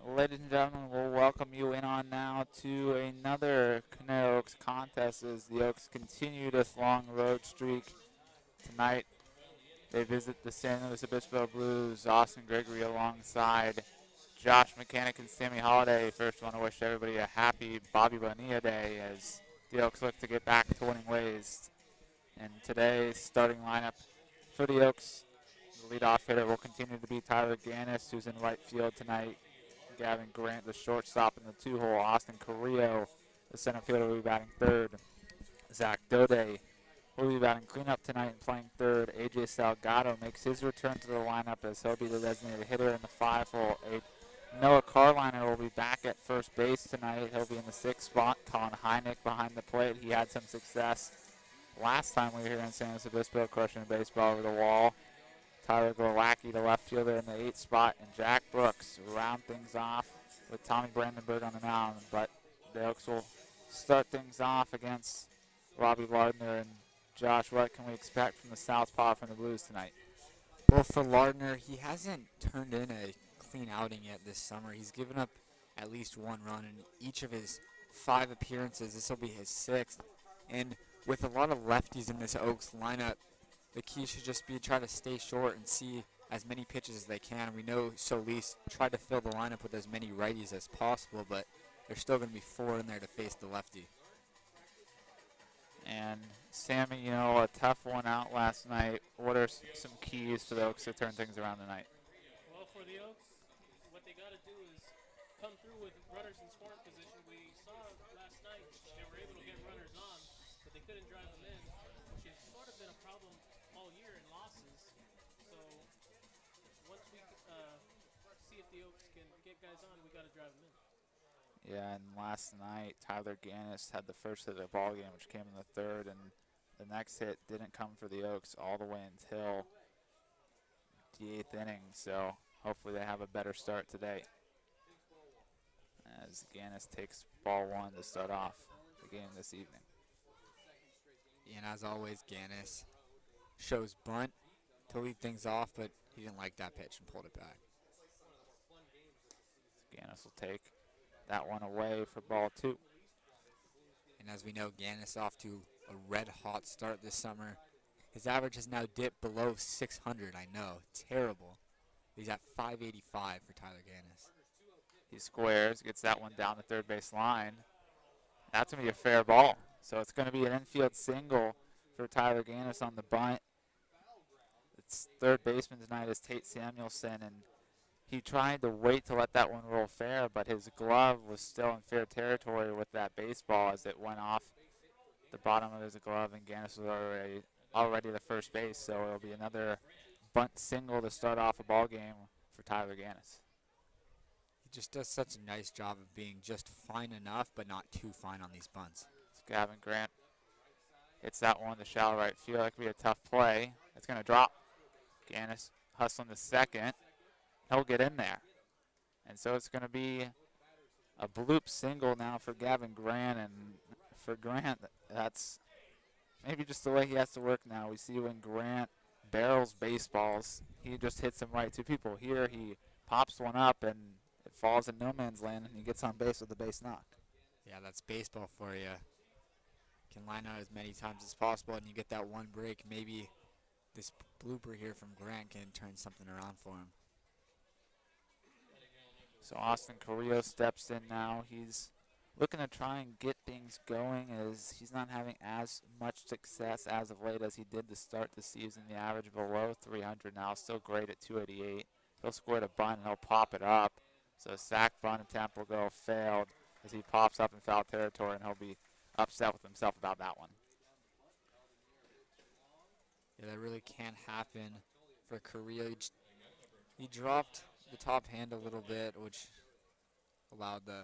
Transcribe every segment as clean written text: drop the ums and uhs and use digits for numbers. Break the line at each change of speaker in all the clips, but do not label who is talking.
ladies and gentlemen, we'll welcome you in on now to another Conejo Oaks contest as the Oaks continue this long road streak. Tonight, they visit the San Luis Obispo Blues, Austin Gregory alongside Josh Mechanick and Sammy Holladay. First, want to wish everybody a happy Bobby Bonilla Day as the Oaks look to get back to winning ways. And today's starting lineup for the Oaks, the leadoff hitter will continue to be Tyler Ganus, who's in right field tonight. Gavin Grant, the shortstop in the two-hole. Austin Carrillo, the center fielder, will be batting third. Zach Daudet will be batting cleanup tonight and playing third. AJ Salgado makes his return to the lineup as he'll be the designated hitter in the five-hole. Noah Karliner will be back at first base tonight. He'll be in the sixth spot. Colin Hynek behind the plate. He had some success last time we were here in San Luis Obispo, crushing a baseball over the wall. Tyler Glowacki, the left fielder, in the eighth spot, and Jack Brooks round things off with Tommy Brandenburg on the mound. But the Oaks will start things off against Robbie Lardner. And Josh, what can we expect from the southpaw from the Blues tonight?
Well, for Lardner, he hasn't turned in a clean outing yet this summer. He's given up at least one run in each of his 5 appearances. This will be his 6th. And with a lot of lefties in this Oaks lineup, the key should just be try to stay short and see as many pitches as they can. We know Solis tried to fill the lineup with as many righties as possible, but there's still going to be 4 in there to face the lefty.
And Sammy, you know, a tough one out last night. What are some keys for the Oaks to turn things around tonight?
Well, for the Oaks, what they got to do is come through with runners in scoring position. We saw last night they were able to get runners on, but they couldn't drive them in, which has sort of been a problem all year in losses. So once we see if the Oaks can get guys on, we got to drive them in.
Yeah, and last night, Tyler Ganus had the first hit of the ball game, which came in the third, and the next hit didn't come for the Oaks all the way until the 8th inning. So hopefully they have a better start today as Ganus takes ball 1 to start off the game this evening.
And as always, Gannis shows bunt to lead things off, but he didn't like that pitch and pulled it back.
Gannis will take that one away for ball 2.
And as we know, Gannis off to a red-hot start this summer. His average has now dipped below 600, I know. Terrible. He's at 585 for Tyler Gannis.
He squares, gets that one down the third base line. That's going to be a fair ball. So it's going to be an infield single for Tyler Gannis on the bunt. Its third baseman tonight is Tate Samuelson, and he tried to wait to let that one roll fair, but his glove was still in fair territory with that baseball as it went off the bottom of his glove, and Gannis was already the first base. So it'll be another bunt single to start off a ball game for Tyler Gannis.
He just does such a nice job of being just fine enough, but not too fine on these bunts.
Gavin Grant hits that one to shallow right field. That could be a tough play. It's going to drop. Gannis hustling to second. He'll get in there. And so it's going to be a bloop single now for Gavin Grant. And for Grant, that's maybe just the way he has to work now. We see when Grant barrels baseballs, he just hits them right to people. Here he pops one up and it falls in no man's land and he gets on base with the base knocked.
Yeah, that's baseball for you. Can line out as many times as possible and you get that one break. Maybe this blooper here from Grant can turn something around for him.
So Austin Carrillo steps in now. He's looking to try and get things going as he's not having as much success as of late as he did to start the season. The average below 300 now, still great at 288. He'll score the bunt and he'll pop it up. So sack bunt attempt will go failed as he pops up in foul territory, and he'll be upset with himself about that one.
Yeah, that really can't happen for Carrillo. He dropped the top hand a little bit, which allowed the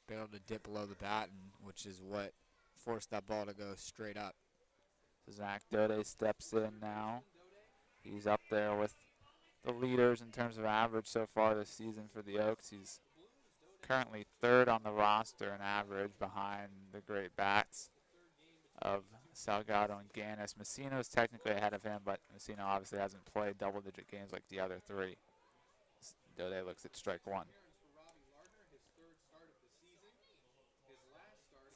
barrel to dip below the bat, and which is what forced that ball to go straight up.
So Zach Daudet steps in now. He's up there with the leaders in terms of average so far this season for the Oaks. He's currently 3rd on the roster in average behind the great bats of Salgado and Gannis. Messino's technically ahead of him, but Messino obviously hasn't played double-digit games like the other 3. Daudet looks at strike 1.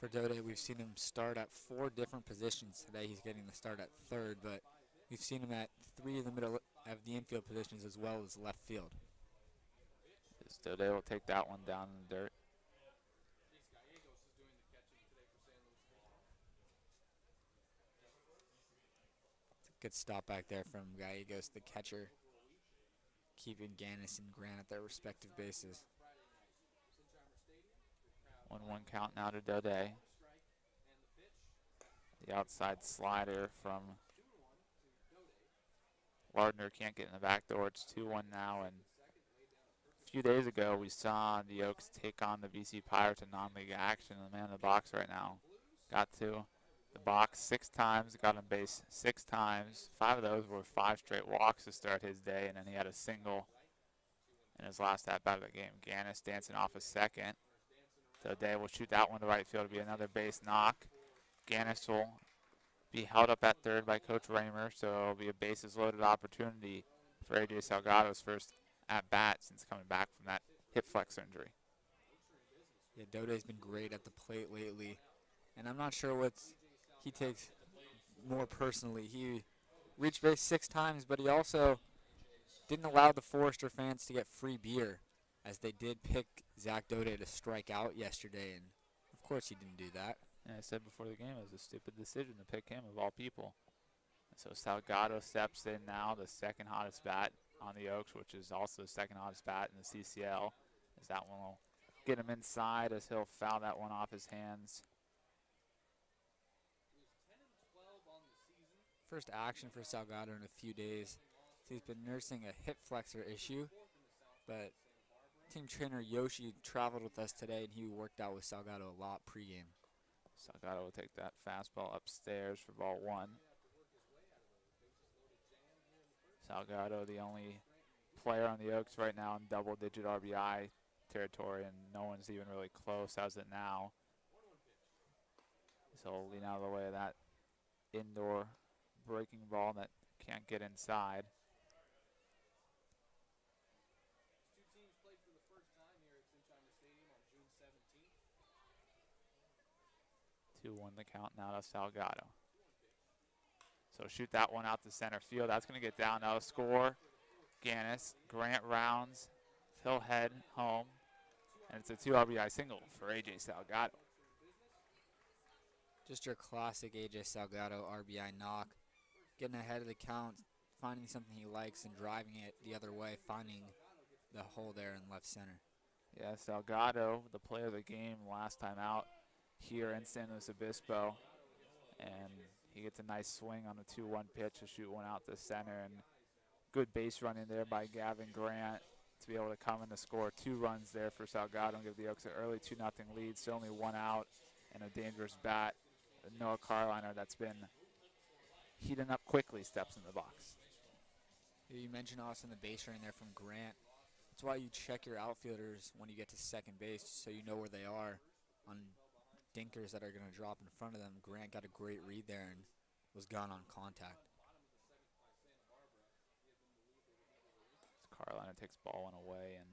For Daudet, we've seen him start at 4 different positions. Today he's getting the start at third, but we've seen him at 3 in the middle of the infield positions as well as left field.
Daudet will take that one down in the dirt.
Good stop back there from Gallegos, the catcher, keeping Ganus and Grant at their respective bases.
1-1 count now to Daudet. The outside slider from Lardner can't get in the back door. It's 2-1 now, and a few days ago we saw the Oaks take on the BC Pirates in non-league action. The man in the box right now got to the box 6 times, got on base 6 times. 5 of those were 5 straight walks to start his day, and then he had a single in his last at-bat of the game. Ganus dancing off a second. Daudet will shoot that one to right field to be another base knock. Ganus will be held up at third by Coach Raymer, so it'll be a bases-loaded opportunity for AJ Salgado's first at-bat since coming back from that hip flexor injury.
Yeah, Daudet's been great at the plate lately, and I'm not sure what he takes more personally. He reached base 6 times, but he also didn't allow the Forester fans to get free beer, as they did pick Zach Daudet to strike out yesterday, and of course he didn't do that.
And I said before the game it was a stupid decision to pick him of all people. And so Salgado steps in now, the second hottest bat on the Oaks, which is also the second hottest bat in the CCL, as that one will get him inside as he'll foul that one off his hands.
First action for Salgado in a few days. He's been nursing a hip flexor issue, but team trainer Yoshi traveled with us today, and he worked out with Salgado a lot pregame.
Salgado will take that fastball upstairs for ball 1. Salgado, the only player on the Oaks right now in double-digit RBI territory, and no one's even really close as it now. So he'll lean out of the way of that indoor breaking ball that can't get inside. 2-1 the count now to Salgado. So shoot that one out to center field. That's going to get down. Now score. Ganus. Grant rounds. He'll head home. And it's a 2 RBI single for AJ Salgado.
Just your classic AJ Salgado RBI knock. Getting ahead of the count, finding something he likes and driving it the other way, finding the hole there in left center.
Yeah, Salgado, the player of the game last time out here in San Luis Obispo. And he gets a nice swing on the 2-1 pitch to shoot one out to center. And good base running there by Gavin Grant to be able to come in to score 2 runs there for Salgado and give the Oaks an early 2-0 lead. So only 1 out and a dangerous bat. Noah Karliner, that's been heating up quickly, steps in the box.
You mentioned also the base running there from Grant. That's why you check your outfielders when you get to second base so you know where they are on dinkers that are going to drop in front of them. Grant got a great read there and was gone on contact.
Karliner takes ball 1 away. And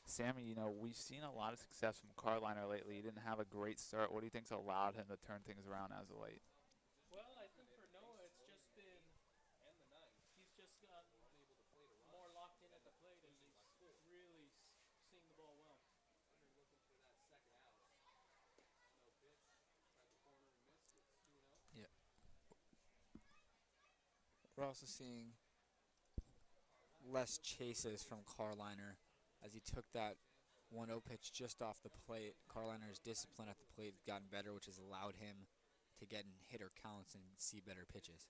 Sammy, you know, we've seen a lot of success from Karliner lately. He didn't have a great start. What do you think's allowed him to turn things around as of late?
Well, I think for Noah, it's just been, he's just gotten more locked in at the plate, and he's really seeing the ball well.
Yeah. We're also seeing less chases from Karliner as he took that 1-0 pitch just off the plate. Karliner's discipline at the plate has gotten better, which has allowed him to get in hitter counts and see better pitches.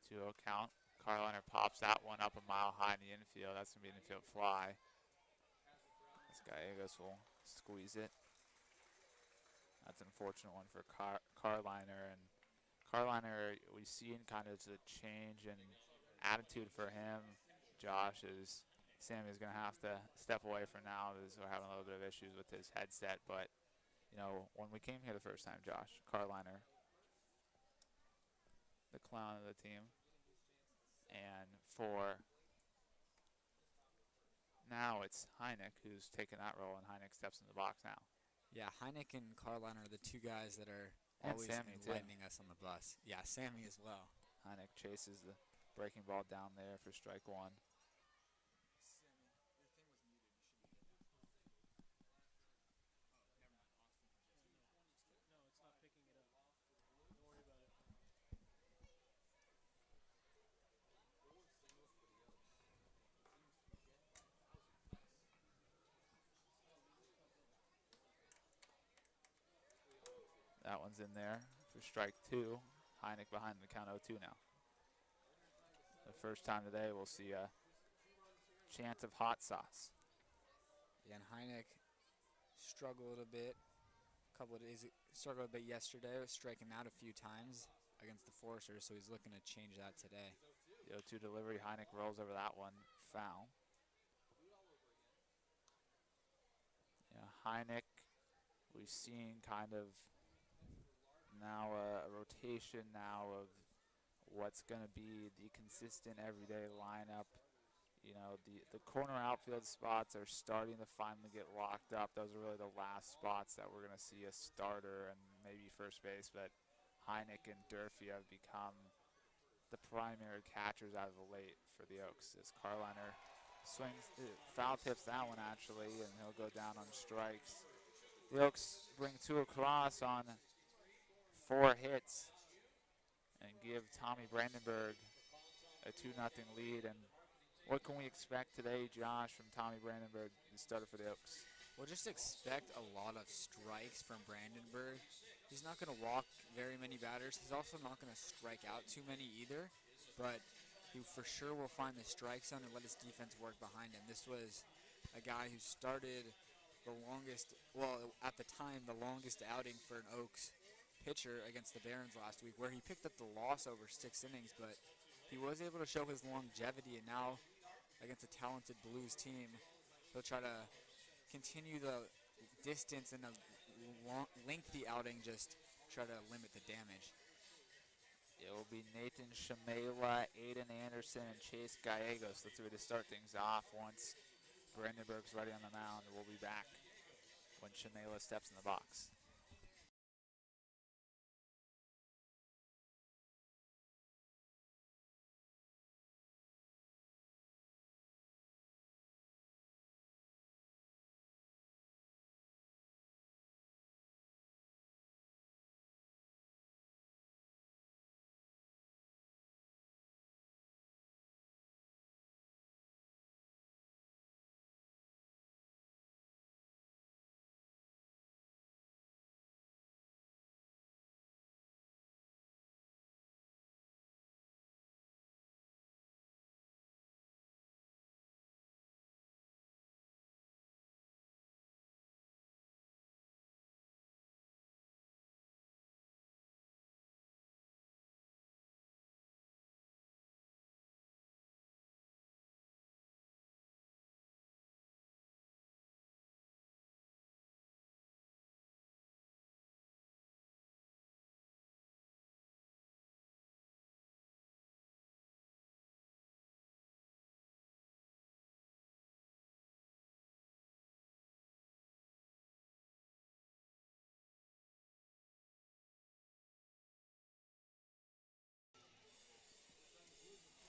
2-0 count. Karliner pops that one up a mile high in the infield. That's going to be an infield fly. This Gallegos will squeeze it. That's an unfortunate one for Karliner. And Karliner, we've seen kind of the change in attitude for him. Josh, is Sammy's going to have to step away for now as we're having a little bit of issues with his headset. But, you know, when we came here the first time, Josh, Karliner, the clown of the team. And for now, it's Hynek who's taking that role, and Hynek steps in the box now.
Yeah, Hynek and Karliner are the 2 guys that are
And
always
Sammy, too.
enlightening us on the bus. Yeah, Sammy as well.
Hynek chases the breaking ball down there for strike one.
No, it's not picking it up. Don't worry about it.
That one's in there for strike two. Hynek behind the count 0-2 now. The first time today we'll see a chance of hot sauce.
Yeah, and Hynek struggled a bit. Struggled a bit yesterday, was striking out a few times against the Foresters, so he's looking to change that today.
The 0-2 delivery, Hynek rolls over that one, foul. Yeah, Hynek, we've seen kind of now a rotation now of what's going to be the consistent everyday lineup. You know, the corner outfield spots are starting to finally get locked up. Those are really the last spots that we're going to see a starter and maybe first base, but Hynek and Durfee have become the primary catchers out of the late for the Oaks. As Karliner swings, foul tips that one actually, and he'll go down on strikes. The Oaks bring two across on 4 hits and give Tommy Brandenburg a 2-0 lead. And what can we expect today, Josh, from Tommy Brandenburg, the starter for the Oaks?
We'll just expect a lot of strikes from Brandenburg. He's not going to walk very many batters. He's also not going to strike out too many either, but he for sure will find the strike zone and let his defense work behind him. This was a guy who started the longest, well, at the time, the longest outing for an Oaks pitcher against the Barons last week, where he picked up the loss over 6 innings, but he was able to show his longevity, and now against a talented Blues team, he'll try to continue the distance in a lengthy outing, just try to limit the damage.
It will be Nathan Shamela, Aiden Anderson, and Chase Gallegos, the 3 to start things off. Once Brandenburg's ready on the mound, we'll be back when Shamela steps in the box.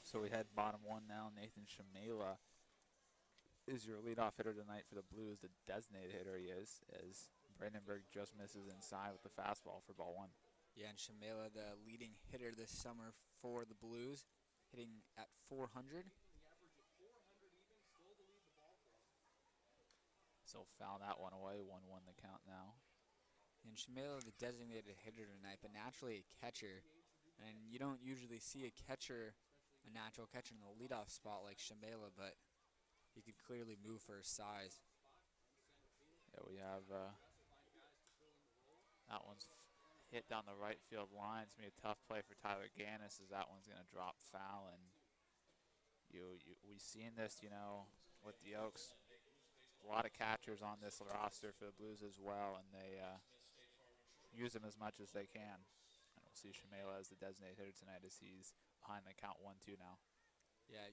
So we head bottom one now. Nathan Shamela is your leadoff hitter tonight for the Blues, the designated hitter he is, as Brandenburg just misses inside with the fastball for ball 1.
Yeah, and Shamela, the leading hitter this summer for the Blues, hitting at 400.
So foul that one away, 1-1 the count now.
And Shamela, the designated hitter tonight, but naturally a catcher. And you don't usually see a natural catcher in the leadoff spot like Shamela, but he could clearly move for his size.
Yeah, we have that one's hit down the right field line. It's going to be a tough play for Tyler Gannis, as that one's going to drop foul. And we've seen this, you know, with the Oaks. A lot of catchers on this roster for the Blues as well, and they use them as much as they can. And we'll see Shamela as the designated hitter tonight, as he's behind the count 1-2 now.
Yeah,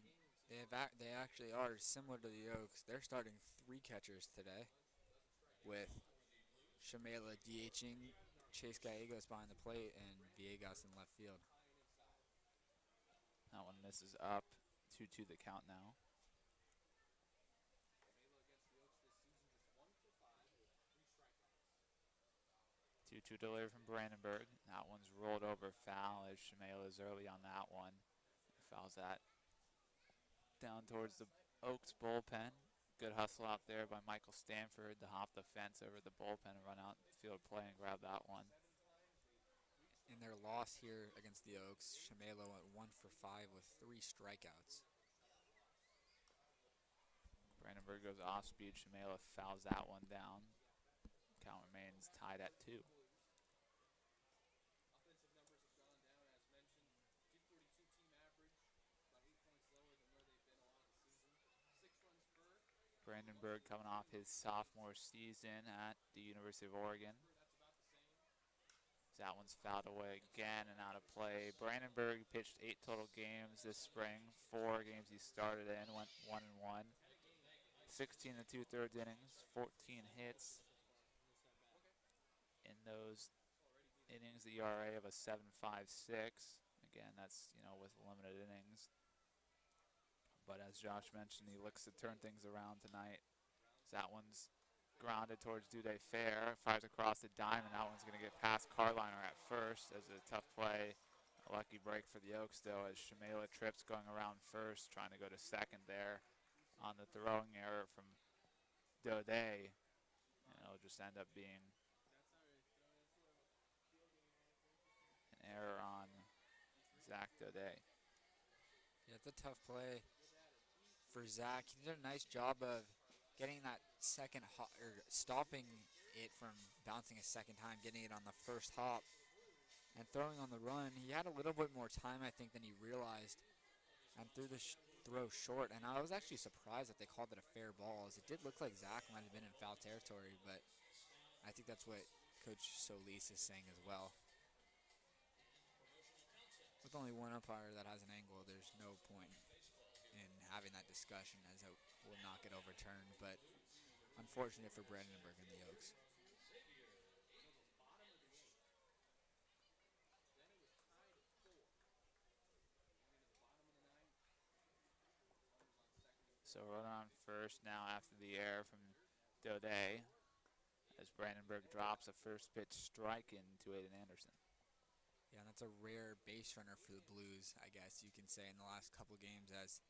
they actually are similar to the Oaks. They're starting 3 catchers today, with Shamela DHing Chase Gallegos behind the plate and Villegas in left field.
That one misses up. 2-2 the count now. 2-2 delivery from Brandenburg. That one's rolled over foul as Shamela is early on that one. Fouls that down towards the Oaks bullpen. Good hustle out there by Michael Stanford to hop the fence over the bullpen and run out the field play and grab that one.
In their loss here against the Oaks, Shamela went 1 for 5 with 3 strikeouts.
Brandenburg goes off speed. Shamela fouls that one down. Count remains tied at 2. Brandenburg coming off his sophomore season at the University of Oregon. That one's fouled away again and out of play. Brandenburg pitched 8 total games this spring. 4 games he started in, went 1-1. 16 and 2/3 innings, 14 hits. In those innings, the ERA of a 7.56. Again, that's, with limited innings. But as Josh mentioned, he looks to turn things around tonight. That one's grounded towards Daudet fair, fires across the diamond. That one's going to get past Karliner at first as a tough play. A lucky break for the Oaks, though, as Shamela trips going around first, trying to go to second there on the throwing error from Daudet. And it'll just end up being an error on Zach Daudet.
Yeah, it's a tough play for Zach. He did a nice job of getting that second hop, or stopping it from bouncing a second time, getting it on the first hop, and throwing on the run. He had a little bit more time, I think, than he realized, and threw the throw short. And I was actually surprised that they called it a fair ball, as it did look like Zach might have been in foul territory, but I think that's what Coach Solis is saying as well. With only one umpire that has an angle, there's no point in having that discussion, as it will not get overturned, but unfortunate for Brandenburg and the Oaks.
So runner on first now after the error from Daudet, as Brandenburg drops a first pitch strike into Aiden Anderson.
Yeah, and that's a rare base runner for the Blues, I guess you can say, in the last couple games, as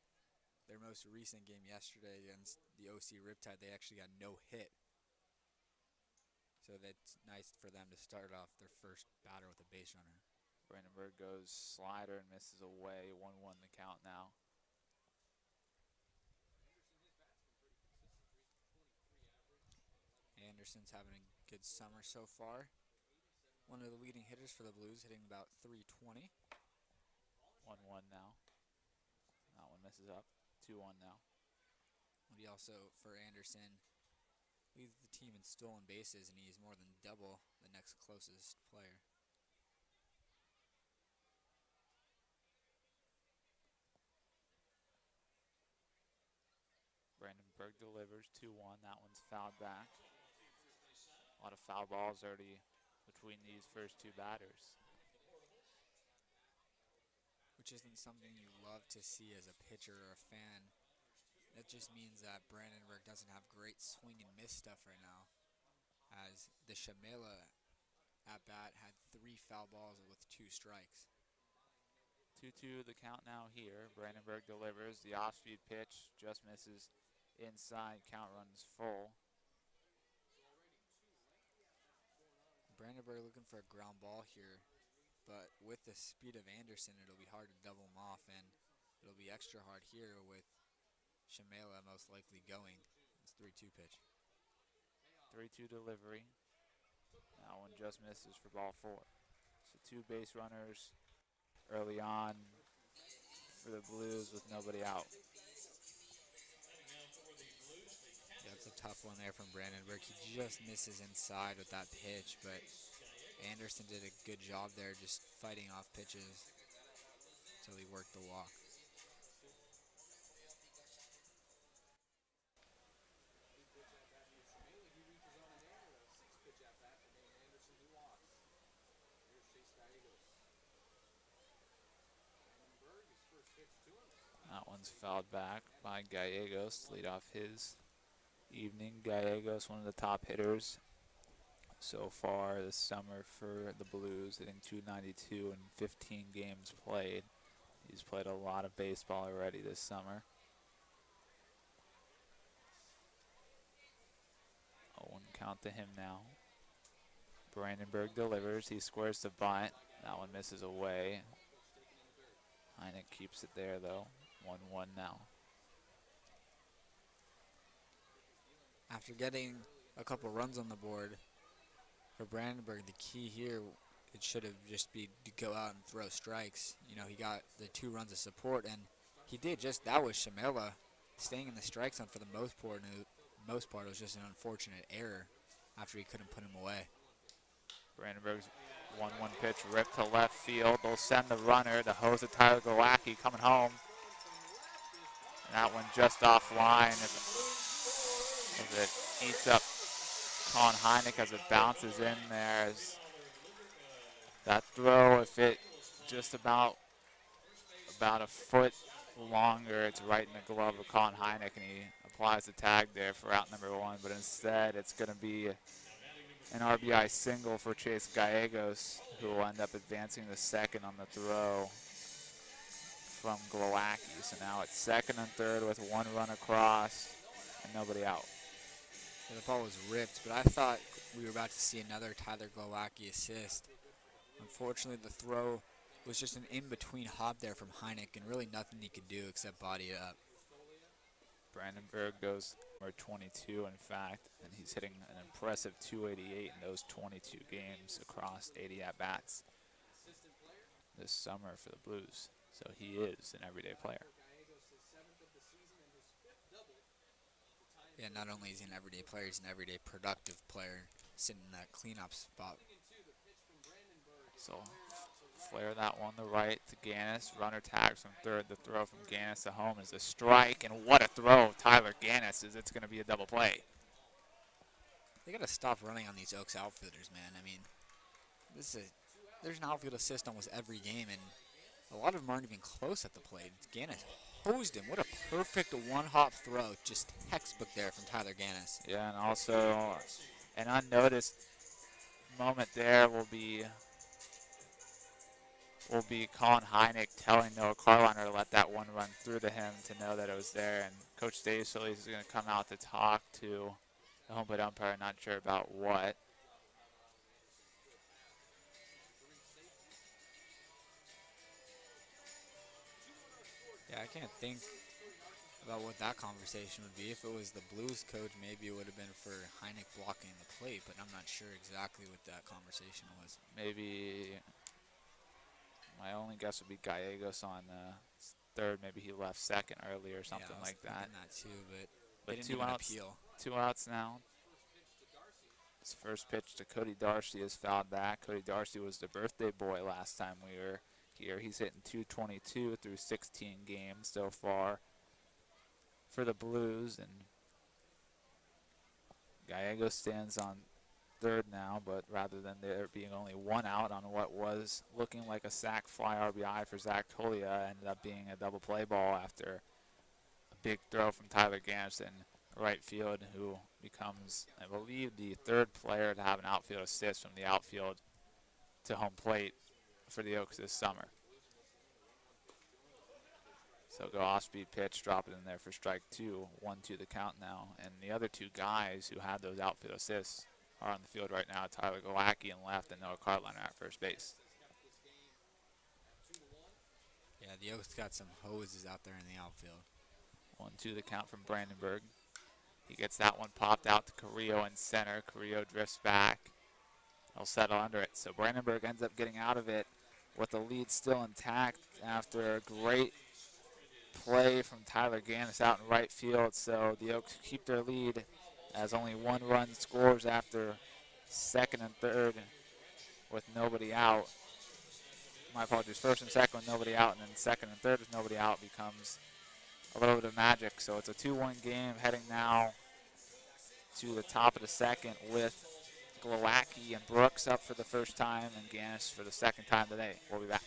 their most recent game yesterday against the OC Riptide, they actually got no hit. So that's nice for them to start off their first batter with a base runner.
Brandenburg goes slider and misses away. 1-1 the count now.
Anderson's having a good summer so far. One of the leading hitters for the Blues, hitting about .320.
1-1 now. That one misses up. 2-1 now.
He also, for Anderson, leads the team in stolen bases, and he's more than double the next closest player.
Brandenburg delivers 2-1. That one's fouled back. A lot of foul balls already between these first two batters.
Which isn't something you love to see as a pitcher or a fan. That just means that Brandenburg doesn't have great swing and miss stuff right now, as the Shamela at bat had 3 foul balls with 2 strikes.
2-2 the count now here. Brandenburg delivers. The off-speed pitch just misses inside. Count runs full.
Brandenburg looking for a ground ball here, but with the speed of Anderson, it'll be hard to double him off, and it'll be extra hard here with Shamela most likely going. It's 3-2 pitch.
3-2 delivery. That one just misses for ball 4. So 2 base runners early on for the Blues with nobody out.
Yeah, it's a tough one there from Brandenburg. He just misses inside with that pitch, but Anderson did a good job there just fighting off pitches until he worked the walk.
That one's fouled back by Gallegos to lead off his evening. Gallegos, one of the top hitters so far this summer for the Blues, hitting .292 in 15 games played. He's played a lot of baseball already this summer. 0-1 count to him now. Brandenburg delivers. He squares the bunt. That one misses away. Hynek keeps it there though. 1-1 now.
After getting a couple runs on the board for Brandenburg, the key here, it should have just been to go out and throw strikes. You know, he got the 2 runs of support, and he did just that with Shamela staying in the strike zone for the most part. And the most part, it was just an unfortunate error after he couldn't put him away.
Brandenburg's 1-1 pitch ripped to left field. They'll send the runner, the hose of Tyler Glowacki coming home. And that one just offline as it eats up Colin Hynek as it bounces in there. As that throw, if it just about a foot longer, it's right in the glove of Colin Hynek, and he applies the tag there for out number 1. But instead, it's going to be an RBI single for Chase Gallegos, who will end up advancing the second on the throw from Glowacki. So now it's second and third with 1 run across and nobody out.
Yeah, the ball was ripped, but I thought we were about to see another Tyler Glowacki assist. Unfortunately, the throw was just an in-between hop there from Hynek, and really nothing he could do except body it up.
Brandenburg goes for 22, in fact, and he's hitting an impressive .288 in those 22 games across 80 at-bats this summer for the Blues. So he is an everyday player.
Yeah, not only is he an everyday player, he's an everyday productive player sitting in that cleanup spot.
So flare that one to right to Gannis. Runner tags from third. The throw from Gannis to home is a strike, and what a throw Tyler Gannis is. It's going to be a double play.
They got to stop running on these Oaks outfielders, man. I mean, there's an outfield assist almost every game, and a lot of them aren't even close at the plate. Gannis hosed him. What a perfect one-hop throw. Just textbook there from Tyler Gannis.
Yeah, and also an unnoticed moment there will be Colin Hynek telling Noah Karliner to let that one run through to him to know that it was there. And Coach Daisley is going to come out to talk to the home plate umpire, not sure about what.
Yeah, I can't think about what that conversation would be. If it was the Blues coach, maybe it would have been for Hynek blocking the plate, but I'm not sure exactly what that conversation was.
Maybe my only guess would be Gallegos on third. Maybe he left second early or something like that.
That too, but
But
they didn't
2
even
outs.
appeal.
2 outs now. His first pitch to Cody Darcy is fouled back. Cody Darcy was the birthday boy last time we were here. He's hitting .222 through 16 games so far for the Blues, and Gallegos stands on third now, but rather than there being only 1 out on what was looking like a sac fly RBI for Zach Tolia, ended up being a double play ball after a big throw from Tyler Gannis in right field, who becomes, I believe, the 3rd player to have an outfield assist from the outfield to home plate for the Oaks this summer. So go off-speed pitch, drop it in there for strike 2, 1-2 the count now. And the other 2 guys who had those outfield assists are on the field right now. Tyler Glowacki in left and Noah Karliner at first base.
Yeah, the Oaks got some hoses out there in the outfield.
1-2 the count from Brandenburg. He gets that one popped out to Carrillo in center. Carrillo drifts back. He'll settle under it. So Brandenburg ends up getting out of it with the lead still intact after a great play from Tyler Gannis out in right field. So the Oaks keep their lead as only 1 run scores after second and third with nobody out. My apologies, first and second with nobody out, and then second and third with nobody out becomes a little bit of magic. So it's a 2-1 game heading now to the top of the second with Glowacki and Brooks up for the first time and Gannis for the second time today. We'll be back.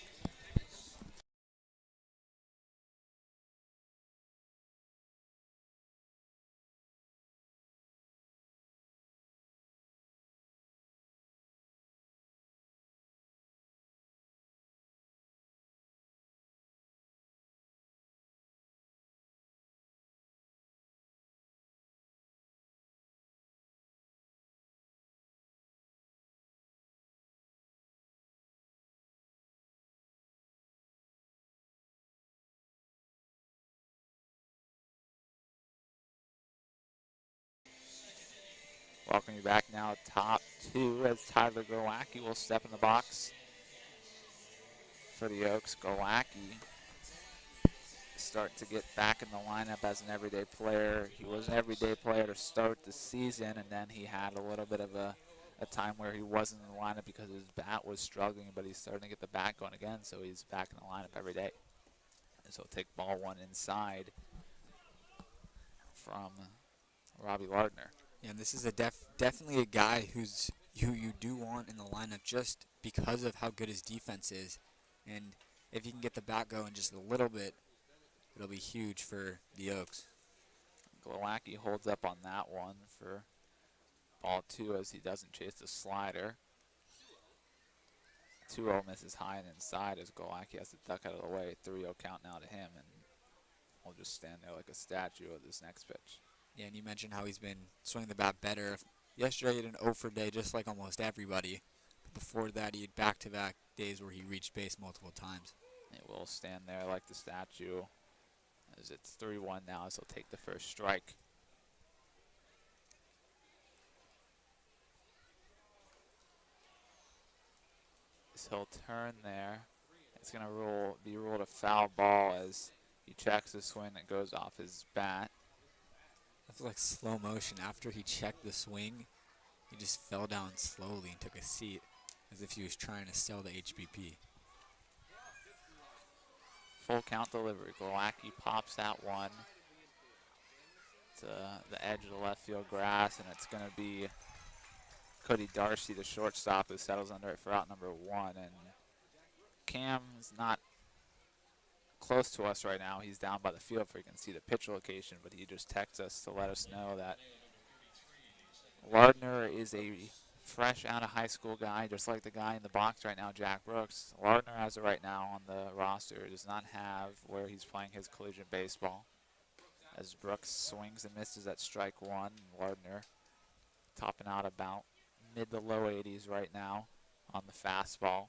Welcome you back now, top two, as Tyler Glowacki will step in the box for the Oaks. Glowacki start to get back in the lineup as an everyday player. He was an everyday player to start the season, and then he had a little bit of a time where he wasn't in the lineup because his bat was struggling, but he's starting to get the bat going again, so he's back in the lineup every day. And so he'll take ball one inside from Robbie Lardner.
Yeah, and this is definitely a guy who you do want in the lineup just because of how good his defense is. And if you can get the bat going just a little bit, it'll be huge for the Oaks.
Glowacki holds up on that one for ball two as he doesn't chase the slider. 2-0 misses high and inside as Glowacki has to duck out of the way. 3-0 count now to him, and we'll just stand there like a statue of this next pitch.
Yeah, and you mentioned how he's been swinging the bat better. Yesterday he had an 0 for day just like almost everybody. Before that he had back-to-back days where he reached base multiple times.
He will stand there like the statue as it's 3-1 now as he'll take the first strike. So he'll turn there. It's going to be ruled a foul ball as he checks the swing that goes off his bat.
That's like slow motion. After he checked the swing, he just fell down slowly and took a seat as if he was trying to sell the HBP.
Full count delivery. Glowacki pops that one to the edge of the left field grass, and it's going to be Cody Darcy, the shortstop, who settles under it for out number one. And Cam's not close to us right now. He's down by the field where you can see the pitch location, but he just texts us to let us know that Lardner is a fresh out of high school guy, just like the guy in the box right now, Jack Brooks. Lardner, as of right now on the roster, does not have where he's playing his collision baseball. As Brooks swings and misses at strike one, Lardner topping out about mid to low 80s right now on the fastball.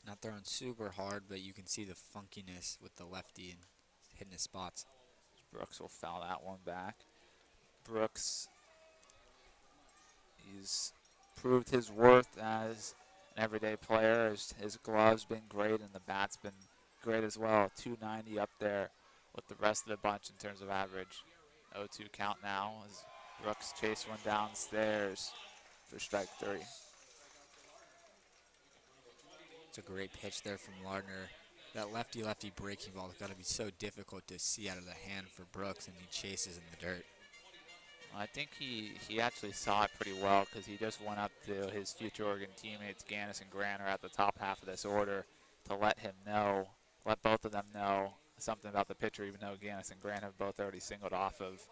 Not throwing super hard, but you can see the funkiness with the lefty and hitting his spots.
Brooks will foul that one back. Brooks, he's proved his worth as an everyday player. His glove's been great and the bat's been great as well. 290 up there with the rest of the bunch in terms of average. 0-2 count now as Brooks chased one downstairs for strike three.
It's a great pitch there from Lardner. That lefty-lefty breaking ball has got to be so difficult to see out of the hand for Brooks, and he chases in the dirt.
I think he actually saw it pretty well because he just went up to his future Oregon teammates, Ganus and Grant, are at the top half of this order to let both of them know something about the pitcher, even though Ganus and Grant have both already singled off of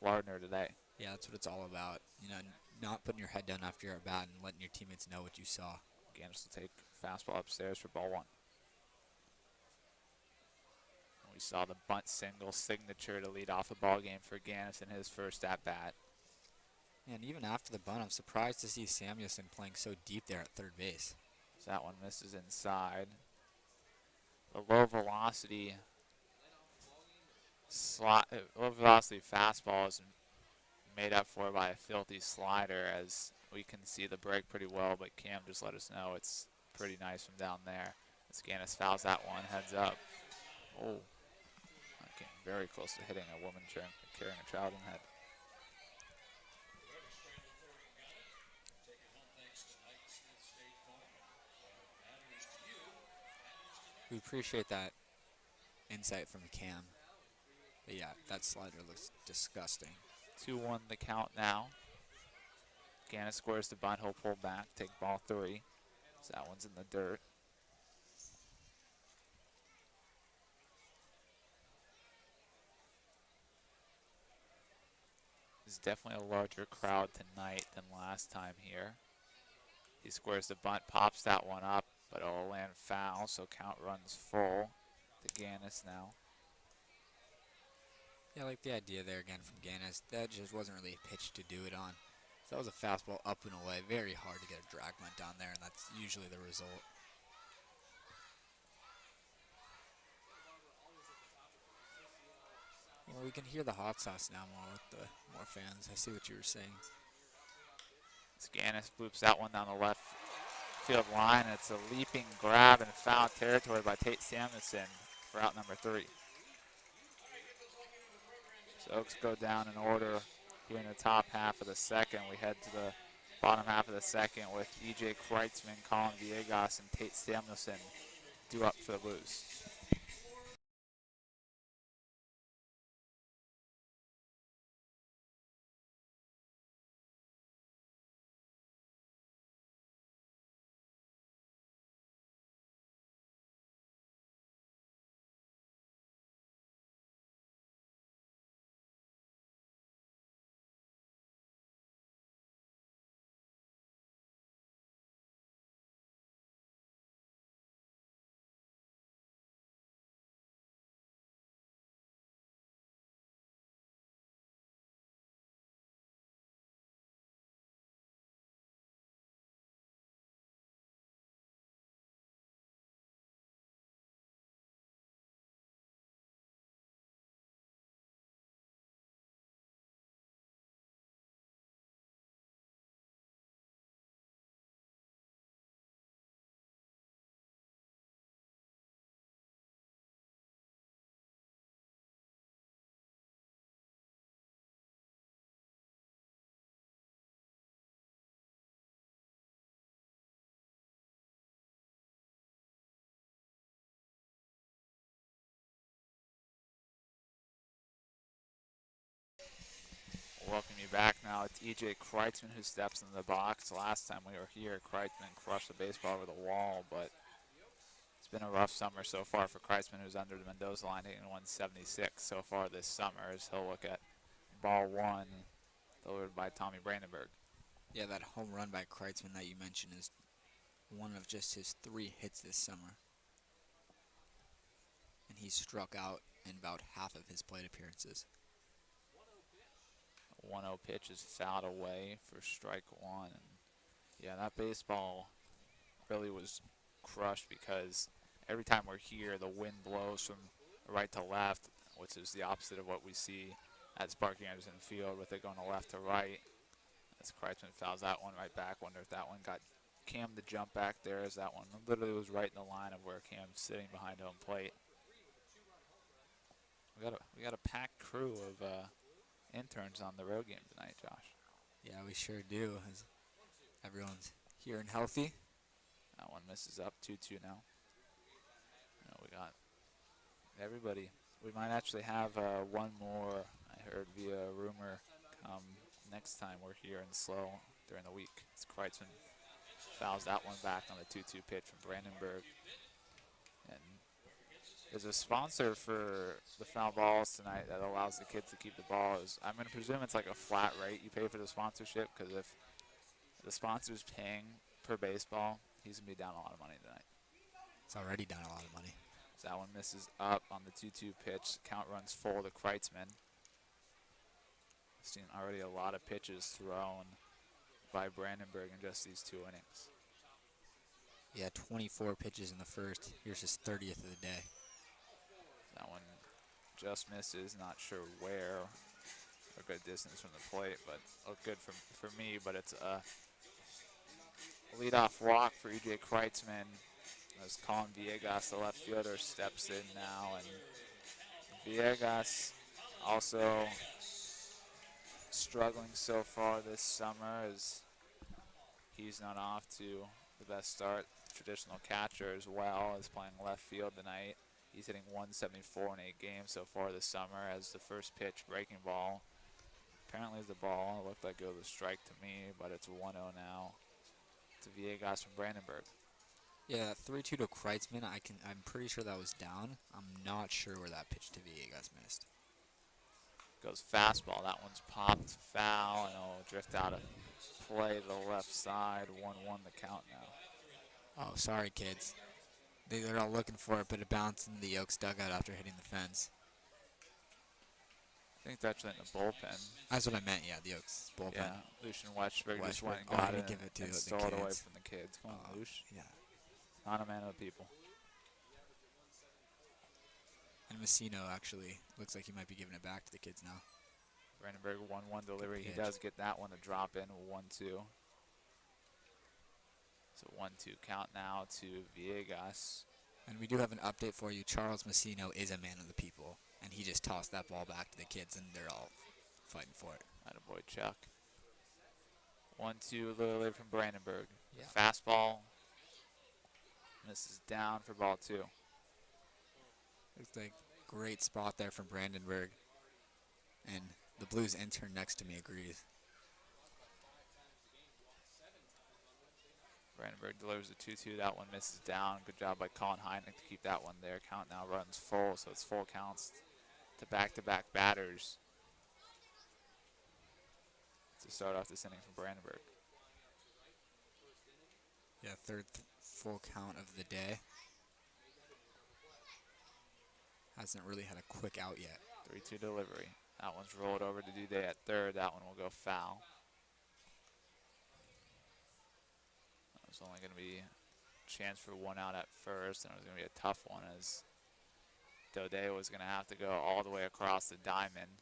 Lardner today.
Yeah, that's what it's all about. You know, not putting your head down after you're at bat and letting your teammates know what you saw.
Ganus will take fastball upstairs for ball one. We saw the bunt single signature to lead off a ball game for Ganus in his first at-bat.
And even after the bunt, I'm surprised to see Samuelson playing so deep there at third base.
So that one misses inside. The low velocity fastball is made up for by a filthy slider, as we can see the break pretty well, but Cam just let us know it's pretty nice from down there. As Ganus fouls that one, heads up. Oh, getting very close to hitting a woman carrying a child in the head.
We appreciate that insight from Cam. But yeah, that slider looks disgusting.
2-1 the count now. Ganus squares the bunt, he'll pull back, take ball three. So that one's in the dirt. There's definitely a larger crowd tonight than last time here. He squares the bunt, pops that one up, but it'll land foul, so count runs full to Ganus now.
Yeah, I like the idea there again from Ganus. That just wasn't really a pitch to do it on. So that was a fastball up and away. Very hard to get a drag bunt down there, and that's usually the result. We can hear the hot sauce now more with the more fans. I see what you were saying.
Ganus bloops that one down the left field line. It's a leaping grab in foul territory by Tate Samuelson for out number 3. So Oaks go down in order here in the top half of the second. We head to the bottom half of the second with E.J. Kreitzman, Colin Villegas, and Tate Samuelson due up for the Blues. Welcome you back now. It's E.J. Kreitzman who steps into the box. Last time we were here, Kreitzman crushed the baseball over the wall, but it's been a rough summer so far for Kreitzman, who's under the Mendoza line, hitting 176 so far this summer, as he'll look at ball 1, delivered by Tommy Brandenburg.
Yeah, that home run by Kreitzman that you mentioned is one of just his 3 hits this summer. And he struck out in about half of his plate appearances.
1-0 pitch is fouled away for strike 1. And yeah, that baseball really was crushed because every time we're here, the wind blows from right to left, which is the opposite of what we see at Sparky Anderson Field with it going to left to right. As Kreitzman fouls that one right back. Wonder if that one got Cam to jump back there, as that one literally was right in the line of where Cam's sitting behind home plate. We got a packed crew of interns on the road game tonight, Josh.
Yeah, we sure do. As everyone's here and healthy.
That one misses up 2-2 now. We got everybody. We might actually have one more, I heard via rumor, next time we're here in SLO during the week. It's Kreitzman fouls that one back on the 2-2 pitch from Brandenburg. And there's a sponsor for the foul balls tonight that allows the kids to keep the balls. I'm going to presume it's like a flat rate you pay for the sponsorship, because if the sponsor's paying per baseball, he's going to be down a lot of money tonight.
It's already down a lot of money.
So that one misses up on the 2-2 pitch. Count runs full to Kreitzman. Seen already a lot of pitches thrown by Brandenburg in just these 2 innings.
Yeah, 24 pitches in the first. Here's his 30th of the day.
That one just misses, not sure where. A good distance from the plate, but looked good for me. But it's a leadoff walk for E.J. Kreitzman as Colin Villegas, the left fielder, steps in now. And Villegas also struggling so far this summer, as he's not off to the best start. Traditional catcher as well, is playing left field tonight. He's hitting 174 in 8 games so far this summer, as the first pitch, breaking ball. Apparently the ball, it looked like it was a strike to me, but it's 1-0 now to Villegas from Brandenburg.
Yeah, 3-2 to Kreitzman. I'm pretty sure that was down. I'm not sure where that pitch to Villegas missed.
Goes fastball. That one's popped foul, and it'll drift out of play to the left side. 1-1 the count now.
Oh, sorry, kids. They're all looking for it, but it bounced in the Oaks dugout after hitting the fence.
I think that's in the bullpen.
That's what I meant, yeah, the Oaks bullpen.
Yeah, Lucian Westberg just went and got it and stole it away from the kids. Come on, Lucian.
Yeah.
Not a man of the people.
And Messino actually looks like he might be giving it back to the kids now.
Brandenburg 1-1 delivery. He
pitch.
does get that one to drop in 1-2. So 1-2 count now to Villegas.
And we do have an update for you. Charles Messino is a man of the people, and he just tossed that ball back to the kids, and they're all fighting for it.
Attaboy, Chuck. 1-2 delivery from Brandenburg.
Yeah.
Fastball. Misses down for ball 2.
Looks like great spot there from Brandenburg. And the Blues intern next to me agrees.
Brandenburg delivers a 2-2. That one misses down. Good job by Colin Hynek to keep that one there. Count now runs full, so it's full counts to back-to-back batters to start off this inning from Brandenburg.
Yeah, third full count of the day. Hasn't really had a quick out yet.
3-2 delivery. That one's rolled over to Daudet at third. That one will go foul. It's only going to be a chance for one out at first, and it was going to be a tough one as Daudet was going to have to go all the way across the diamond.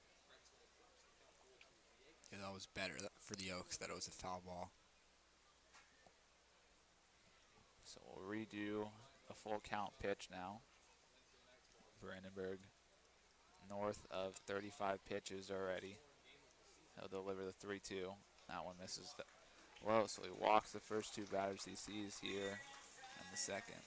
Yeah, that was better for the Oaks that it was a foul ball.
So we'll redo a full count pitch now. Brandenburg north of 35 pitches already. He'll deliver the 3-2. That one misses low, so he walks the first two batters he sees here in the second.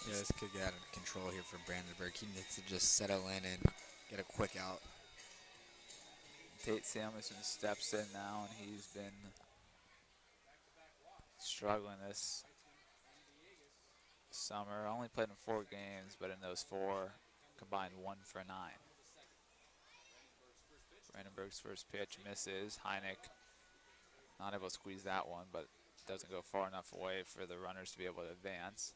Yeah, this could get out of control here for Brandenburg. He needs to just settle in and get a quick out.
Tate Samuelson steps in now, and he's been struggling this summer. Only played in 4 games, but in those 4, combined 1 for 9. Brandenburg's first pitch misses. Hynek not able to squeeze that one, but doesn't go far enough away for the runners to be able to advance.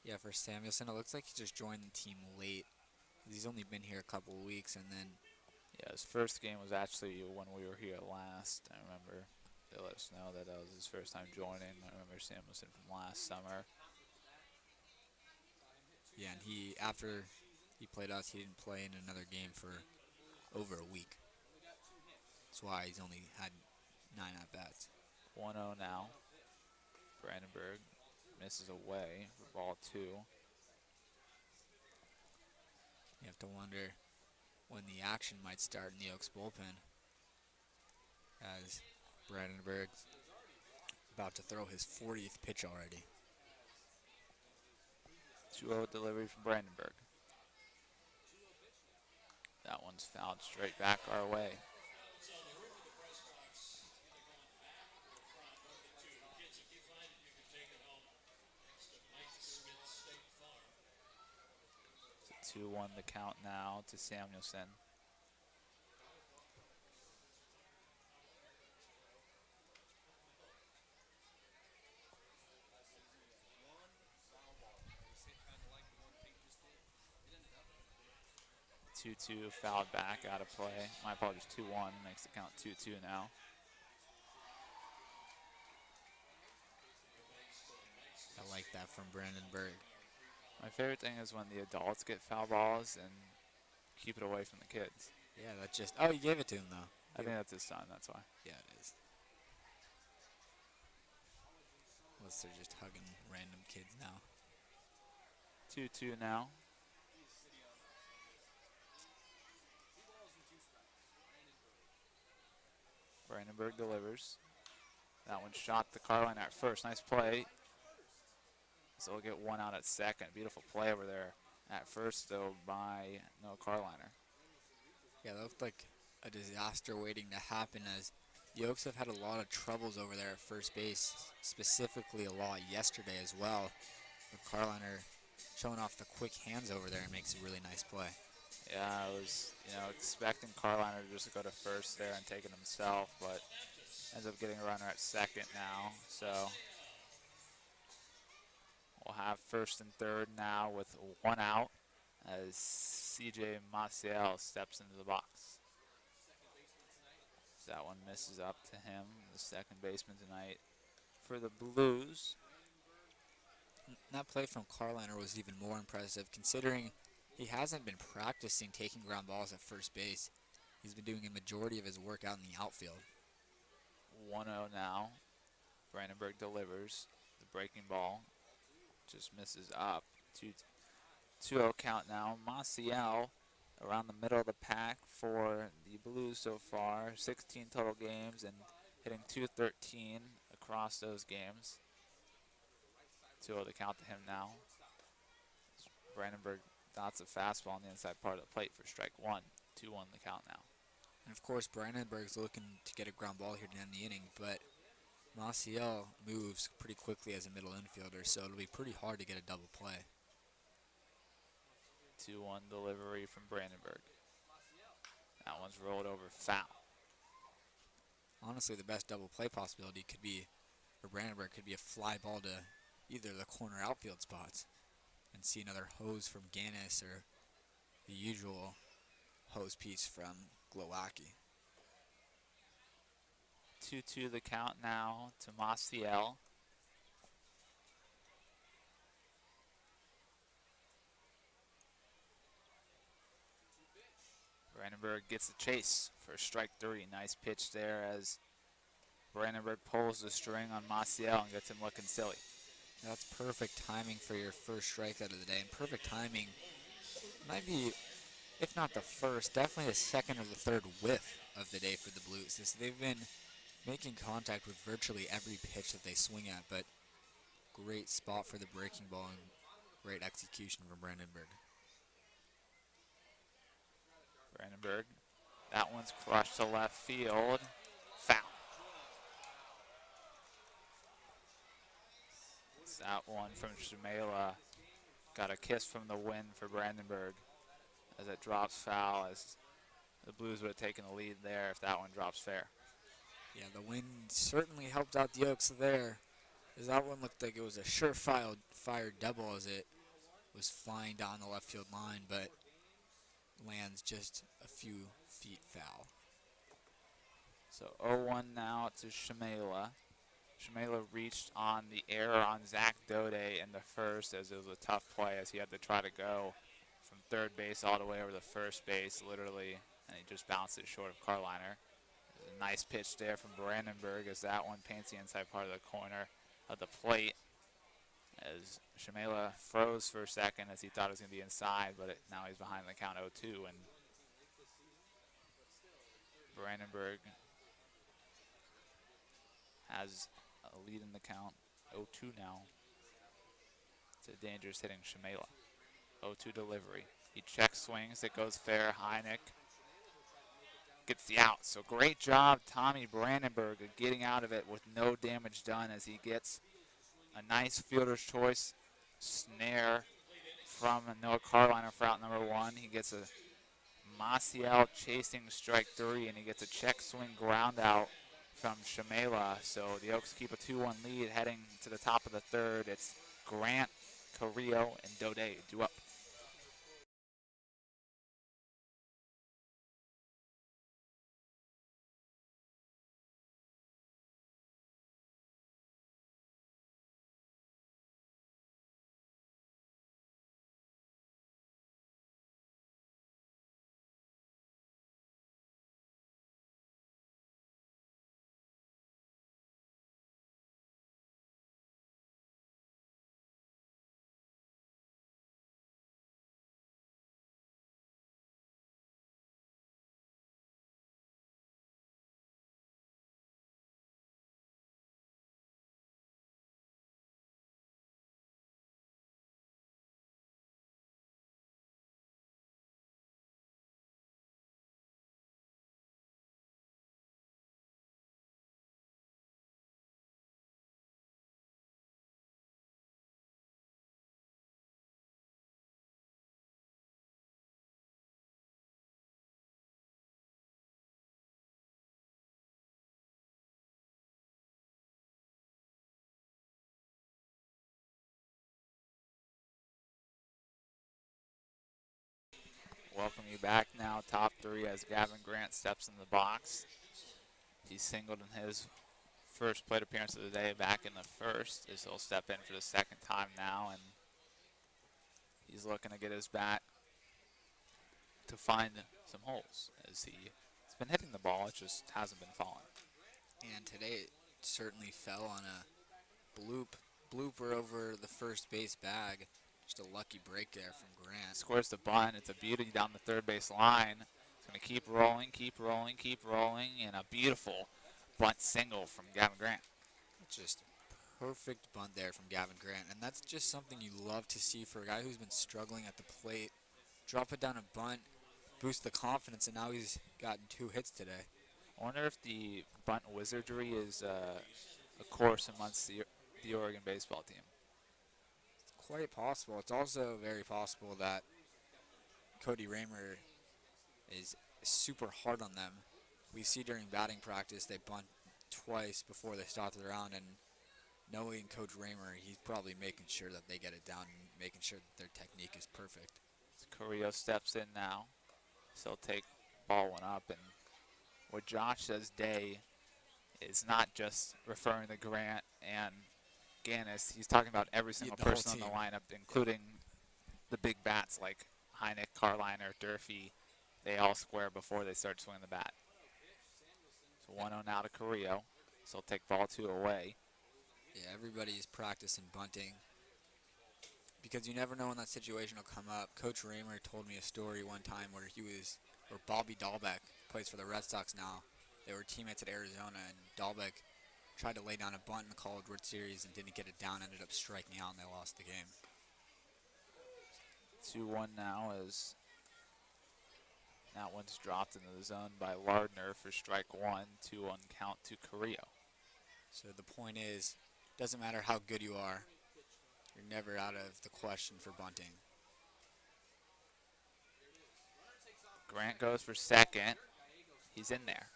Yeah, for Samuelson, it looks like he just joined the team late. He's only been here a couple of weeks, and then...
Yeah, his first game was actually when we were here last. I remember they let us know that was his first time joining. I remember Samuelson from last summer.
Yeah, and after he played us, he didn't play in another game for over a week. That's why he's only had 9 at-bats.
1-0 now. Brandenburg misses away for ball 2.
You have to wonder when the action might start in the Oaks bullpen, as Brandenburg's about to throw his 40th pitch already.
2-0 delivery from Brandenburg. That one's fouled straight back our way. It's a 2-1 the count now to Samuelson. Two fouled back out of play. My apologies, 2-1 makes the count 2-2 now.
I like that from Brandenburg.
My favorite thing is when the adults get foul balls and keep it away from the kids.
Yeah, that just... Oh, you gave it to him, though.
I think that's his son, that's why.
Yeah, it is. Unless they're just hugging random kids now.
2-2 now. Brandenburg delivers. That one shot to Karliner at first. Nice play. So we'll get one out at second. Beautiful play over there at first, though, by Noah Karliner.
Yeah, that looked like a disaster waiting to happen, as the Oaks have had a lot of troubles over there at first base, specifically a lot yesterday as well. But Karliner showing off the quick hands over there and makes a really nice play.
Yeah, I was, expecting Karliner to just go to first there and take it himself, but ends up getting a runner at second now. So we'll have first and third now with 1 out. as CJ Maciel steps into the box. That one misses up to him, the second baseman tonight for the Blues.
That play from Karliner was even more impressive considering he hasn't been practicing taking ground balls at first base. He's been doing a majority of his work out in the outfield.
1-0 now. Brandenburg delivers the breaking ball. Just misses up. 2-0 count now. Maciel around the middle of the pack for the Blues so far. 16 total games and hitting .213 across those games. 2-0 to count to him now. Brandenburg dots a fastball on the inside part of the plate for strike one. 2-1 the count now.
And of course, Brandenburg's looking to get a ground ball here to end the inning, but Maciel moves pretty quickly as a middle infielder, so it'll be pretty hard to get a double play.
2-1 delivery from Brandenburg. That one's rolled over foul.
Honestly, the best double play possibility could be, for Brandenburg, could be a fly ball to either the corner outfield spots and see another hose from Ganus or the usual hose piece from Glowacki.
2-2 the count now to Maciel. Brandenburg gets the chase for strike three. Nice pitch there as Brandenburg pulls the string on Maciel and gets him looking silly.
That's perfect timing for your first strikeout of the day, and perfect timing might be, if not the first, definitely the second or the third whiff of the day for the Blues. They've been making contact with virtually every pitch that they swing at, but great spot for the breaking ball and great execution from Brandenburg.
Brandenburg, that one's crushed to left field. Foul. That one from Shimela got a kiss from the wind for Brandenburg as it drops foul, as the Blues would have taken the lead there if that one drops fair.
Yeah, the wind certainly helped out the Oaks there, as that one looked like it was a surefire double as it was flying down the left field line, but lands just a few feet foul.
So 0-1 now to Shimela. Shimela reached on the error on Zach Daudet in the first, as it was a tough play as he had to try to go from third base all the way over to first base, literally, and he just bounced it short of Karliner. A nice pitch there from Brandenburg as that one paints the inside part of the corner of the plate, as Shimela froze for a second as he thought it was going to be inside, but now he's behind the count 0-2, and Brandenburg has a lead in the count, 0-2 now. It's a dangerous hitting Shimela. 0-2 delivery. He check swings, it goes fair. Hynek gets the out. So great job, Tommy Brandenburg, of getting out of it with no damage done as he gets a nice fielder's choice snare from Noah Karliner for out number one. He gets a Maciel chasing strike three, and he gets a check swing ground out from Shimela. So the Oaks keep a 2-1 lead heading to the top of the third. It's Grant, Carrillo, and Daudet due up. Welcome you back now, top three, as Gavin Grant steps in the box. He singled in his first plate appearance of the day back in the first, as he'll step in for the second time now, and he's looking to get his bat to find some holes, as he's been hitting the ball, it just hasn't been falling.
And today it certainly fell on a blooper over the first base bag. Just a lucky break there from Grant.
Squares the bunt. It's a beauty down the third base line. It's going to keep rolling, keep rolling, keep rolling, and a beautiful bunt single from Gavin Grant.
Just perfect bunt there from Gavin Grant, and that's just something you love to see for a guy who's been struggling at the plate. Drop it down a bunt, boost the confidence, and now he's gotten 2 hits today.
I wonder if the bunt wizardry is a course amongst the Oregon baseball team.
Quite possible. It's also very possible that Cody Raymer is super hard on them. We see during batting practice they bunt twice before they start the round, and knowing Coach Raymer, he's probably making sure that they get it down and making sure that their technique is perfect.
Carrillo steps in now, so he'll take ball one up, and what Josh says day is not just referring to Grant and Gannis. He's talking about every single person on the lineup, including the big bats like Hynek, Karliner, Durfee. They all square before they start swinging the bat. So 1-0 now to Carrillo, so he'll take ball 2 away.
Yeah, everybody's practicing bunting because you never know when that situation will come up. Coach Raymer told me a story one time where Bobby Dahlbeck plays for the Red Sox now. They were teammates at Arizona, and Dahlbeck tried to lay down a bunt in the College World Series and didn't get it down, ended up striking out, and they lost the game.
2-1 now as that one's dropped into the zone by Lardner for strike 1, 2-1 count to Carrillo.
So the point is, doesn't matter how good you are, you're never out of the question for bunting.
Grant goes for second. He's in there.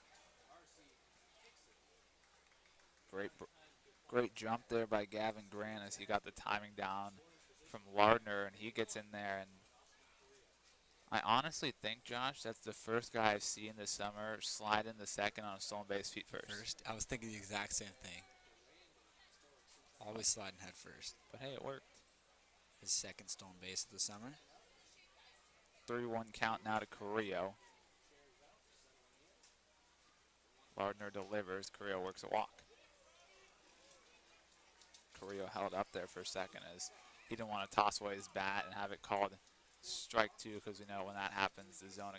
Great jump there by Gavin Grant as he got the timing down from Lardner, and he gets in there. And I honestly think, Josh, that's the first guy I've seen this summer slide in the second on a stolen base feet first.
I was thinking the exact same thing. Always sliding head first.
But hey, it worked.
His second stolen base of the summer.
3-1 count now to Carrillo. Lardner delivers. Carrillo works a walk. Carrillo held up there for a second as he didn't want to toss away his bat and have it called strike 2, because we know when that happens, the zone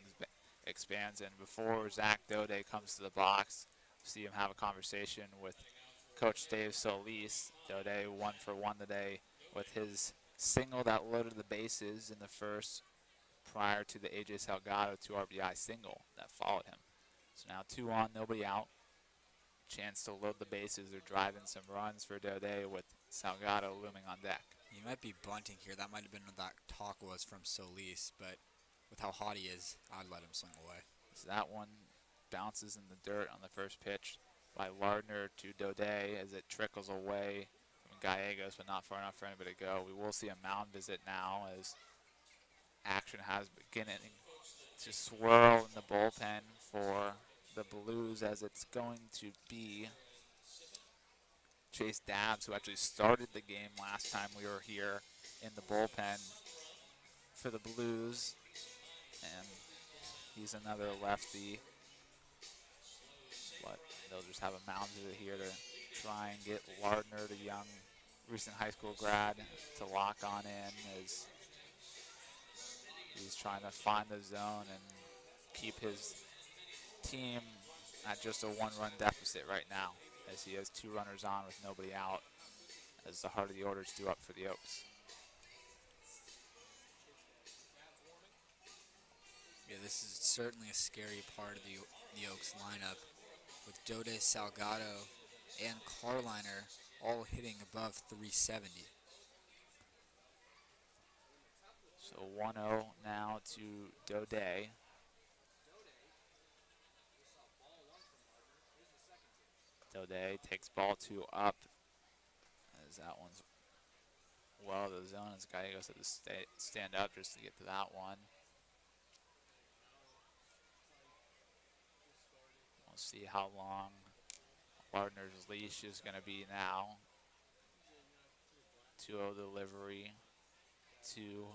expands. And before Zach Daudet comes to the box, see him have a conversation with Coach Dave Solis. Daudet 1 for 1 today with his single that loaded the bases in the first prior to the AJ Salgado 2 RBI single that followed him. So now 2 on, nobody out. Chance to load the bases or drive in some runs for Daudet with Salgado looming on deck.
He might be bunting here. That might have been what that talk was from Solis, but with how hot he is, I'd let him swing away.
So that one bounces in the dirt on the first pitch by Lardner to Daudet as it trickles away from Gallegos, but not far enough for anybody to go. We will see a mound visit now as action has beginning to swirl in the bullpen for the Blues, as it's going to be Chase Dabbs, who actually started the game last time we were here in the bullpen for the Blues. And he's another lefty. But they'll just have a mound visit here to try and get Lardner, the young recent high school grad, to lock on in as he's trying to find the zone and keep his team at just a 1-run deficit right now, as he has 2 runners on with nobody out, as the heart of the order is due up for the Oaks.
Yeah, this is certainly a scary part of the Oaks lineup, with Daudet, Salgado, and Karliner all hitting above 370.
So 1-0 now to Daudet. Daudet takes ball 2 up, as that one's well to the zone, as Gallegos had to stand up just to get to that one. see how long Lardner's leash is going to be now. 2-0 delivery to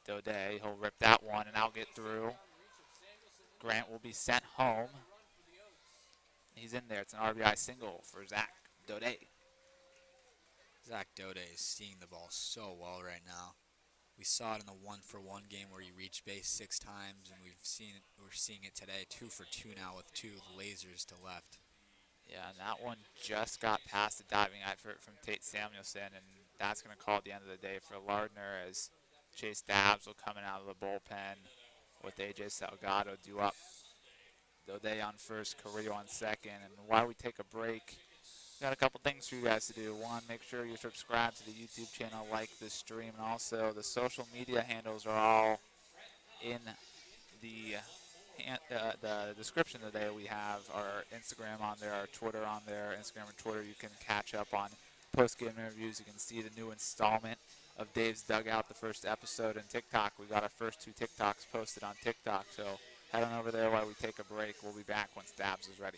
Daudet. He'll rip that one, and I'll get through. Grant will be sent home. He's in there. It's an RBI single for Zach Daudet.
Zach Daudet is seeing the ball so well right now. We saw it in the 1-for-1 game where he reached base 6 times, and we're seeing it today, 2-for-2 now with 2 lasers to left.
Yeah, and that one just got past the diving effort from Tate Samuelson, and that's going to call at the end of the day for Lardner as Chase Dabbs will come in out of the bullpen with AJ Salgado due up. Daudet on first, Carrillo on second, and while we take a break, got a couple things for you guys to do. One, make sure you subscribe to the YouTube channel, like this stream, and also the social media handles are all in the description today. We have our Instagram on there, our Twitter on there. Instagram and Twitter, you can catch up on post-game interviews. You can see the new installment of Dave's Dugout, the first episode, and TikTok. We got our first 2 TikToks posted on TikTok, so head on over there while we take a break. We'll be back once Dabbs is ready.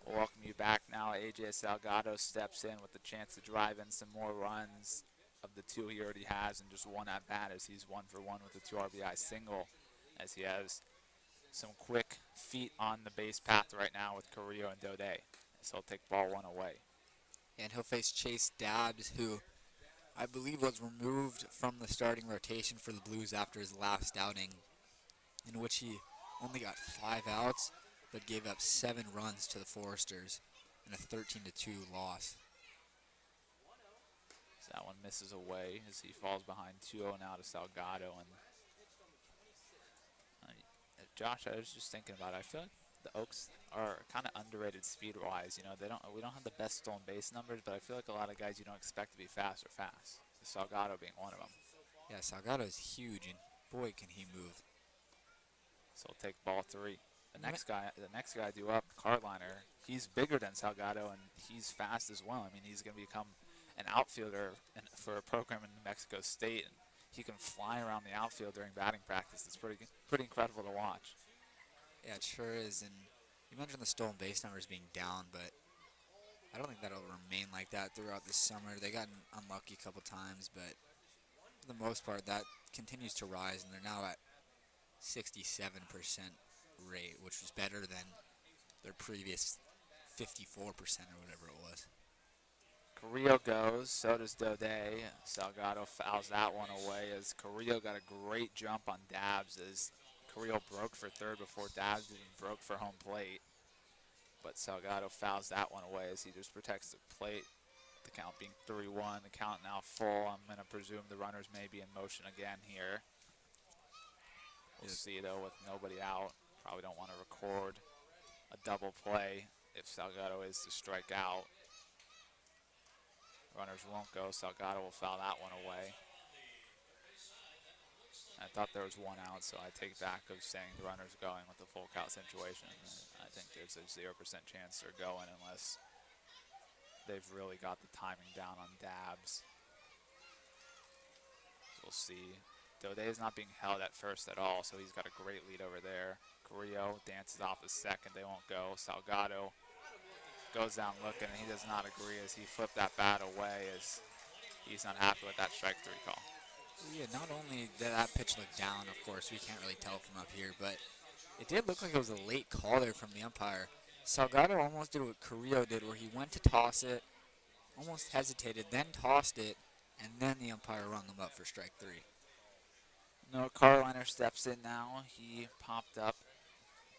We'll welcome you back now. AJ Salgado steps in with the chance to drive in some more runs of the 2 he already has, and just 1 at bat as he's 1-for-1 with a 2 RBI single, as he has some quick feet on the base path right now with Carrillo and Daudet. So he'll take ball 1 away.
And he'll face Chase Dabbs, who I believe was removed from the starting rotation for the Blues after his last outing, in which he only got 5 outs, but gave up 7 runs to the Foresters in a 13-2 loss.
So that one misses away as he falls behind 2-0 now to Salgado. And Josh, I was just thinking about it. I feel like the Oaks are kind of underrated speed-wise. You know, we don't have the best stolen base numbers, but I feel like a lot of guys you don't expect to be fast are fast. Salgado being one of them.
Yeah, Salgado is huge, and boy, can he move.
So we'll take ball 3. The next guy due up, Karliner, he's bigger than Salgado, and he's fast as well. I mean, he's going to become an outfielder for a program in New Mexico State, and he can fly around the outfield during batting practice. It's pretty incredible to watch.
Yeah, it sure is. And you mentioned the stolen base numbers being down, but I don't think that'll remain like that throughout this summer. They got unlucky a couple times, but for the most part, that continues to rise, and they're now at 67% rate, which was better than their previous 54% or whatever it was.
Carrillo goes, so does Daudet. Salgado fouls that one away as Carrillo got a great jump on Dabbs as Carrillo broke for third before Dabbs even broke for home plate. But Salgado fouls that one away as he just protects the plate. The count being 3-1, the count now full. I'm going to presume the runners may be in motion again here. We'll see, though, with nobody out. Probably don't want to record a double play if Salgado is to strike out. Runners won't go. Salgado will foul that one away. I thought there was one out, so I take back of saying the runner's going with the full count situation. I think there's a 0% chance they're going unless they've really got the timing down on Dabbs. We'll see. Daudet is not being held at first at all, so he's got a great lead over there. Carrillo dances off a second. They won't go. Salgado goes down looking, and he does not agree as he flipped that bat away as he's not happy with that strike 3 call.
Yeah, not only did that pitch look down, of course, we can't really tell from up here, but it did look like it was a late call there from the umpire. Salgado almost did what Carrillo did, where he went to toss it, almost hesitated, then tossed it, and then the umpire rung him up for strike 3.
No, Karliner steps in now. He popped up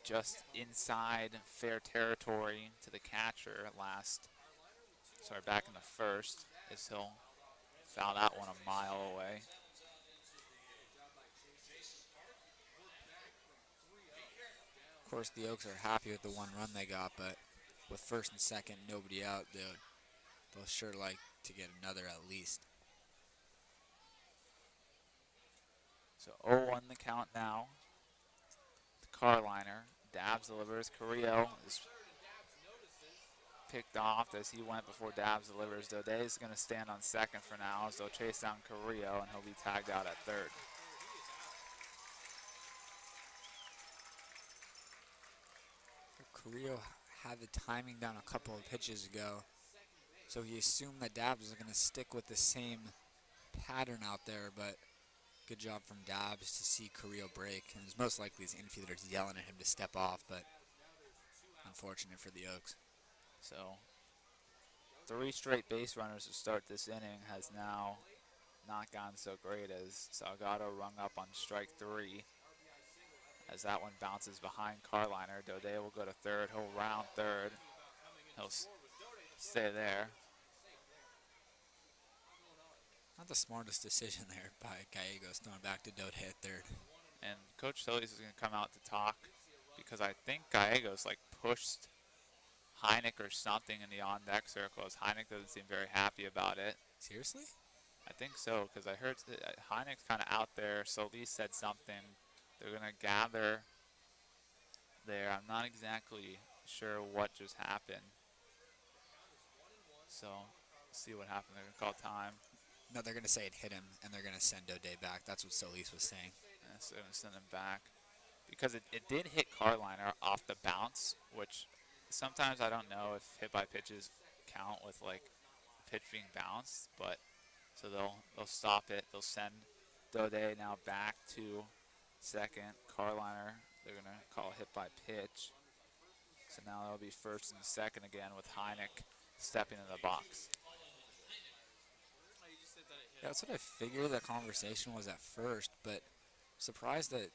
just inside fair territory to the catcher back in the first, as he'll foul that one a mile away.
Of course, the Oaks are happy with the 1 run they got, but with first and second, nobody out, they'll sure like to get another at least.
So 0-1 the count now. The Karliner. Dabbs delivers. Carrillo is picked off as he went before Dabbs delivers. Daudet is going to stand on second for now as they'll chase down Carrillo, and he'll be tagged out at third.
Carrillo had the timing down a couple of pitches ago, so he assumed that Dabbs was going to stick with the same pattern out there, but good job from Dabbs to see Carrillo break. And it was most likely his infielders yelling at him to step off, but unfortunate for the Oaks.
So 3 straight base runners to start this inning has now not gone so great as Salgado rung up on strike 3. As that one bounces behind Karliner, Daudet will go to third. He'll round third. He'll stay there.
Not the smartest decision there by Gallegos, throwing back to Daudet at third.
And Coach Solis is going to come out to talk because I think Gallegos pushed Hynek or something in the on-deck circle, as Hynek doesn't seem very happy about it.
Seriously?
I think so, because I heard Hynek's kind of out there. Solis said something. They're going to gather there. I'm not exactly sure what just happened. So, see what happened. They're going to call time.
No, they're going to say it hit him, and they're going to send Daudet back. That's what Solis was saying.
Yeah, so they're going to send him back. Because it did hit Karliner off the bounce, which sometimes I don't know if hit by pitches count with pitch being bounced, but so they'll stop it. They'll send Daudet now back to second. Karliner, they're going to call a hit by pitch. So now that'll be first and second again with Hynek stepping in the box.
Yeah, that's what I figured the conversation was at first, but surprised that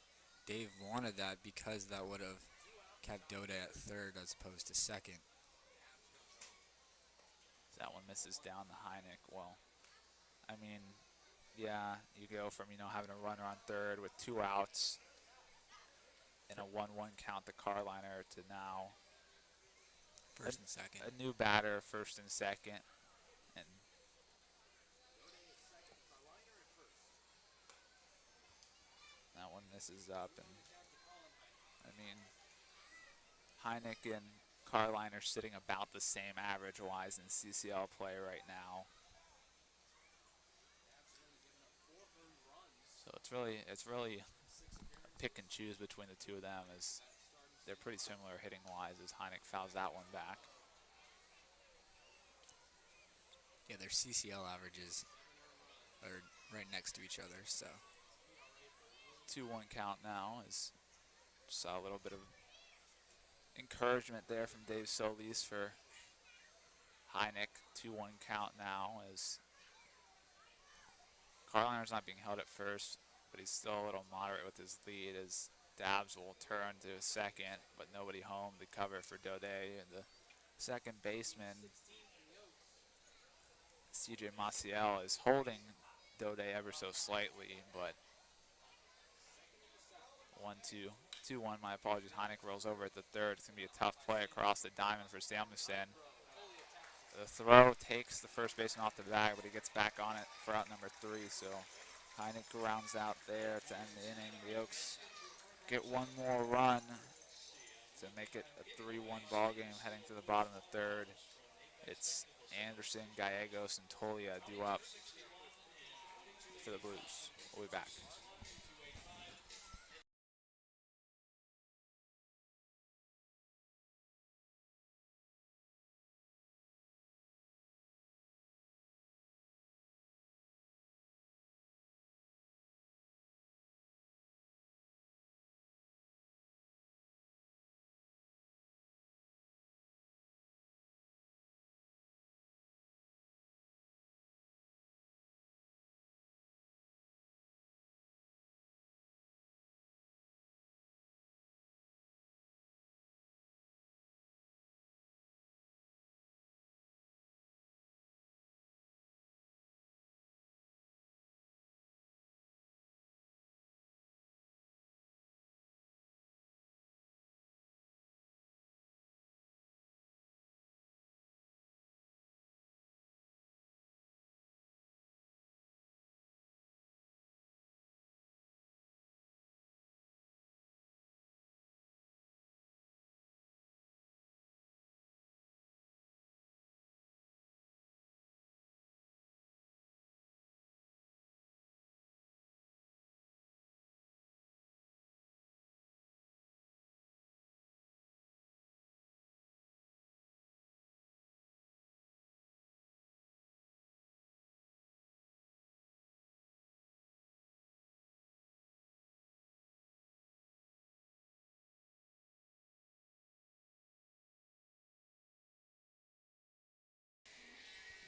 Dave wanted that because that would have kept Daudet at third as opposed to second.
That one misses down to Hynek. Well, I mean, yeah, you go from, having a runner on third with 2 outs in a 1-1 count to Karliner to now
First and second.
A new batter, first and second. And that one misses up. And I mean, Hynek and Karliner sitting about the same average-wise in CCL play right now. So it's really pick and choose between the two of them, as they're pretty similar hitting-wise, as Hynek fouls that one back.
Yeah, their CCL averages are right next to each other, so.
2-1 count now, as saw a little bit of encouragement there from Dave Solis for Hynek. 2-1 count now, as Karliner's not being held at first, but he's still a little moderate with his lead, as Dabbs will turn to second, but nobody home to cover for Daudet. And the second baseman, CJ Maciel, is holding Daudet ever so slightly, but 1-2. 2-1, my apologies. Hynek rolls over at the third. It's going to be a tough play across the diamond for Samuelson. The throw takes the first baseman off the bag, but he gets back on it for out number 3. So Hynek rounds out there to end the inning. The Oaks get one more run to make it a 3-1 ball game heading to the bottom of the third. It's Anderson, Gallegos, and Tolia due up for the Blues. We'll be back.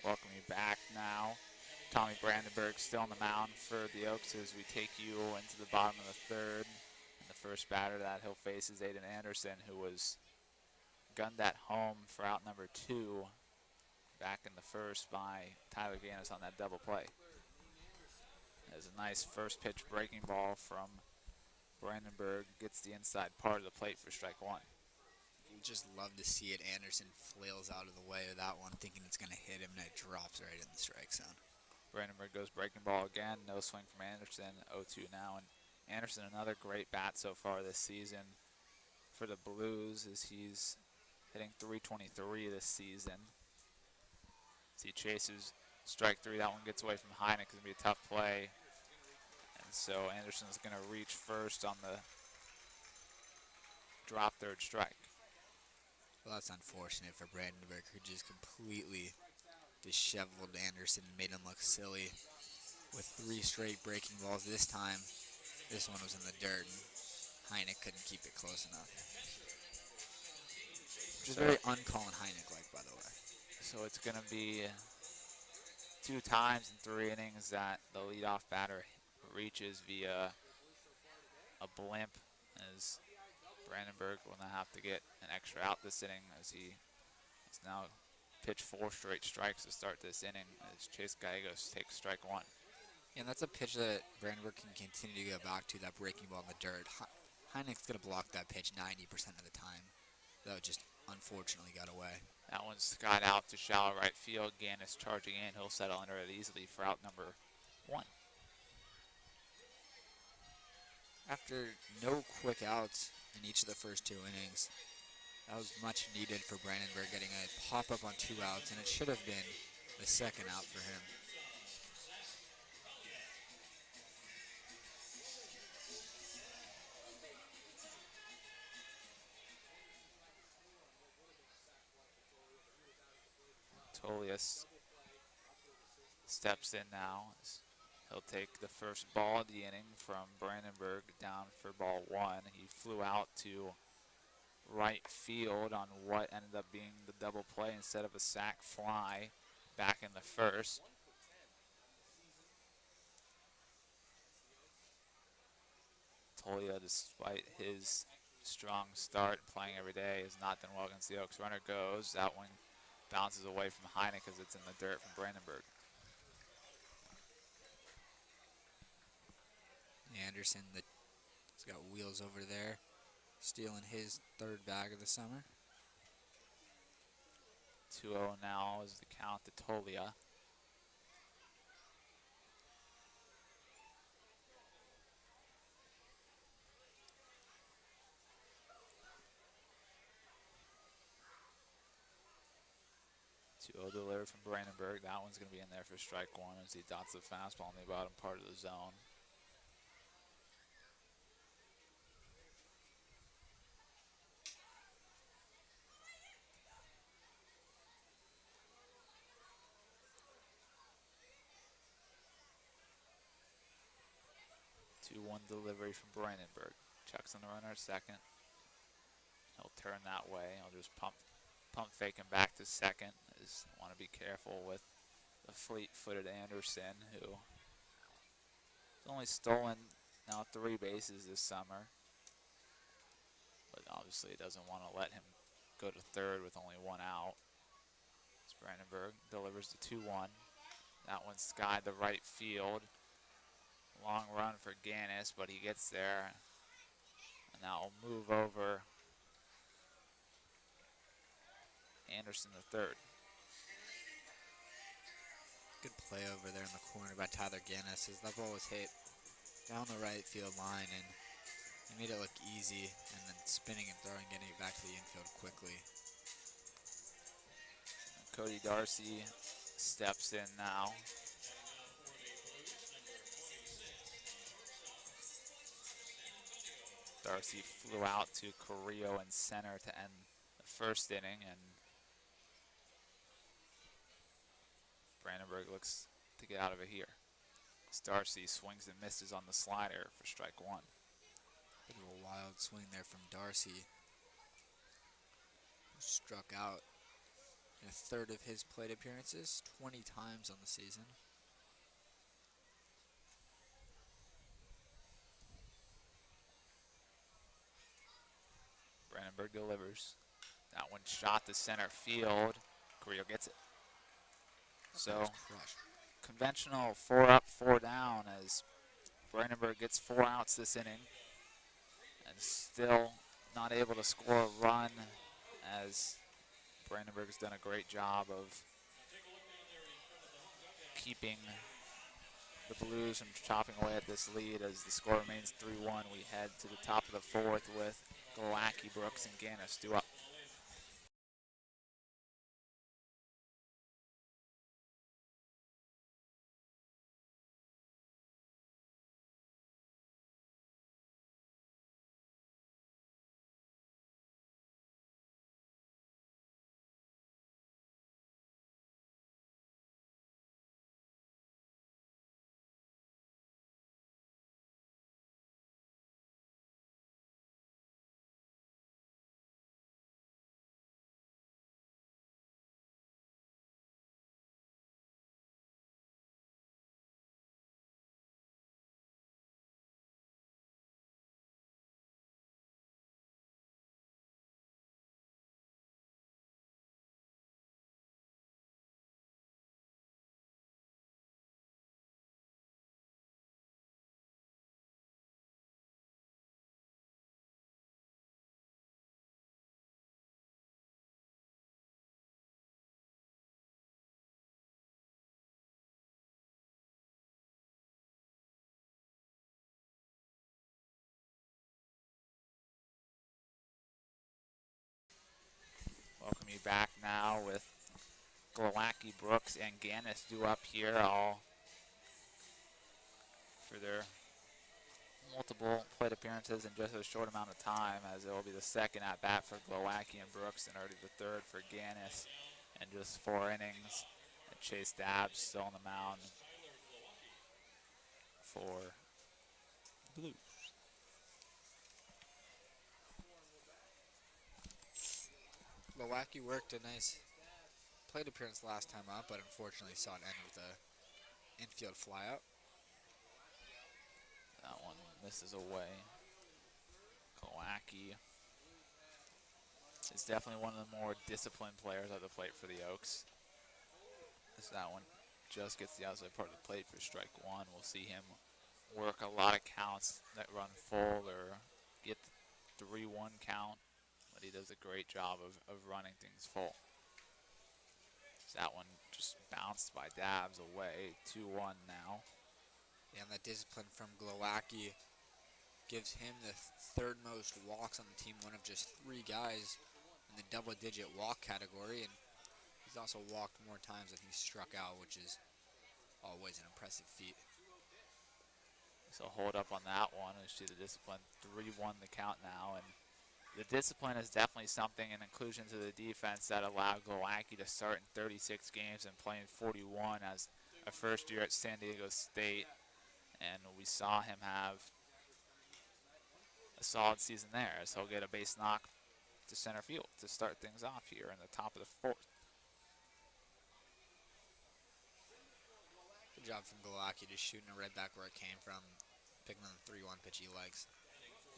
Welcome you back now. Tommy Brandenburg still on the mound for the Oaks as we take you into the bottom of the third. And the first batter that he'll face is Aiden Anderson, who was gunned at home for out number 2 back in the first by Tyler Ganus on that double play. There's a nice first pitch breaking ball from Brandenburg, gets the inside part of the plate for strike 1.
You just love to see it. Anderson flails out of the way of that one, thinking it's going to hit him, and it drops right in the strike zone.
Brandenburg goes breaking ball again. No swing from Anderson. 0-2 now. And Anderson, another great bat so far this season for the Blues, as he's hitting .323 this season. As he chases strike 3, that one gets away from Hynek. It's going to be a tough play. And so Anderson's going to reach first on the drop third strike.
Well, that's unfortunate for Brandenburg, who just completely disheveled Anderson and made him look silly with 3 straight breaking balls. This time, this one was in the dirt, and Hynek couldn't keep it close enough. Which is very un-Colin Hynek-like, by the way.
So it's going to be 2 times in 3 innings that the leadoff batter reaches via a blimp, as Brandenburg will now have to get an extra out this inning, as he has now pitched 4 straight strikes to start this inning as Chase Gallegos takes strike 1.
And that's a pitch that Brandenburg can continue to go back to, that breaking ball in the dirt. Hynek's going to block that pitch 90% of the time, though it just unfortunately got away.
That one's got out to shallow right field. Ganus charging in. He'll settle under it easily for out number 1.
After no quick outs in each of the first 2 innings, that was much needed for Brandenburg, getting a pop-up on 2 outs, and it should have been the second out for him.
Tolius steps in now. He'll take the first ball of the inning from Brandenburg down for ball 1. He flew out to right field on what ended up being the double play instead of a sac fly back in the first. Tolia, despite his strong start playing every day, has not done well against the Oaks. Runner goes. That one bounces away from Hynek because it's in the dirt from Brandenburg.
Anderson, he's got wheels over there, stealing his third bag of the summer.
2-0 now is the count to Tolia. Delivered from Brandenburg. That one's going to be in there for strike one as he dots the fastball in the bottom part of the zone. Two-one delivery from Brandenburg. Checks on the runner at second. He'll turn that way. He'll just pump fake him back to second. Just want to be careful with the fleet-footed Anderson, who has only stolen now 3 bases this summer. But obviously doesn't want to let him go to third with only 1 out. As Brandenburg delivers the 2-1. That one skied the right field. Long run for Ganus, but he gets there. And that will move over Anderson to third.
Good play over there in the corner by Tyler Gannis as that ball was hit down the right field line, and he made it look easy, and then spinning and throwing, getting it back to the infield quickly.
Cody Darcy steps in now. Darcy flew out to Carrillo in center to end the first inning, and Brandenburg looks to get out of it here. Darcy swings and misses on the slider for strike one.
Bit of a wild swing there from Darcy. Struck out in a third of his plate appearances, 20 times on the season.
Brandenburg delivers. That one shot to center field. Carrillo gets it. So conventional 4 up, 4 down as Brandenburg gets 4 outs this inning and still not able to score a run, as Brandenburg's done a great job of keeping the Blues from chopping away at this lead. As the score remains 3-1, we head to the top of the 4th with Glowacki, Brooks, and Gannis due up. Welcome you back now with Glowacki, Brooks, and Gannis due up here, all for their multiple plate appearances in just a short amount of time, as it will be the second at bat for Glowacki and Brooks and already the third for Gannis in just 4 innings. And Chase Dabbs still on the mound for Blues.
Glowacki worked a nice plate appearance last time out, but unfortunately saw it end with a infield flyout.
That one misses away. Glowacki is definitely one of the more disciplined players at the plate for the Oaks. As that one just gets the outside part of the plate for strike one. We'll see him work a lot of counts that run full or get the 3-1 count, but he does a great job of running things full. So that one just bounced by Dabs away, 2-1 now.
Yeah, and that discipline from Glowacki gives him the third most walks on the team, one of just 3 guys in the double-digit walk category, and he's also walked more times than he's struck out, which is always an impressive feat.
So hold up on that one. We see the discipline, 3-1 the count now, and the discipline is definitely something, an inclusion to the defense that allowed Glowacki to start in 36 games and play in 41 as a first year at San Diego State, and we saw him have a solid season there as he'll get a base knock to center field to start things off here in the top of the 4th.
Good job from Glowacki, just shooting it right back where it came from, picking on the 3-1 pitch he likes.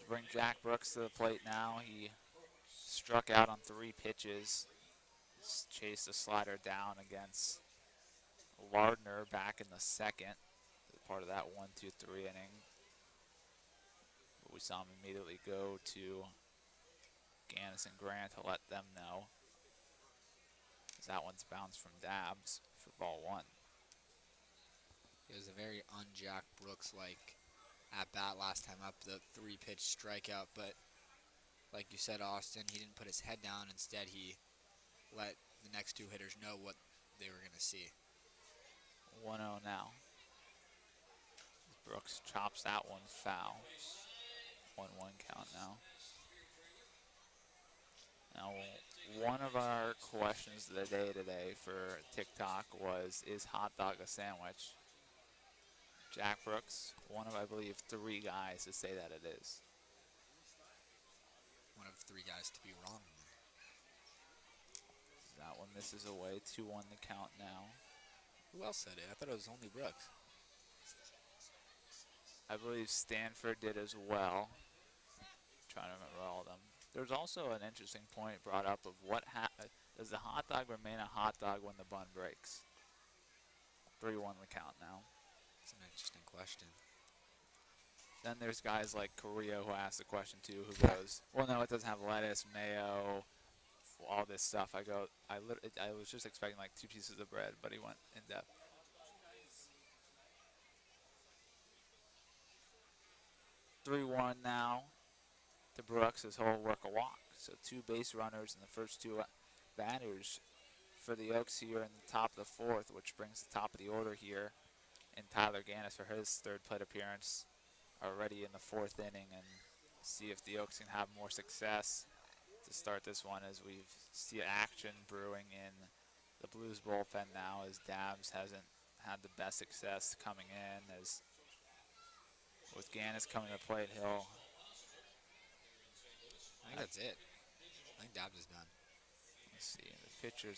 Bring Jack Brooks to the plate now. He struck out on 3 pitches, chased a slider down against Lardner back in the 2nd, part of that 1-2-3 inning. But we saw him immediately go to Ganus and Grant to let them know, as that one's bounced from Dabs for ball 1.
It was a very un-Jack Brooks-like at-bat last time up, the 3-pitch strikeout, but like you said, Austin, he didn't put his head down. Instead, he let the next 2 hitters know what they were going to see.
1-0 now. Brooks chops that one foul. 1-1 count now. Now, one of our questions of the day today for TikTok was, is hot dog a sandwich? Jack Brooks, one of, I believe, 3 guys to say that it is.
One of 3 guys to be wrong.
That one misses away, 2-1 the count now.
Who else said it? I thought it was only Brooks.
I believe Stanford did as well. Trying to remember all of them. There's also an interesting point brought up of what does the hot dog remain a hot dog when the bun breaks? 3-1 the count now.
That's an interesting question.
Then there's guys like Carrillo who asked the question too, who goes, well, no, it doesn't have lettuce, mayo, all this stuff. I was just expecting like 2 pieces of bread, but he went in depth. (3-1) now to Brooks as he'll work a walk. So 2 base runners in the first 2 batters for the Oaks here in the top of the 4th, which brings the top of the order here. And Tyler Gannis for his 3rd plate appearance already in the 4th inning, and see if the Oaks can have more success to start this one as we see action brewing in the Blues bullpen now, as Dabs hasn't had the best success coming in. As with Gannis coming to the plate, he'll...
I think that's it. I think Dabs is done.
Let's see, the pitcher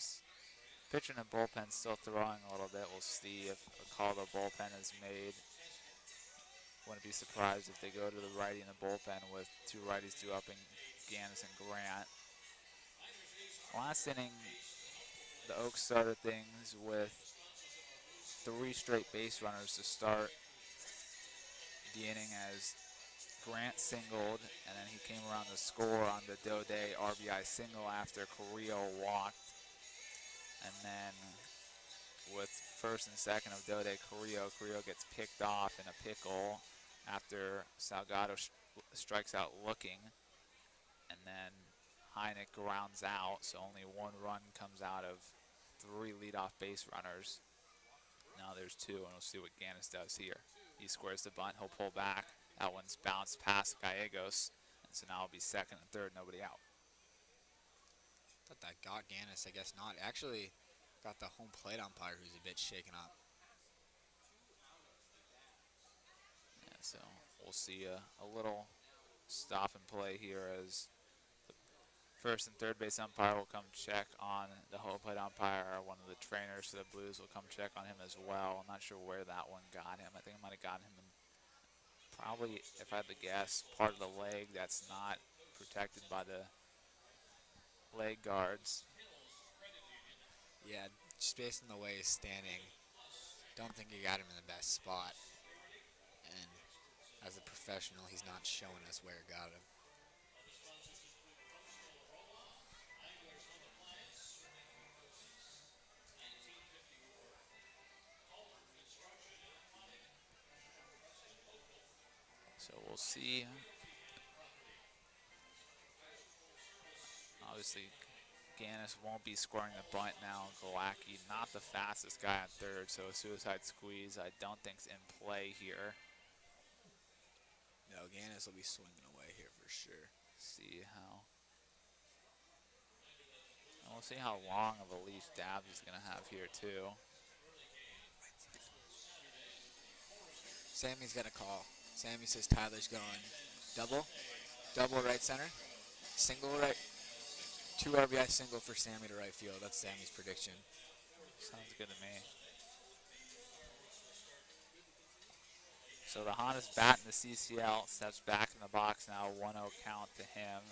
in the bullpen still throwing a little bit. We'll see if a call to the bullpen is made. Wouldn't be surprised if they go to the righty in the bullpen with 2 righties, 2 upping, Gannis and Grant. Last inning, the Oaks started things with 3 straight base runners to start the inning as Grant singled, and then he came around to score on the Daudet RBI single after Carrillo walked. And then with 1st and 2nd of Daudet, Carrillo gets picked off in a pickle after Salgado strikes out looking. And then Hynek grounds out, so only 1 run comes out of 3 leadoff base runners. Now there's 2, and we'll see what Gannis does here. He squares the bunt, he'll pull back. That one's bounced past Gallegos, and so now it'll be 2nd and 3rd, nobody out.
Thought that got Gannis, I guess not. Actually got the home plate umpire, who's a bit shaken up.
Yeah, so we'll see a little stop and play here as the 1st and 3rd base umpire will come check on the home plate umpire. One of the trainers for the Blues will come check on him as well. I'm not sure where that one got him. I think it might have gotten him in probably, if I had to guess, part of the leg that's not protected by the leg guards.
Yeah, just based on the way he's standing, don't think he got him in the best spot. And as a professional, he's not showing us where it got him.
So we'll see. Obviously, Ganus won't be scoring the bunt now. Glowacki, not the fastest guy on third, so a suicide squeeze I don't think's in play here.
No, Ganus will be swinging away here for sure.
See how. And we'll see how long of a leash Dabs is going to have here, too.
Sammy's got a call. Sammy says Tyler's going double right center, single right, 2 RBI single for Sammy to right field. That's Sammy's prediction.
Sounds good to me. So the hottest bat in the CCL steps back in the box now, 1-0 count to him.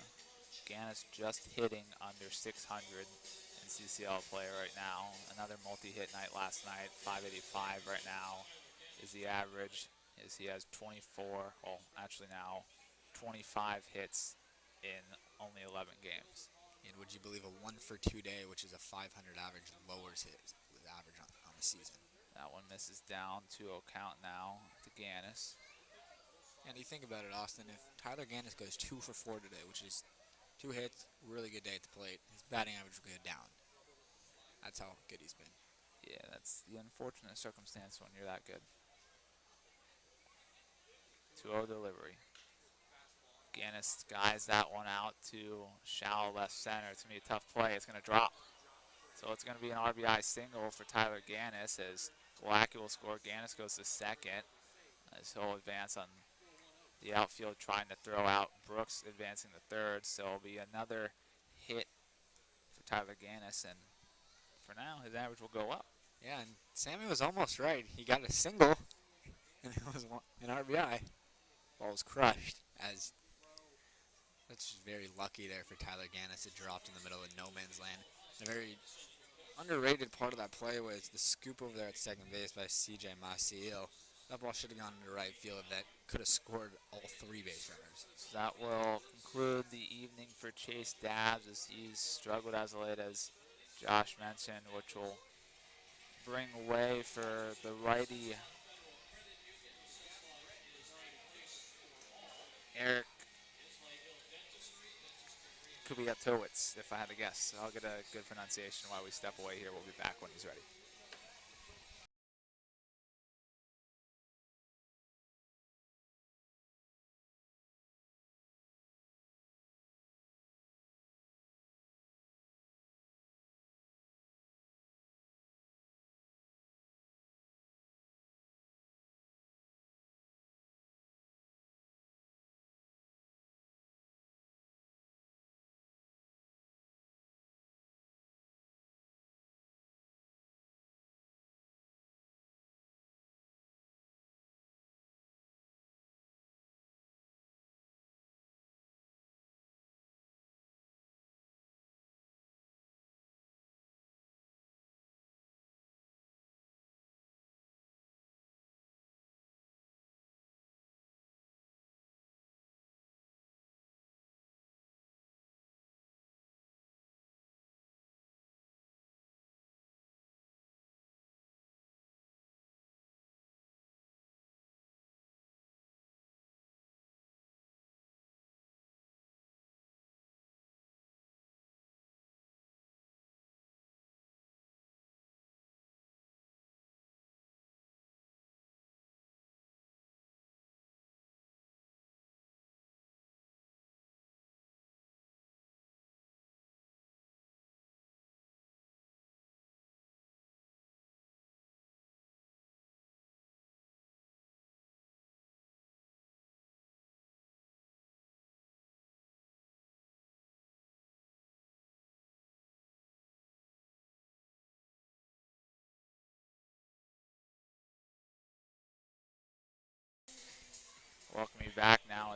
Ganus just hitting under 600 in CCL play right now. Another multi-hit night last night, 585 right now is the average. As he has 24, well actually now 25 hits in only 11 games.
And would you believe a 1-for-2 day, which is a 500 average, lowers his average on the season.
That one misses down, 2-0 count now to Ganus.
And you think about it, Austin, if Tyler Ganus goes 2 for 4 today, which is 2 hits, really good day at the plate, his batting average will go down. That's how good he's been.
Yeah, that's the unfortunate circumstance when you're that good. 2-0 delivery. Ganus skies that one out to shallow left center. It's going to be a tough play. It's going to drop. So it's going to be an RBI single for Tyler Ganus as Glowacki will score. Ganus goes to second as he'll advance on the outfield trying to throw out. Brooks advancing to third. So it'll be another hit for Tyler Ganus. And for now, his average will go up.
Yeah, and Sammy was almost right. He got a single, and it was an RBI. Ball was crushed. As that's just very lucky there for Tyler Ganus. It dropped in the middle of no man's land. A very underrated part of that play was the scoop over there at second base by C.J. Maciel. That ball should have gone into right field. That could have scored all 3 base runners.
So that will conclude the evening for Chase Dabs as he's struggled as late as Josh mentioned, which will bring away for the righty Eric Kubiatowicz, if I had to guess. I'll get a good pronunciation while we step away here. We'll be back when he's ready.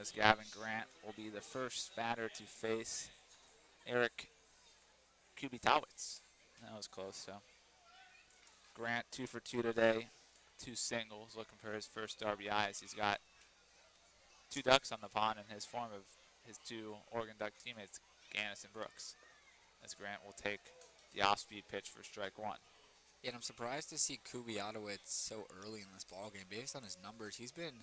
as Gavin Grant will be the first batter to face Eric Kubitowicz. That was close, so. Grant 2 for 2 today, 2 singles, looking for his first RBIs. He's got 2 ducks on the pond in his form of his 2 Oregon Duck teammates, Ganus and Brooks, as Grant will take the off-speed pitch for strike 1.
And I'm surprised to see Kubitowicz so early in this ballgame. Based on his numbers, he's been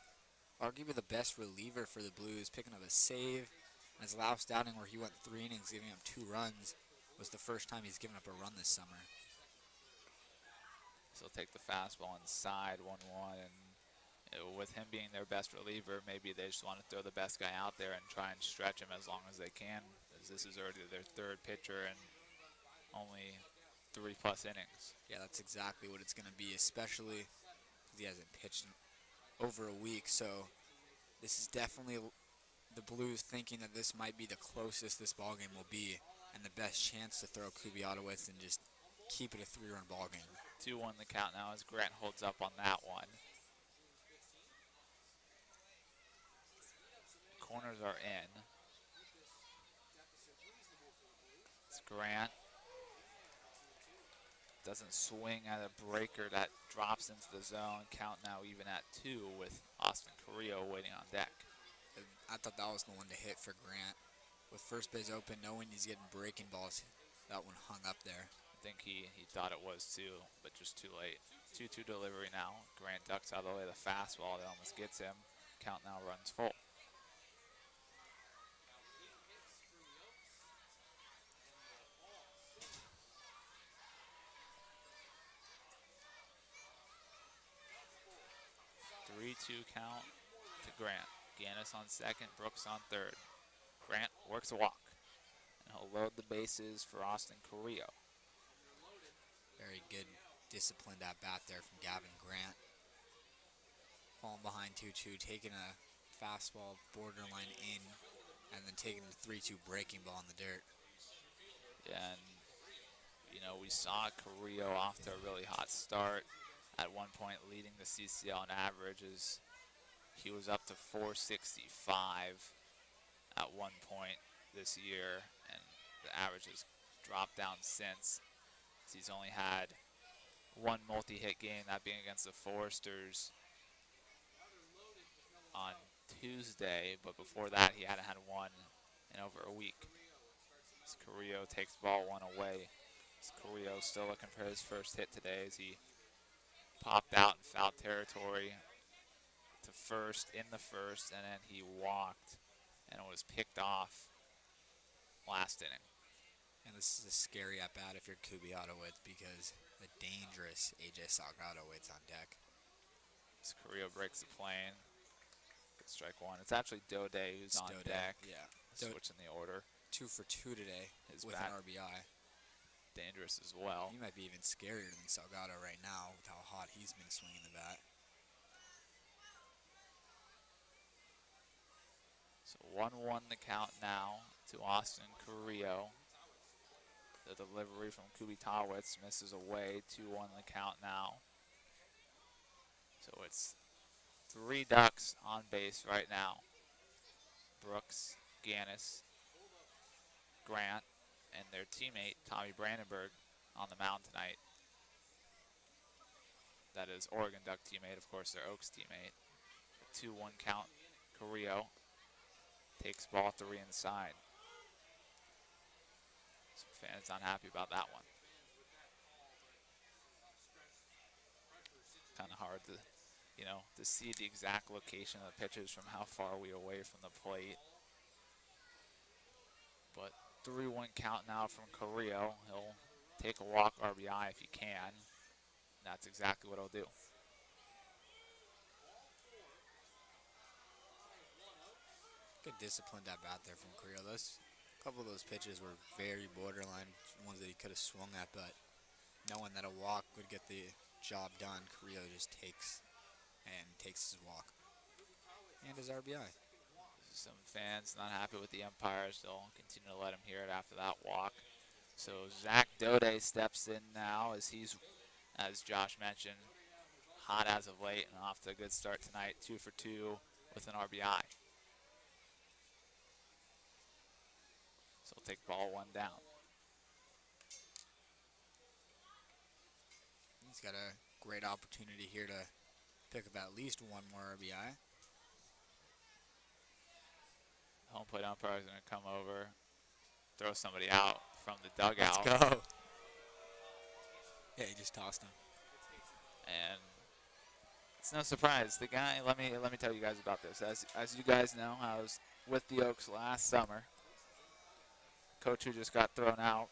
arguably the best reliever for the Blues, picking up a save. And his last outing where he went 3 innings, giving up 2 runs, was the first time he's given up a run this summer.
So he'll take the fastball inside 1-1, and with him being their best reliever, maybe they just want to throw the best guy out there and try and stretch him as long as they can, as this is already their 3rd pitcher and only 3+ innings.
Yeah, that's exactly what it's going to be, especially because he hasn't pitched in over a week. So this is definitely the Blues thinking that this might be the closest this ballgame will be and the best chance to throw Kubitowicz and just keep it a 3-run ballgame.
2-1 the count now as Grant holds up on that one. Corners are in. It's Grant. Doesn't swing at a breaker that drops into the zone. Count now even at 2 with Austin Carrillo waiting on deck.
I thought that was the one to hit for Grant. With first base open, knowing he's getting breaking balls, that one hung up there.
I think he thought it was too, but just too late. 2-2 delivery now. Grant ducks out of the way of the fastball that almost gets him. Count now runs full. Three-two count to Grant. Ganus on second, Brooks on third. Grant works a walk, and he'll load the bases for Austin Carrillo.
Very good, disciplined at-bat there from Gavin Grant. Falling behind 2-2, taking a fastball borderline in, and then taking the 3-2 breaking ball in the dirt.
And, we saw Carrillo off to a really hot start. At one point leading the CCL in averages. He was up to 465 at one point this year, and the average has dropped down since. He's only had 1 multi-hit game, that being against the Foresters on Tuesday, but before that he hadn't had 1 in over a week. As Carrillo takes ball 1 away. As Carrillo still looking for his first hit today as he popped out in foul territory to first in the first, and then he walked and it was picked off last inning.
And this is a scary at-bat if you're Kubitowicz because the dangerous AJ Salgado waits on deck.
As Carrillo breaks the plane. Good strike 1. It's actually Daudet who's on deck.
Yeah.
Switching the order.
2 for 2 today
His
with
bat
an RBI.
dangerous as well.
He might be even scarier than Salgado right now with how hot he's been swinging the bat.
So 1-1 the count now to Austin Carrillo. The delivery from Kubitowicz misses away. 2-1 the count now. So it's 3 ducks on base right now. Brooks, Ganus, Grant, and their teammate, Tommy Brandenburg, on the mound tonight. That is Oregon Duck teammate, of course, their Oaks teammate. 2-1 count, Carrillo takes ball 3 inside. Some fans not happy about that one. Kind of hard to, to see the exact location of the pitches from how far we away from the plate. But 3-1 count now from Carrillo. He'll take a walk RBI if he can. That's exactly what he'll do.
Good disciplined at bat there from Carrillo. A couple of those pitches were very borderline, ones that he could have swung at, but knowing that a walk would get the job done, Carrillo just takes his walk and his RBI.
Some fans not happy with the umpires. They'll continue to let him hear it after that walk. So Zach Daudet steps in now as he's, as Josh mentioned, hot as of late and off to a good start tonight. 2 for 2 with an RBI. So he'll take ball 1 down.
He's got a great opportunity here to pick up at least 1 more RBI.
Home plate umpire is going to come over, throw somebody out from the dugout.
Let's go. Yeah, he just tossed him.
And it's no surprise. The guy, let me tell you guys about this. As you guys know, I was with the Oaks last summer. Coach who just got thrown out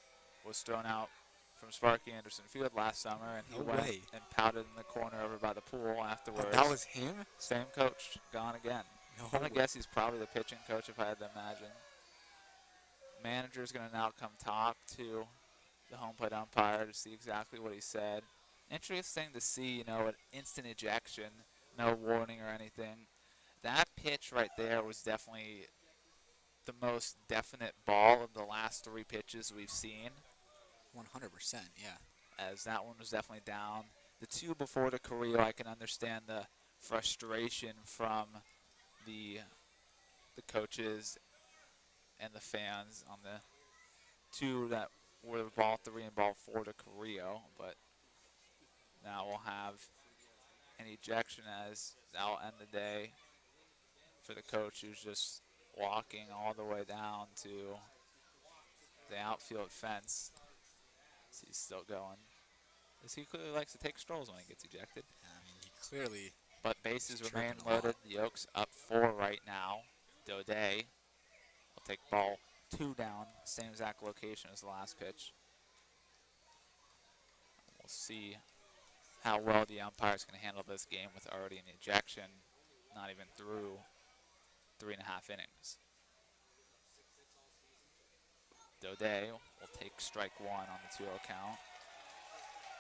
was thrown out from Sparky Anderson Field last summer, and he went and pouted in the corner over by the pool afterwards.
Oh, that was him?
Same coach, gone again. I'm going to guess he's probably the pitching coach if I had to imagine. Manager's going to now come talk to the home plate umpire to see exactly what he said. Interesting to see, an instant ejection, no warning or anything. That pitch right there was definitely the most definite ball of the last 3 pitches we've seen.
100%, yeah.
As that one was definitely down. The 2 before the Carrillo, I can understand the frustration from the coaches and the fans on the 2 that were ball 3 and ball 4 to Carrillo, but now we'll have an ejection as that'll end the day for the coach who's just walking all the way down to the outfield fence. So he's still going. As he clearly likes to take strolls when he gets ejected.
I mean, he clearly.
But bases remain loaded. The Oaks up 4 right now. Daudet will take ball 2 down, same exact location as the last pitch. We'll see how well the umpires can handle this game with already an ejection, not even through 3.5 innings. Daudet will take strike 1 on the 2-0 count.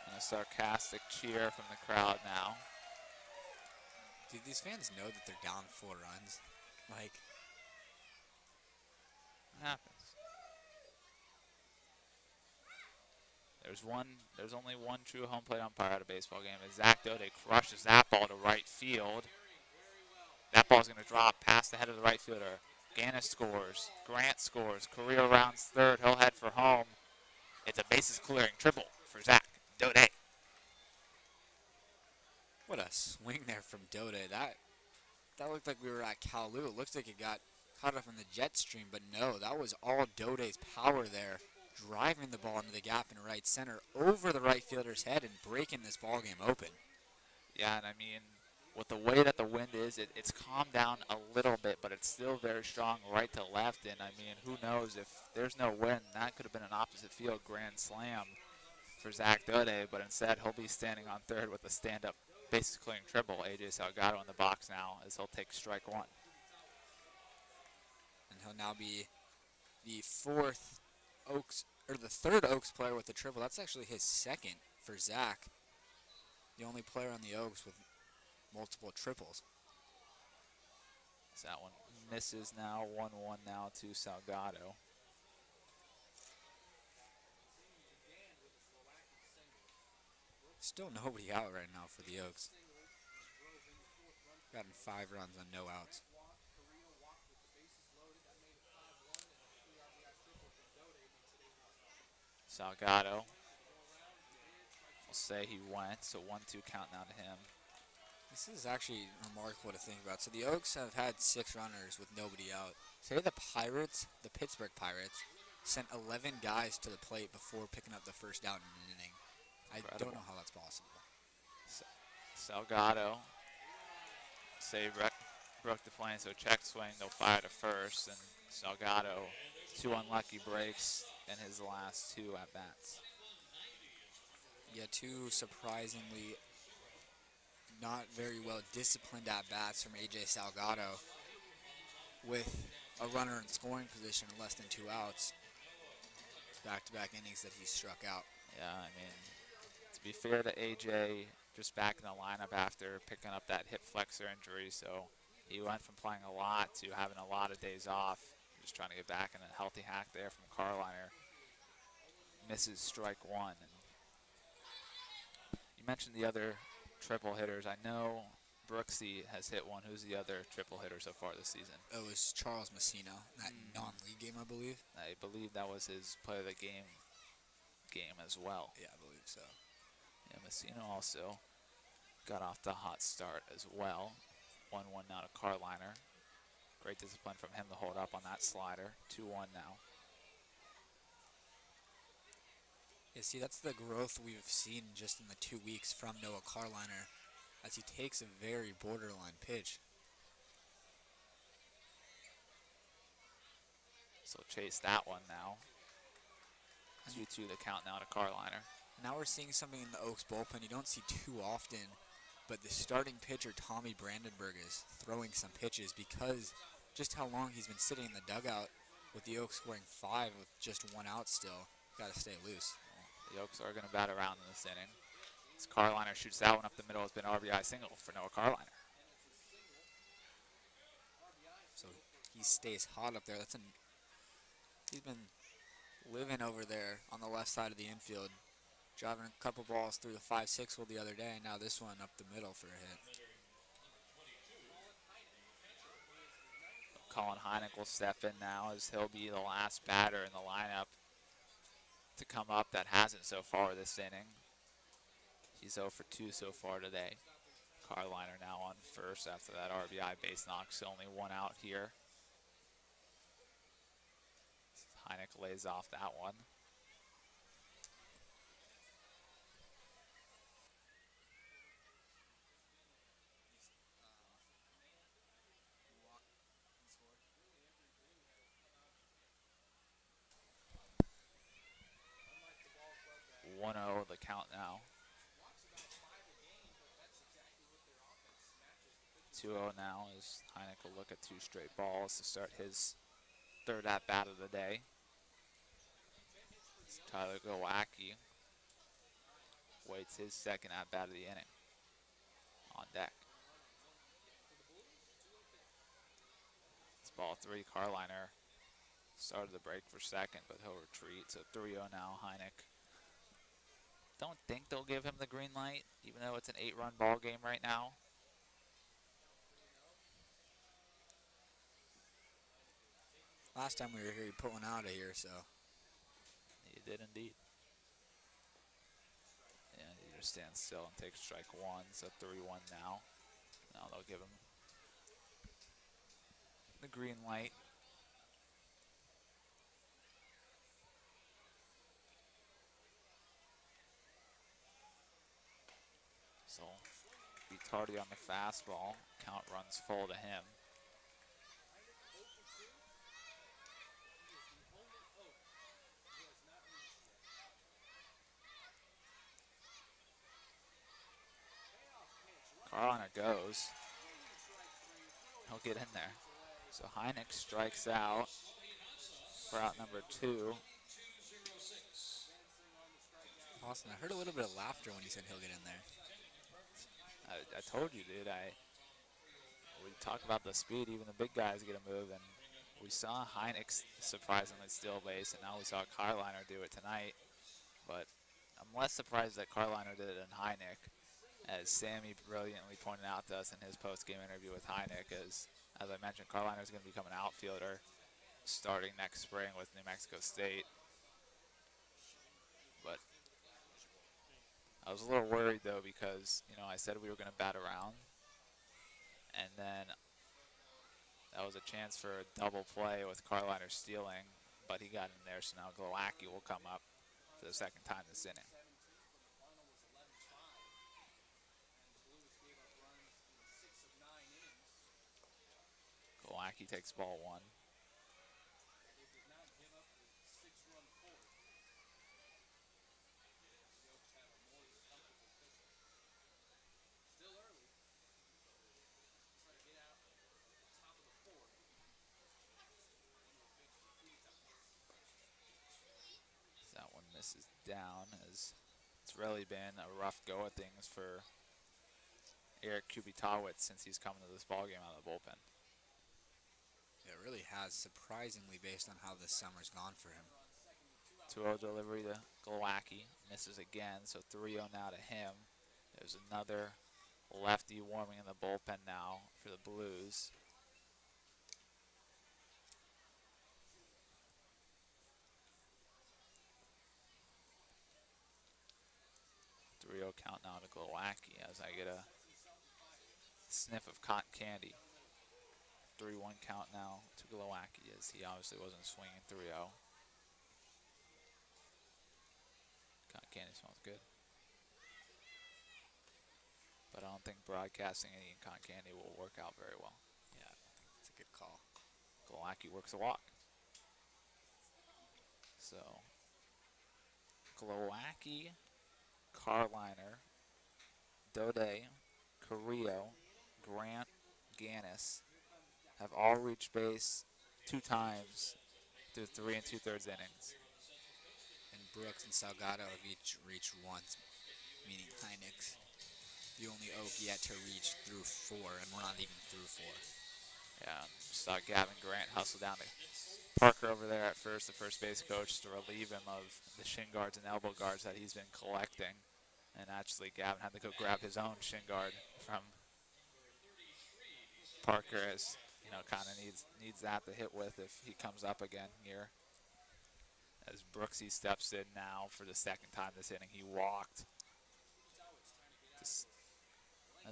And a sarcastic cheer from the crowd now.
Dude, these fans know that they're down 4 runs. Like,
it happens. There's only one true home plate umpire at a baseball game. As Zach Daudet crushes that ball to right field. That ball's going to drop past the head of the right fielder. Ganus scores. Grant scores. Carrillo rounds 3rd. He'll head for home. It's a bases-clearing triple for Zach Daudet.
what a swing there from Daudet. That looked like we were at Kowloon. It looks like it got caught up in the jet stream, but no, that was all Daudet's power there, driving the ball into the gap in right center over the right fielder's head and breaking this ball game open.
Yeah, and I mean, with the way that the wind is, it's calmed down a little bit, but it's still very strong right to left. And I mean, who knows if there's no wind, that could have been an opposite field grand slam for Zach Daudet, but instead he'll be standing on 3rd with a stand-up bases clearing triple. AJ Salgado in the box now as he'll take strike 1.
And he'll now be the 4th Oaks, or the 3rd Oaks player with the triple. That's actually his 2nd for Zach. The only player on the Oaks with multiple triples.
So that one misses now, 1-1 now to Salgado.
Still nobody out right now for the Oaks. Gotten 5 runs on no outs.
Salgado will say he went, so 1-2 count now to him.
This is actually remarkable to think about. So the Oaks have had 6 runners with nobody out. Say the Pirates, the Pittsburgh Pirates, sent 11 guys to the plate before picking up the first out in an inning.
Incredible.
I don't know how that's possible.
Salgado, save broke the plane, so check swing, they'll fire to first, and Salgado, 2 unlucky breaks in his last 2 at-bats.
Yeah, 2 surprisingly not very well disciplined at-bats from AJ Salgado with a runner in scoring position in less than 2 outs. It's back-to-back innings that he struck out.
Yeah, I mean, to be fair to AJ, just back in the lineup after picking up that hip flexor injury, so he went from playing a lot to having a lot of days off, just trying to get back in a healthy hack there from Karliner. Misses strike 1. And you mentioned the other triple hitters. I know Brooksy has hit one. Who's the other triple hitter so far this season?
It was Charles Messina, that non-league game, I believe.
I believe that was his play of the game as well.
Yeah, I believe so.
Yeah, Messina also got off the hot start as well. 1-1 now to Karliner. Great discipline from him to hold up on that slider. 2-1 now.
Yeah, see, that's the growth we've seen just in the 2 weeks from Noah Karliner as he takes a very borderline pitch.
So chase that one now. 2-2 the count now to Karliner.
Now we're seeing something in the Oaks bullpen you don't see too often, but the starting pitcher, Tommy Brandenburg, is throwing some pitches because just how long he's been sitting in the dugout with the Oaks scoring 5 with just 1 out still. Got to stay loose.
The Oaks are going to bat around in this inning. As Karliner shoots that one up the middle, has been RBI single for Noah Karliner.
So he stays hot up there. He's been living over there on the left side of the infield, driving a couple balls through the 5-6 hole the other day, and now this one up the middle for a hit.
Colin Hynek will step in now as he'll be the last batter in the lineup to come up that hasn't so far this inning. He's 0 for 2 so far today. Karliner now on first after that RBI base knocks. Only 1 out here. Hynek lays off that one. One 0 the count now. 2-0 now as Hynek will look at 2 straight balls to start his 3rd at-bat of the day. Tyler Glowacki waits his 2nd at-bat of the inning on deck. It's ball 3. Karliner started the break for 2nd, but he'll retreat. So 3-0 now. Hynek. Don't think they'll give him the green light, even though it's an 8-run ball game right now.
Last time we were here, he put one out of here, so.
He did indeed. Yeah, he just stands still and takes strike 1, so 3-1 now. Now they'll give him the green light. So, be tardy on the fastball. Count runs full to him. Karliner goes. He'll get in there. So Hynek strikes out for out number 2.
Austin, I heard a little bit of laughter when you said he'll get in there.
I told you, dude. We talk about the speed. Even the big guys get a move, and we saw Hynek surprisingly steal base, and now we saw Karliner do it tonight. But I'm less surprised that Karliner did it than Hynek, as Sammy brilliantly pointed out to us in his post-game interview with Hynek. As I mentioned, Karliner is going to become an outfielder starting next spring with New Mexico State. But I was a little worried, though, because, you know, I said we were going to bat around. And then that was a chance for a double play with Karliner stealing, but he got in there, so now Glowacki will come up for the 2nd time this inning. Glowacki takes ball 1. That one misses down, as it's really been a rough go at things for Eric Kubitawicz since he's coming to this ballgame out of the bullpen.
It really has, surprisingly, based on how this summer's gone for him.
2-0 delivery to Glowacki. Misses again, so 3-0 now to him. There's another lefty warming in the bullpen now for the Blues. Three-0 count now to Glowacki as I get a sniff of cotton candy. 3-1 count now to Glowacki as he obviously wasn't swinging 3-0. Cotton candy smells good. But I don't think broadcasting any cotton candy will work out very well.
Yeah, I think that's a good call.
Glowacki works a walk. So, Glowacki, Karliner, Daudet, Carrillo, Grant, Ganus have all reached base 2 times through 3 2/3 innings.
And Brooks and Salgado have each reached once, meaning Hynek's the only Oak yet to reach through 4, and we're not even through 4.
Yeah, saw Gavin Grant hustle down to Parker over there at first, the first base coach, to relieve him of the shin guards and elbow guards that he's been collecting. And actually, Gavin had to go grab his own shin guard from Parker, as you know, kind of needs that to hit with if he comes up again here. As Brooksy steps in now for the second time this inning, he walked. As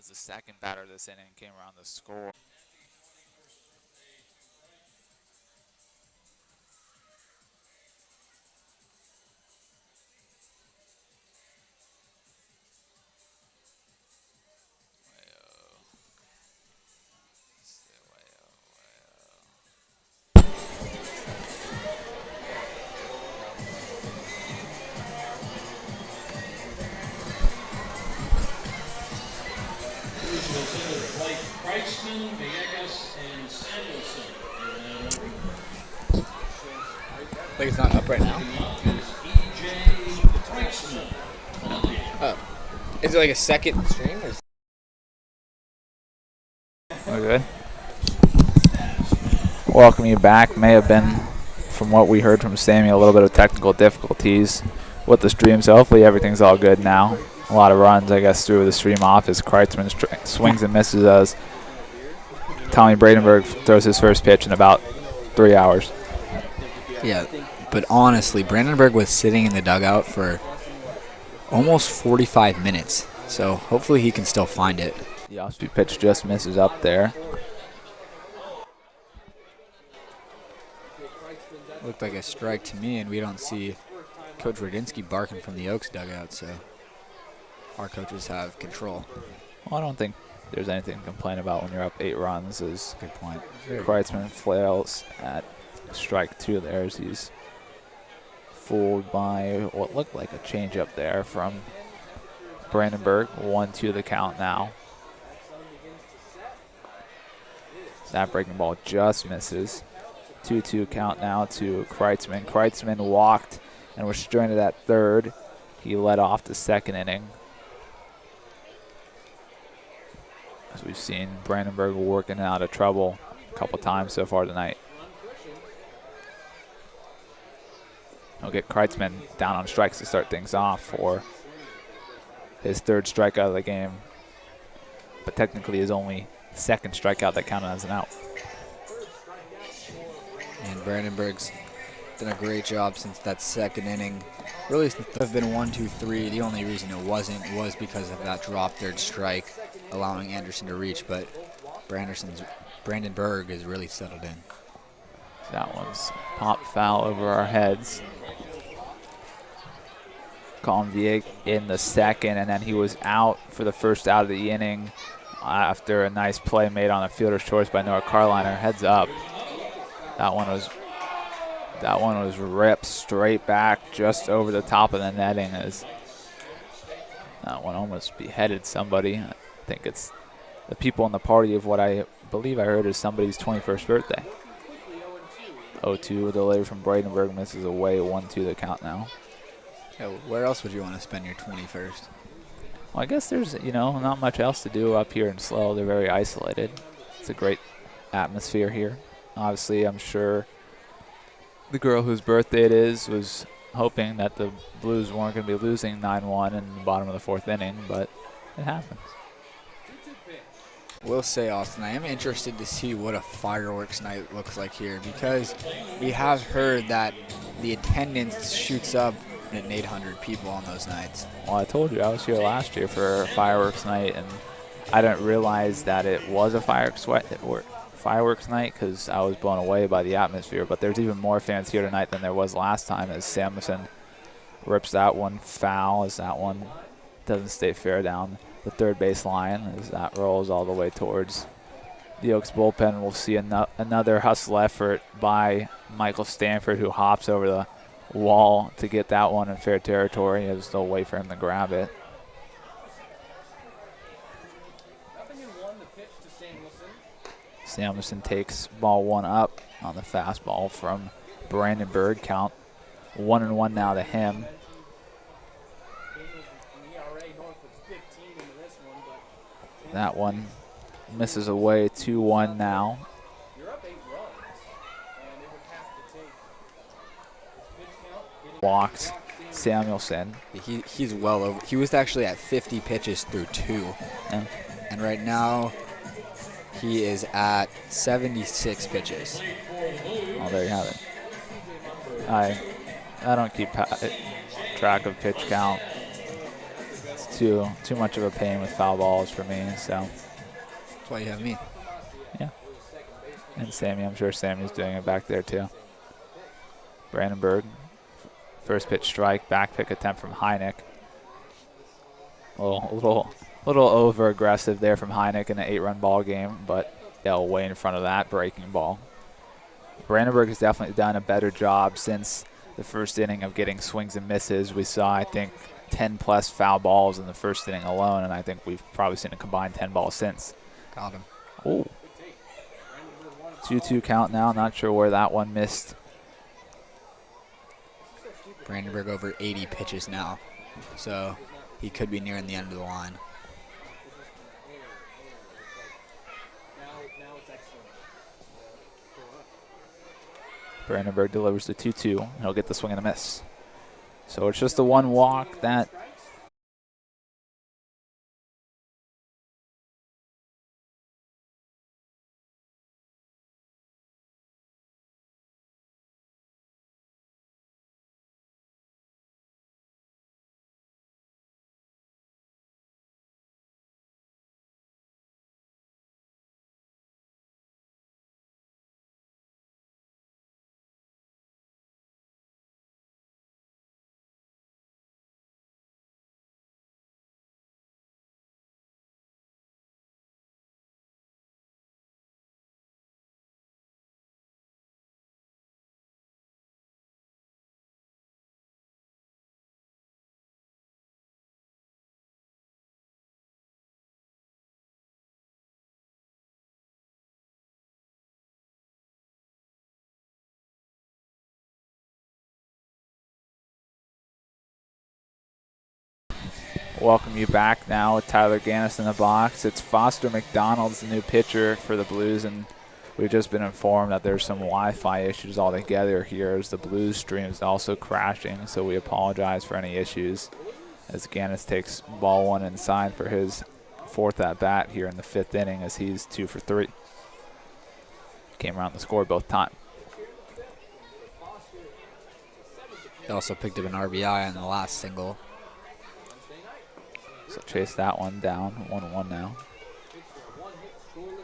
the second batter this inning came around the score.
Like it's not up right now. Oh. Is it like a second string? Or
Okay. Welcome you back. May have been, from what we heard from Sammy, a little bit of technical difficulties with the stream, so hopefully everything's all good now. A lot of runs, I guess, through the stream off as Kreitzman swings and misses as Tommy Brandenburg throws his first pitch in about 3 hours.
Yeah, but honestly, Brandenburg was sitting in the dugout for almost 45 minutes, so hopefully he can still find it.
The off-speed pitch just misses up there.
Looked like a strike to me, and we don't see Coach Radinsky barking from the Oaks dugout, so our coaches have control.
Well, I don't think there's anything to complain about when you're up 8 runs, as
Good point.
Kreitzman flails at strike 2 there as he's fooled by what looked like a changeup there from Brandenburg. 1-2 the count now. That breaking ball just misses. 2-2 count now to Kreitzman. Kreitzman walked and was stranded at third. He led off the second inning. As we've seen Brandenburg working out of trouble a couple times so far tonight. He'll get Kreitzman down on strikes to start things off for his 3rd strikeout of the game, but technically his only 2nd strikeout that counted as an out.
And Brandenburg's done a great job since that second inning. Really, since they've been 1-2-3. The only reason it wasn't was because of that drop 3rd strike, allowing Anderson to reach, but Brandenburg is really settled in.
That one's pop foul over our heads. Colin Hynek in the second, and then he was out for the first out of the inning after a nice play made on a fielder's choice by Noah Karliner. Heads up. That one was ripped straight back just over the top of the netting as that one almost beheaded somebody. I think it's the people in the party of what I believe I heard is somebody's 21st birthday. 0-2 delay from Brandenburg, misses away. 1-2 the count now.
Yeah, where else would you want to spend your 21st?
Well, I guess there's, not much else to do up here in SLO. They're very isolated. It's a great atmosphere here. Obviously, I'm sure the girl whose birthday it is was hoping that the Blues weren't going to be losing 9-1 in the bottom of the 4th inning, but it happens.
Will say, Austin, I am interested to see what a fireworks night looks like here, because we have heard that the attendance shoots up at 800 people on those nights.
Well, I told you I was here last year for fireworks night, and I didn't realize that it was a fireworks night because I was blown away by the atmosphere. But there's even more fans here tonight than there was last time, as Samuelson rips that one foul as that one doesn't stay fair down the third base line as that rolls all the way towards the Oaks bullpen. We'll see another hustle effort by Michael Stanford, who hops over the wall to get that one in fair territory. There's no way for him to grab it. Samuelson takes ball one up on the fastball from Brandenburg. Count 1-1 now to him. That one misses away. 2-1 now. Walks Samuelson.
He's well over. He was actually at 50 pitches through 2.
Yeah.
And right now he is at 76 pitches.
Oh, there you have it. I don't keep track of pitch count. It's too much of a pain with foul balls for me, so.
That's why you have me.
Yeah. And Sammy, I'm sure Sammy's doing it back there too. Brandenburg, first pitch strike, back pick attempt from Hynek. A little over aggressive there from Hynek in an 8-run ball game, but way in front of that breaking ball. Brandenburg has definitely done a better job since the first inning of getting swings and misses. We saw, I think, 10+ foul balls in the first inning alone, and I think we've probably seen a combined 10 balls since.
Got him.
Oh. 2-2 count now. Not sure where that one missed.
Brandenburg over 80 pitches now, so he could be nearing the end of the line.
Brandenburg delivers the 2-2. He'll get the swing and a miss. So it's just the one walk that welcome you back now with Tyler Ganus in the box. It's Foster McDonald's the new pitcher for the Blues, and we've just been informed that there's some Wi-Fi issues altogether here as the Blues stream is also crashing, so we apologize for any issues as Ganus takes ball one inside for his 4th at-bat here in the 5th inning as he's 2 for 3. Came around the score both times.
He also picked up an RBI on the last single.
So chase that one down, 1-1 now.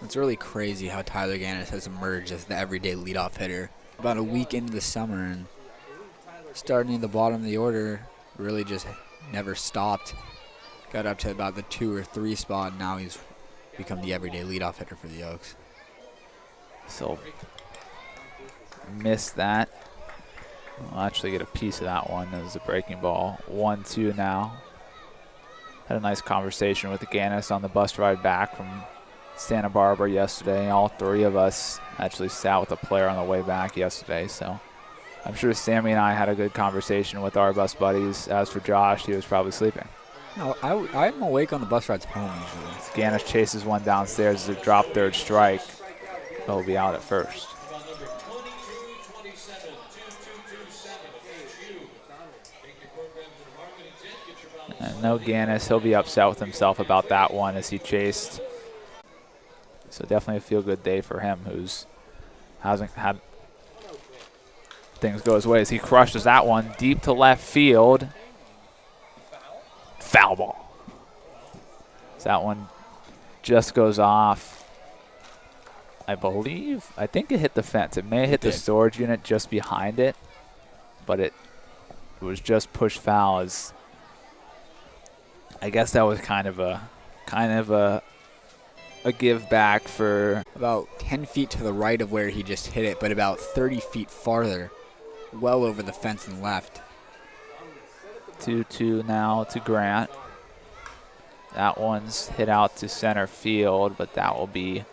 It's really crazy how Tyler Ganus has emerged as the everyday leadoff hitter. About a week into the summer, and starting at the bottom of the order, really just never stopped. Got up to about the 2 or 3 spot, and now he's become the everyday leadoff hitter for the Oaks.
So missed that. We'll actually get a piece of that one as a breaking ball. 1-2 now. Had a nice conversation with Ganus on the bus ride back from Santa Barbara yesterday. All 3 of us actually sat with a player on the way back yesterday, so I'm sure Sammy and I had a good conversation with our bus buddies. As for Josh, he was probably sleeping.
No, I'm awake on the bus rides home usually.
Ganus chases one downstairs as a drop third strike. He'll be out at first. And no Ganus, he'll be upset with himself about that one as he chased So definitely a feel-good day for him, who's hasn't had things go his way as he crushes that one deep to left field. Foul ball. So that one just goes off. I think it hit the fence. It may have hit the storage unit just behind it, but it was just pushed foul. As I guess that was kind of a give back for
about 10 feet to the right of where he just hit it, but about 30 feet farther, well over the fence and left.
2-2 now to Grant. That one's hit out to center field, but that will be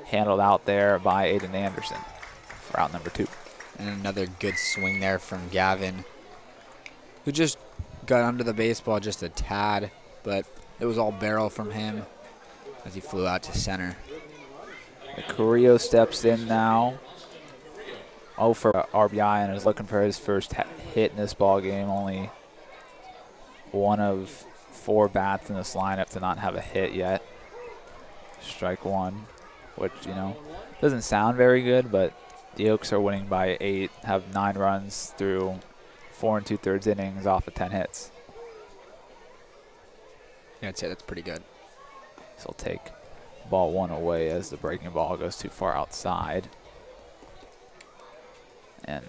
handled out there by Aiden Anderson for out number 2.
And another good swing there from Gavin, who just got under the baseball just a tad, but it was all barrel from him as he flew out to center.
Carrillo steps in now. For RBI and is looking for his first hit in this ball game. Only one of 4 bats in this lineup to not have a hit yet. Strike 1, which, doesn't sound very good, but the Oaks are winning by 8, have 9 runs through 4 2/3 innings off of 10 hits.
Yeah, I'd say that's pretty good.
So he'll take ball 1 away as the breaking ball goes too far outside. And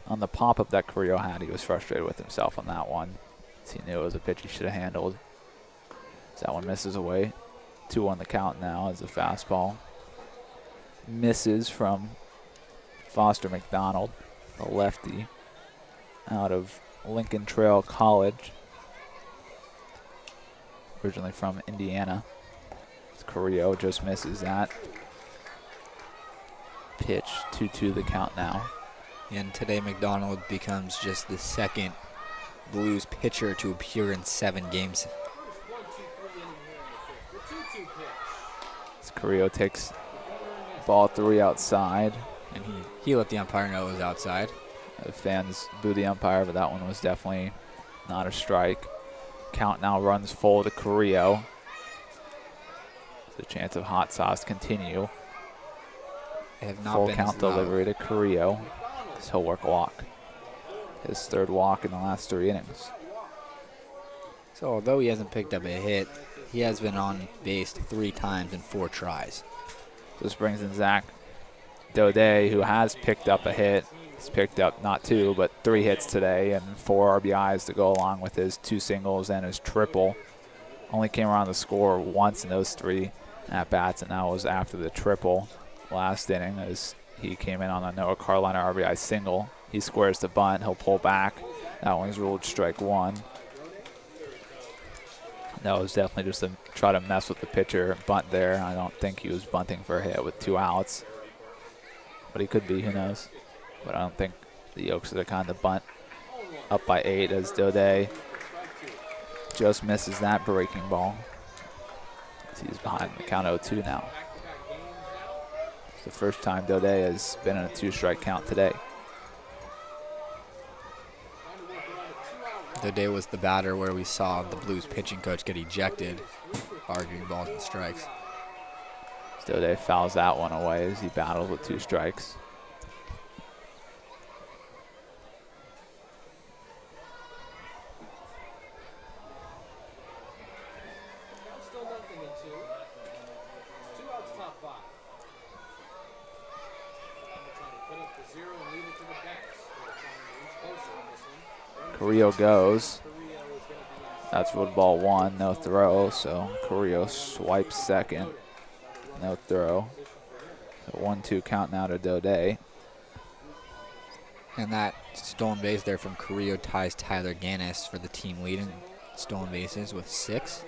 on the pop-up that Carrillo had, he was frustrated with himself on that one. He knew it was a pitch he should have handled. So that one misses away. 2-1 the count now as the fastball misses from Foster McDonald, the lefty out of Lincoln Trail College, originally from Indiana. Carrillo just misses that. Pitch 2-2 the count now.
And today McDonald becomes just the second Blues pitcher to appear in 7 games.
Carrillo takes ball 3 outside.
And he let the umpire know it was outside.
The fans boo the umpire, but that one was definitely not a strike. Count now runs full to Carrillo. The chance of hot sauce continue.
They have not
full
been
count delivery to Carrillo. He'll work a walk. His 3rd walk in the last 3 innings.
So although he hasn't picked up a hit, he has been on base 3 times in 4 tries.
This brings in Zach Daudet, who has picked up a hit. He's picked up not 2, but 3 hits today and 4 RBIs to go along with his 2 singles and his triple. Only came around the score once in those 3 at-bats, and that was after the triple last inning as he came in on a Noah Karliner RBI single. He squares the bunt. He'll pull back. That one's ruled strike 1. That was definitely just to try to mess with the pitcher bunt there. I don't think he was bunting for a hit with 2 outs. But he could be, who knows. But I don't think the Oaks are the kind of bunt up by 8 as Daudet just misses that breaking ball. He's behind the count 0-2 now. It's the first time Daudet has been in a 2-strike count today.
Daudet was the batter where we saw the Blues pitching coach get ejected, arguing balls and strikes.
Daudet fouls that one away as he battles with 2 strikes. Carrillo goes. That's ruled ball 1, no throw. So Carrillo swipes second, no throw. So 1-2 count now to Daudet.
And that stolen base there from Carrillo ties Tyler Gannis for the team lead in stolen bases with 6.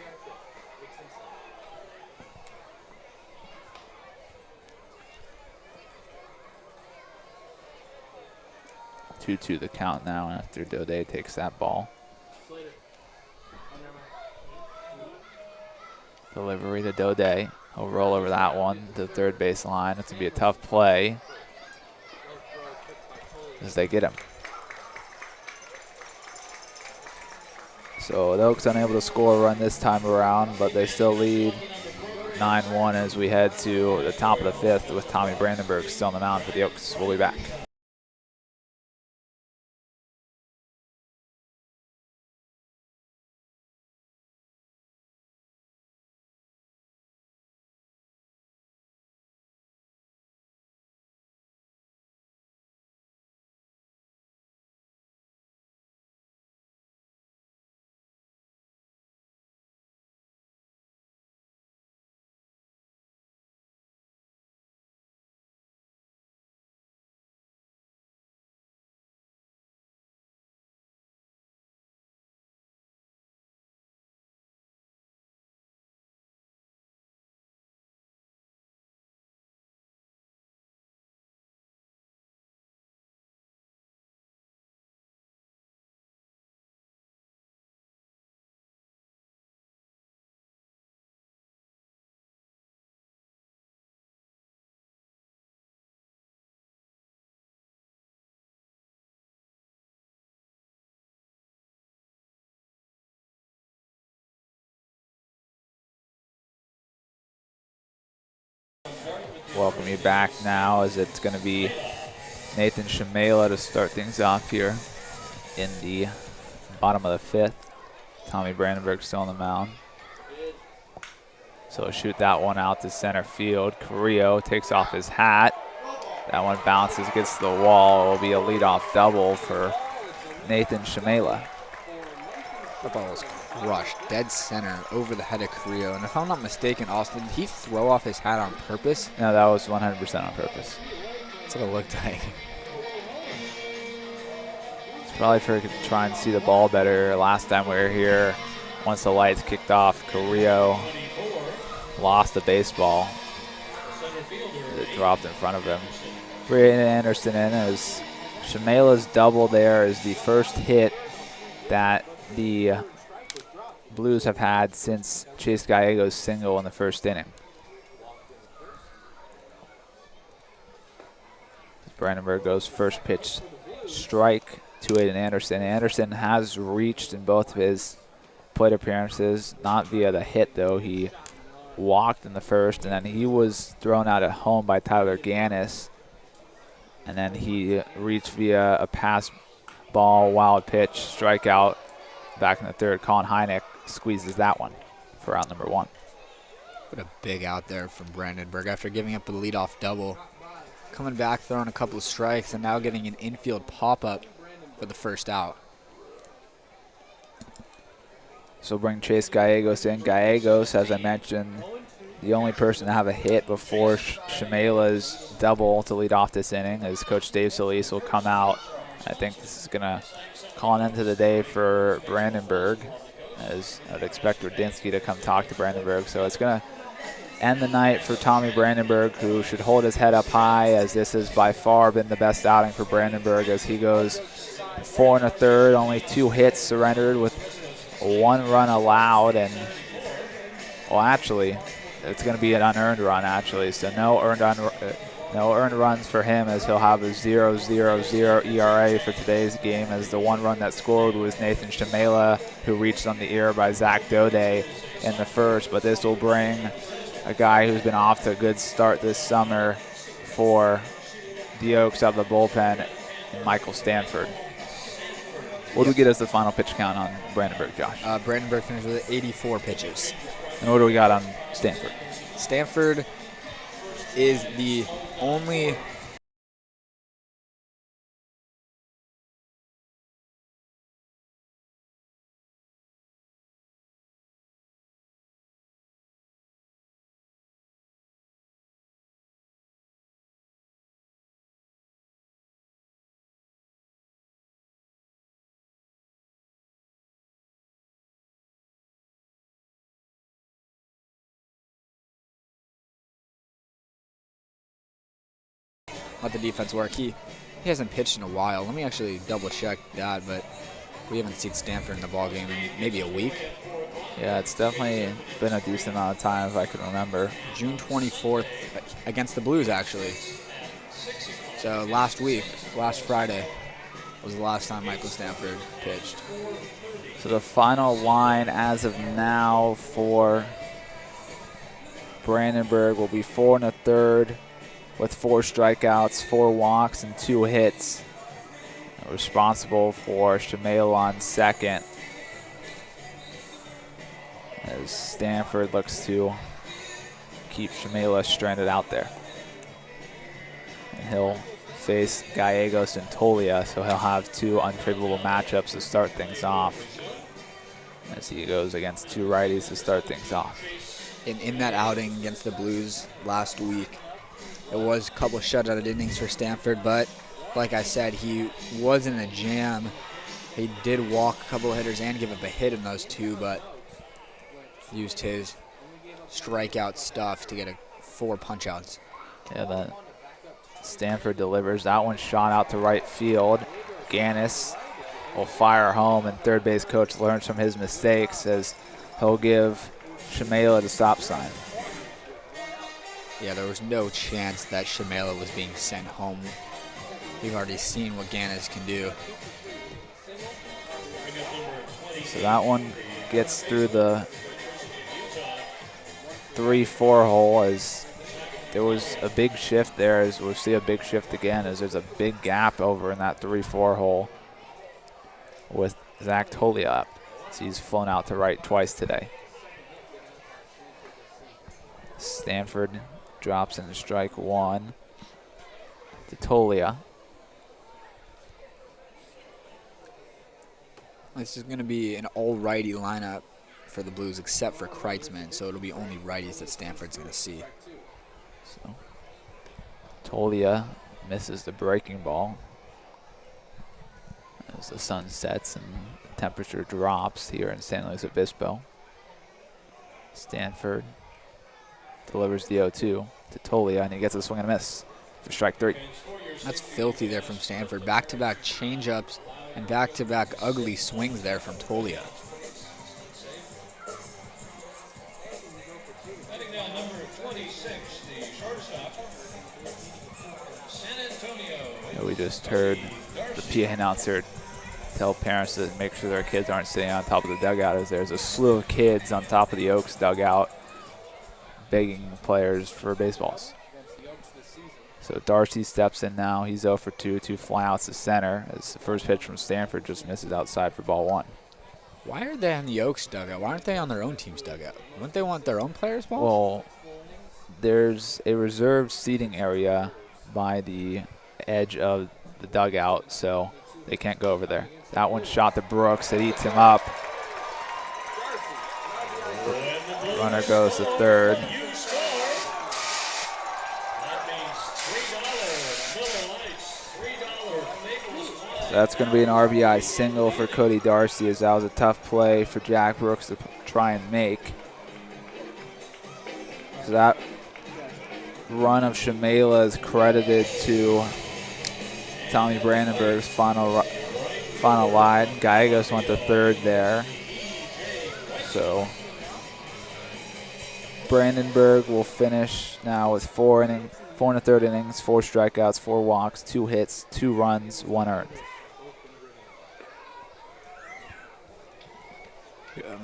Two the count now after Daudet takes that ball. Delivery to Daudet. He'll roll over that one to the 3rd base line. It's going to be a tough play as they get him. So the Oaks unable to score a run this time around, but they still lead 9-1 as we head to the top of the 5th with Tommy Brandenburg still on the mound for the Oaks. We'll be back. Welcome you back now as it's going to be Nathan Shamela to start things off here in the bottom of the 5th. Tommy Brandenburg still on the mound. So shoot that one out to center field. Carrillo takes off his hat. That one bounces, gets to the wall. It will be a leadoff double for Nathan Shamela.
The ball was crushed dead center over the head of Carrillo. And if I'm not mistaken, Austin, did he throw off his hat on purpose?
No, that was 100% on purpose.
That's what it looked like.
It's probably for to try and see the ball better. Last time we were here, once the lights kicked off, Carrillo lost the baseball. It dropped in front of him. Brandon Anderson in as Shamela's double there is the first hit that the Blues have had since Chase Gallego's single in the first inning. Brandenburg goes first pitch strike to Aiden Anderson. Anderson has reached in both of his plate appearances, not via the hit though. He walked in the first, and then he was thrown out at home by Tyler Gannis, and then he reached via a pass ball, wild pitch, strikeout back in the third. Colin Hynek squeezes that one for out number 1.
What a big out there from Brandenburg after giving up a leadoff double. Coming back, throwing a couple of strikes, and now getting an infield pop-up for the first out.
So bring Chase Gallegos in. Gallegos, as I mentioned, the only person to have a hit before Shamela's double to lead off this inning, as Coach Dave Solis will come out. I think this is going to call an end to the day for Brandenburg, as I'd expect Radinsky to come talk to Brandenburg. So it's going to end the night for Tommy Brandenburg, who should hold his head up high, as this has by far been the best outing for Brandenburg, as he goes 4 1/3, only 2 hits surrendered with 1 run allowed, and well, actually, it's going to be an unearned run actually. So no earned runs for him, as he'll have a 0.000 ERA for today's game, as the 1 run that scored was Nathan Shamela, who reached on the ear by Zach Daudet in the first. But this will bring a guy who's been off to a good start this summer for the Oaks out of the bullpen, Michael Stanford. What do we get as the final pitch count on Brandenburg, Josh?
Brandenburg finished with 84 pitches.
And what do we got on Stanford?
Stanford is the only let the defense work. He hasn't pitched in a while. Let me actually double check that, but we haven't seen Stanford in the ballgame in maybe a week.
Yeah, it's definitely been a decent amount of time if I can remember.
June 24th against the Blues, actually. So last week, last Friday, was the last time Michael Stanford pitched.
So the final line as of now for Brandenburg will be 4 1/3 with 4 strikeouts, 4 walks, and 2 hits. Responsible for Shamail on second, as Stanford looks to keep Shamaila stranded out there. And he'll face Gallegos and Tolia, so he'll have 2 unfavorable matchups to start things off, as he goes against 2 righties to start things off.
In that outing against the Blues last week, it was a couple shutout innings for Stanford, but like I said, he was in a jam. He did walk a couple of hitters and give up a hit in those 2, but used his strikeout stuff to get 4 punch-outs.
Yeah, that Stanford delivers. That one shot out to right field. Ganus will fire home, and third base coach learns from his mistakes as he'll give Shamaila the stop sign.
Yeah, there was no chance that Shamaila was being sent home. We've already seen what Ganus can do.
So that one gets through the 3-4 hole, as there was a big shift there, as we'll see a big shift again, as there's a big gap over in that 3-4 hole with Zach Tolia up. So he's flown out to right twice today. Stanford drops into strike 1 to Tolia.
This is going to be an all-righty lineup for the Blues except for Kreitzman, so it'll be only righties that Stanford's going to see.
So Tolia misses the breaking ball as the sun sets and the temperature drops here in San Luis Obispo. Stanford delivers the 0-2 to Tolia, and he gets a swing and a miss for strike 3.
That's filthy there from Stanford. Back-to-back change-ups and back-to-back ugly swings there from Tolia.
We just heard the PA announcer tell parents to make sure their kids aren't sitting on top of the dugout, as there's a slew of kids on top of the Oaks dugout begging players for baseballs. So Darcy steps in now. He's 0 for 2, 2 flyouts to center, as the first pitch from Stanford just misses outside for ball 1.
Why are they on the Oaks dugout? Why aren't they on their own team's dugout? Wouldn't they want their own players' balls?
Well, there's a reserved seating area by the edge of the dugout, so they can't go over there. That one shot to Brooks. It eats him up. Runner goes to third. So that's going to be an RBI single for Cody Darcy, as that was a tough play for Jack Brooks to try and make. So that run of Shamaila is credited to Tommy Brandenburg's final line. Gallegos went to third there. So Brandenburg will finish now with 4 1/3 innings, 4 strikeouts, 4 walks, 2 hits, 2 runs, 1 earned.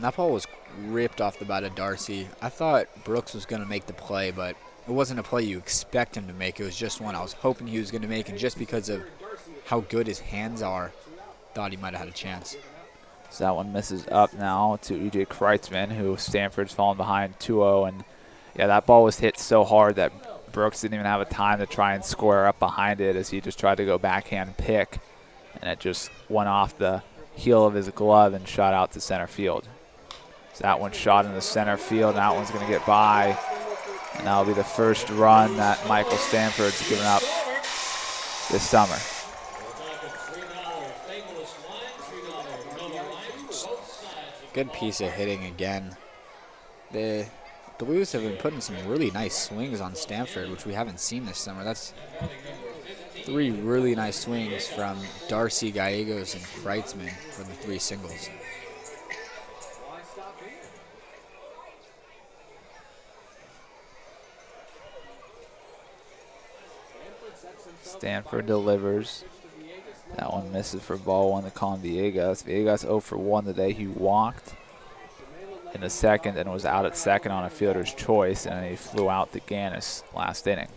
That ball was ripped off the bat of Darcy. I thought Brooks was going to make the play, but it wasn't a play you expect him to make. It was just one I was hoping he was going to make, and just because of how good his hands are, thought he might have had a chance.
So that one misses up now to E.J. Kreitzman, who Stanford's fallen behind 2-0. And, yeah, that ball was hit so hard that Brooks didn't even have a time to try and square up behind it, as he just tried to go backhand pick, and it just went off the heel of his glove and shot out to center field. So that one shot in the center field, and that one's going to get by. And that'll be the first run that Michael Stanford's given up this summer.
Good piece of hitting again. The Blues have been putting some really nice swings on Stanford, which we haven't seen this summer. That's 3 really nice swings from Darcy, Gallegos, and Kreitzman for the 3 singles.
Stanford delivers. That one misses for ball 1 to Colin Villegas. Villegas 0 for 1 today. He walked. in the second and was out at second on a fielder's choice, and he flew out to Ganus last inning.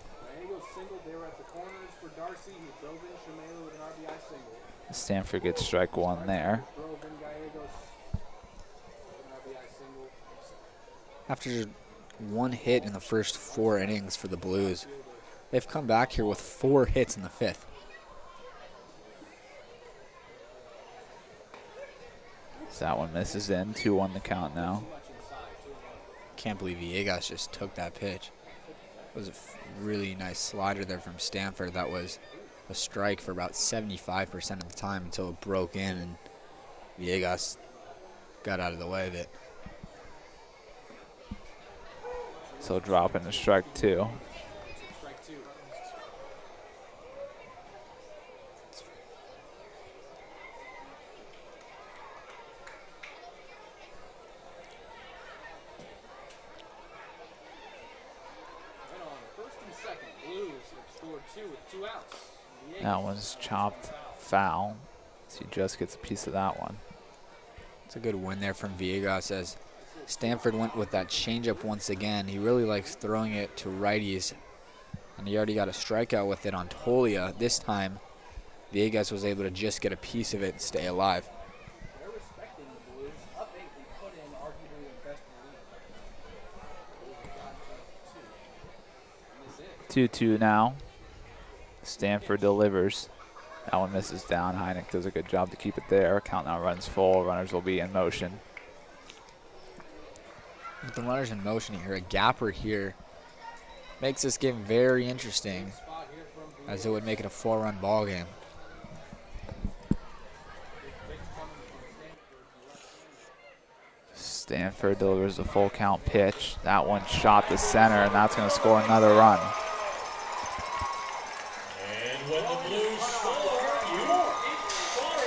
Stanford gets strike one there.
After one hit in the first 4 innings for the Blues, they've come back here with 4 hits in the 5th.
So that one misses in. 2-1 the count now.
Can't believe Villegas just took that pitch. It was a really nice slider there from Stanford. That was a strike for about 75% of the time until it broke in and Villegas got out of the way of it.
So dropping to strike 2. That one's chopped foul. So he just gets a piece of that one.
It's a good win there from Villegas as Stanford went with that changeup once again. He really likes throwing it to righties, and he already got a strikeout with it on Tolia. This time, Villegas was able to just get a piece of it and stay alive.
2-2 now. Stanford delivers. That one misses down. Hynek does a good job to keep it there. Count now runs full. Runners will be in motion.
With the runners in motion here, a gapper here makes this game very interesting, as it would make it a 4-run ball game.
Stanford delivers a full count pitch. That one shot to center, and that's going to score another run.
And when the Blues score, you score.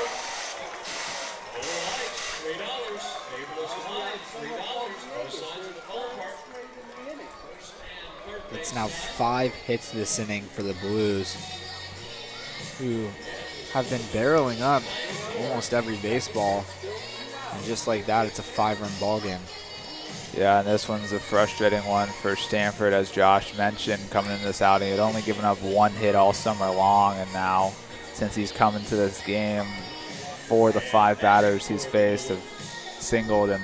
$3. Table is live. $3. Both sides of the ballpark.
It's now 5 hits this inning for the Blues, who have been barreling up almost every baseball. And just like that, it's a 5-run ball game.
Yeah, and this one's a frustrating one for Stanford, as Josh mentioned, coming into this outing. He had only given up 1 hit all summer long, and now, since he's come into this game, 4 of the 5 batters he's faced have singled, and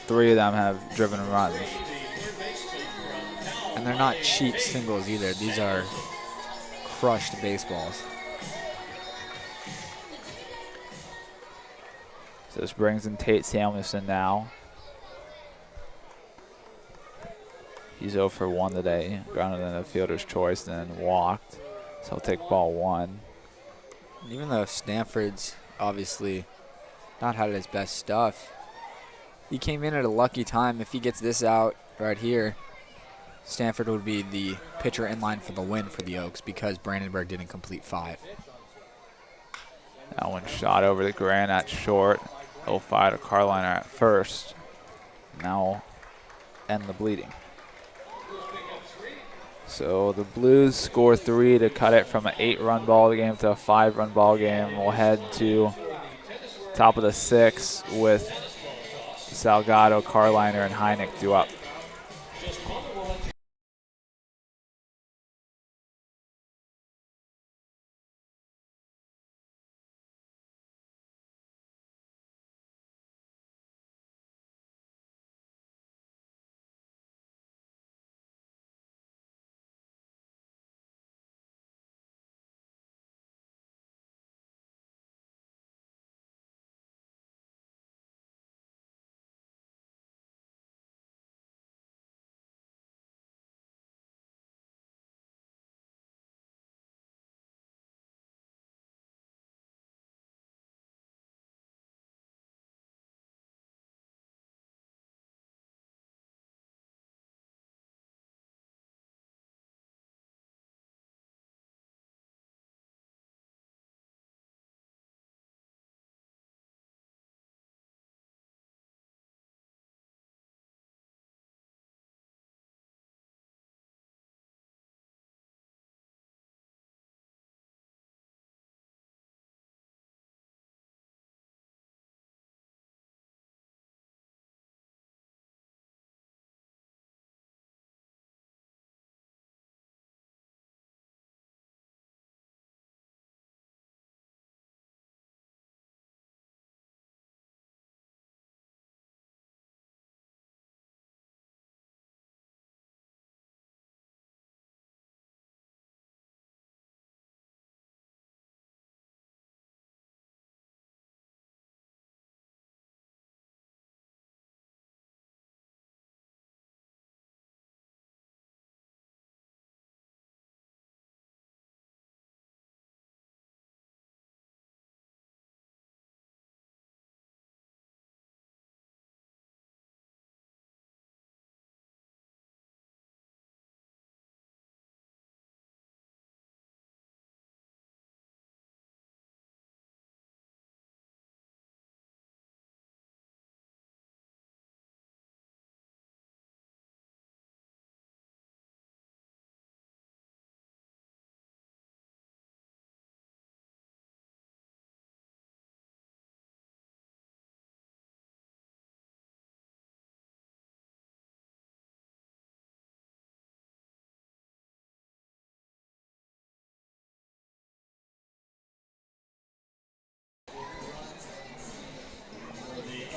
3 of them have driven runs.
And they're not cheap singles either. These are crushed baseballs.
So this brings in Tate Samuelson now. He's 0 for 1 today, grounded in a fielder's choice and then walked. So he'll take ball 1.
Even though Stanford's obviously not had his best stuff, he came in at a lucky time. If he gets this out right here, Stanford would be the pitcher in line for the win for the Oaks because Brandenburg didn't complete 5.
That one shot over the Grant at short. 0-5 to Karliner at first. Now end the bleeding. So the Blues score 3 to cut it from an 8-run ball game to a 5-run ball game. We'll head to top of the 6th with Salgado, Karliner, and Hynek due up.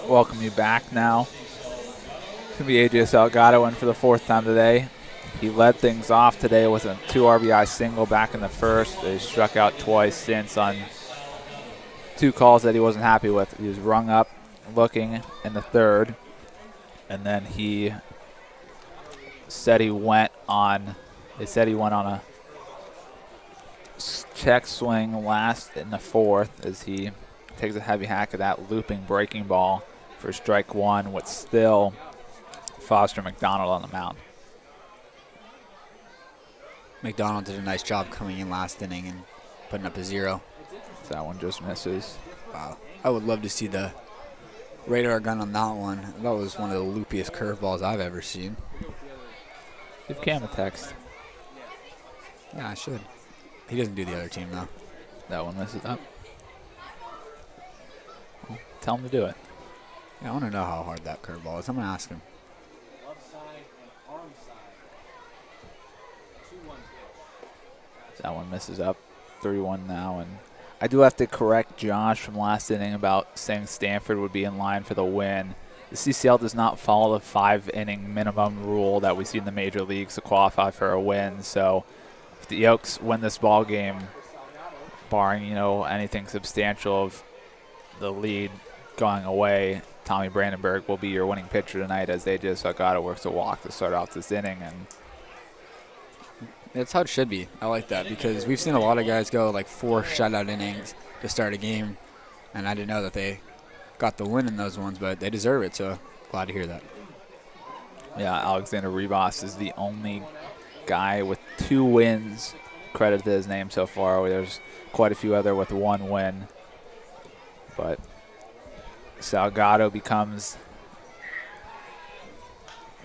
welcome you back now. It's going to be AJ Salgado in for the 4th time today. He led things off today with a 2 RBI single back in the first. He struck out twice since on 2 calls that he wasn't happy with. He was rung up looking in the 3rd, and then he said he went on a check swing last in the 4th as he takes a heavy hack of that looping breaking ball for strike 1 with still Foster McDonald on the mound.
McDonald did a nice job coming in last inning and putting up a 0.
That one just misses.
Wow. I would love to see the radar gun on that one. That was one of the loopiest curveballs I've ever seen.
Give Cam a text.
Yeah, I should. He doesn't do the other team, though.
That one misses up. Well, tell him to do it.
Yeah, I want to know how hard that curveball is. I'm going to ask him.
That one misses up. 3-1 now. And I do have to correct Josh from last inning about saying Stanford would be in line for the win. The CCL does not follow the 5-inning minimum rule that we see in the major leagues to qualify for a win. So if the Oaks win this ball game, barring anything substantial of the lead going away, Tommy Brandenburg will be your winning pitcher tonight as AJ Salgado works a walk to start off this inning. And
that's how it should be. I like that because we've seen a lot of guys go like 4 shutout innings to start a game, and I didn't know that they got the win in those ones, but they deserve it, so glad to hear that.
Yeah, Alexander Ribas is the only guy with 2 wins credited to his name so far. There's quite a few other with 1 win, but Salgado becomes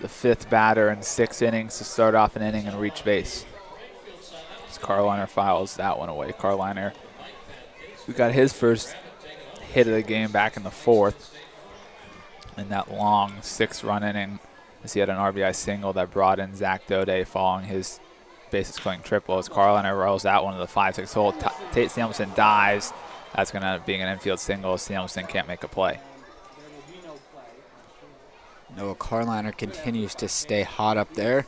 the 5th batter in 6 innings to start off an inning and reach base. As Karliner files that one away. Karliner, who got his first hit of the game back in the 4th in that long 6-run inning, as he had an RBI single that brought in Zach Daudet following his bases clearing triple. As Karliner rolls out one of the 5-6 hole, Tate Samuelson dives. That's going to end up being an infield single. Samuelson can't make a play.
Noah Karliner continues to stay hot up there.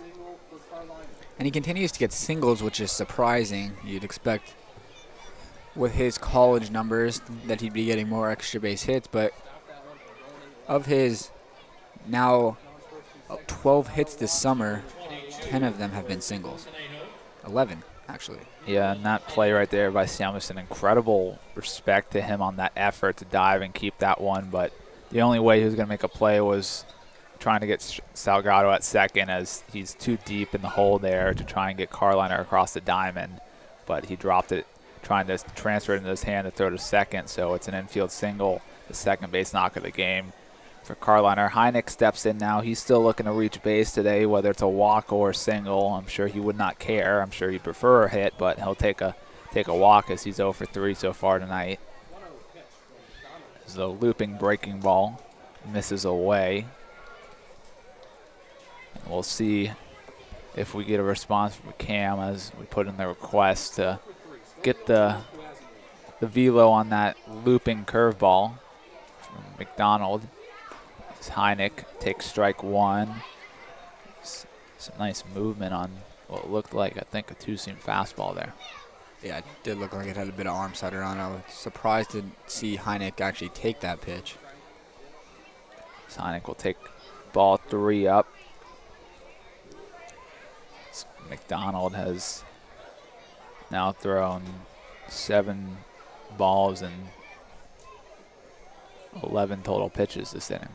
And he continues to get singles, which is surprising. You'd expect with his college numbers that he'd be getting more extra base hits, but of his now 12 hits this summer, 10 of them have been singles. 11, actually.
Yeah, and that play right there by Samuelson, incredible respect to him on that effort to dive and keep that one, but the only way he was going to make a play was trying to get Salgado at second as he's too deep in the hole there to try and get Karliner across the diamond, but he dropped it trying to transfer it into his hand to throw to second, so it's an infield single, the second base knock of the game for Karliner. Hynek steps in now. He's still looking to reach base today, whether it's a walk or a single. I'm sure he would not care. I'm sure he'd prefer a hit, but he'll take a walk as he's 0 for 3 so far tonight. As the looping breaking ball misses away. And we'll see if we get a response from Cam as we put in the request to get the velo on that looping curveball from McDonald. As Hynek takes strike 1. Some nice movement on what looked like, I think, a 2-seam fastball there.
Yeah, it did look like it had a bit of arm slider on. I was surprised to see Hynek actually take that pitch.
So Hynek will take ball 3 up. McDonald has now thrown 7 balls and 11 total pitches this inning.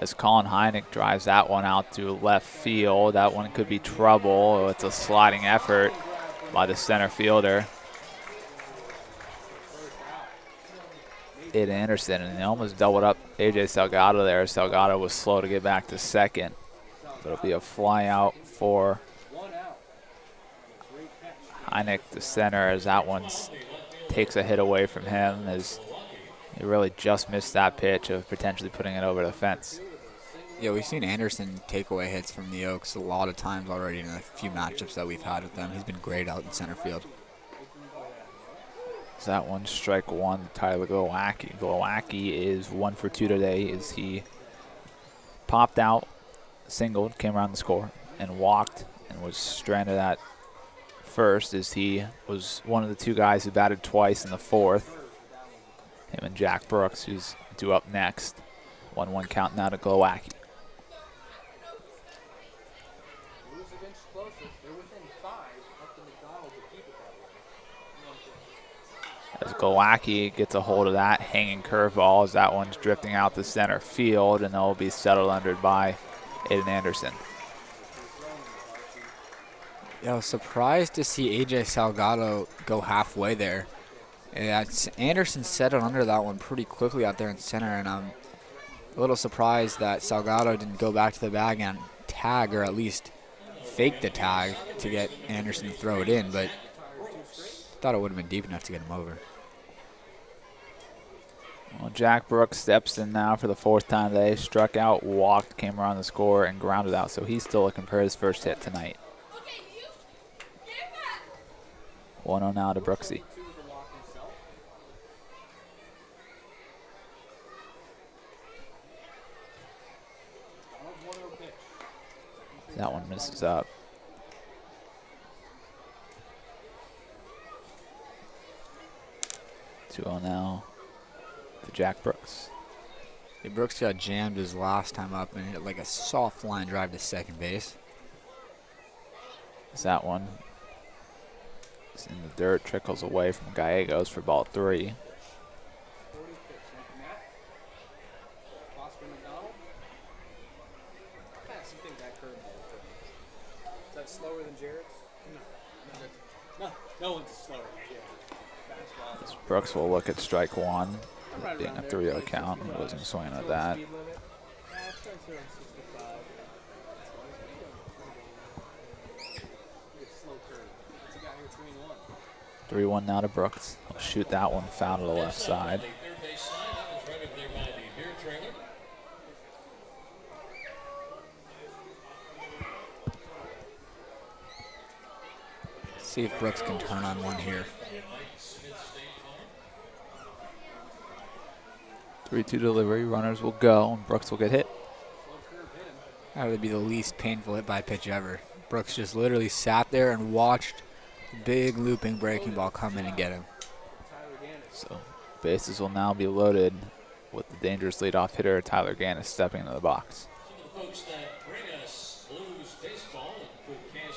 As Colin Hynek drives that one out to left field, that one could be trouble. It's a sliding effort by the center fielder, Aiden Anderson, and they almost doubled up AJ Salgado there. Salgado was slow to get back to second. But it'll be a fly out for Hynek to center as that one takes a hit away from him as he really just missed that pitch of potentially putting it over the fence.
Yeah, we've seen Anderson take away hits from the Oaks a lot of times already in a few matchups that we've had with them. He's been great out in center field.
So that one, strike one, Tyler Glowacki. Glowacki is 1 for 2 today as he popped out, singled, came around the score, and walked and was stranded at first as he was one of the 2 guys who batted twice in the 4th. Him and Jack Brooks, who's due up next. 1-1 count now to Glowacki. As Glowacki gets a hold of that hanging curveball, as that one's drifting out to center field, and it'll be settled under by Aiden Anderson.
Yeah, I was surprised to see AJ Salgado go halfway there. Anderson settled under that one pretty quickly out there in center, and I'm a little surprised that Salgado didn't go back to the bag and tag, or at least fake the tag to get Anderson to throw it in, but thought it would have been deep enough to get him over.
Well, Jack Brooks steps in now for the 4th time today. Struck out, walked, came around the score, and grounded out, so he's still looking for his first hit tonight. 1-0 now to Brooksy. That one misses up. 2-0 now to Jack Brooks.
Yeah, Brooks got jammed his last time up and hit like a soft line drive to second base.
Is that one? It's in the dirt, trickles away from Gallegos for ball 3.
Slower than Jared's? No one's slower than Jared.
Brooks will look at strike one, being a 3-0 count. He wasn't swinging at that. 3-1 now to Brooks. He'll shoot that one foul to the left side.
See if Brooks can turn on one here.
3-2 delivery. Runners will go, and Brooks will get hit.
That would be the least painful hit by pitch ever. Brooks just literally sat there and watched the big looping breaking ball come in and get him.
So bases will now be loaded with the dangerous leadoff hitter Tyler Ganus stepping into the box.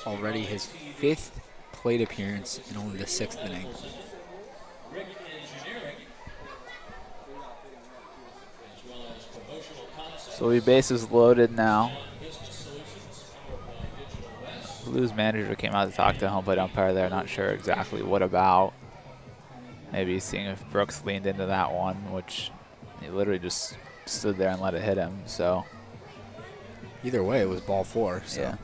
Already his 5th plate appearance in only the 6th inning.
So we bases loaded now. Blues manager came out to talk to home plate umpire there, not sure exactly what about. Maybe seeing if Brooks leaned into that one, which he literally just stood there and let it hit him. So
either way, it was ball 4. So.
Yeah.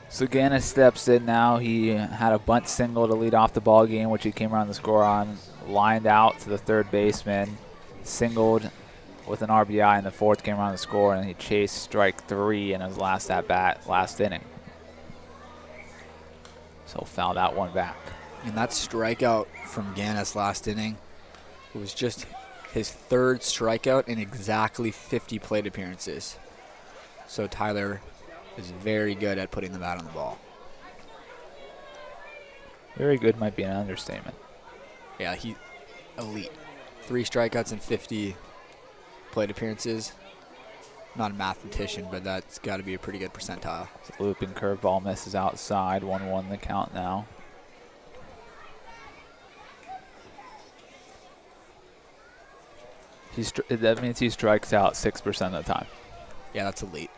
So Gannis steps in now. He had a bunt single to lead off the ball game, which he came around the score on. Lined out to the third baseman, singled with an RBI in the 4th, came around the score, and he chased strike 3 in his last at-bat, last inning. So fouled out one back.
And that strikeout from Gannis last inning, it was just his 3rd strikeout in exactly 50 plate appearances. So Tyler is very good at putting the bat on the ball.
Very good might be an understatement.
Yeah, he elite. 3 strikeouts in 50 plate appearances. Not a mathematician, but that's got to be a pretty good percentile.
So looping curveball misses outside. 1-1 the count now. That means he strikes out 6% of the time.
Yeah, that's elite.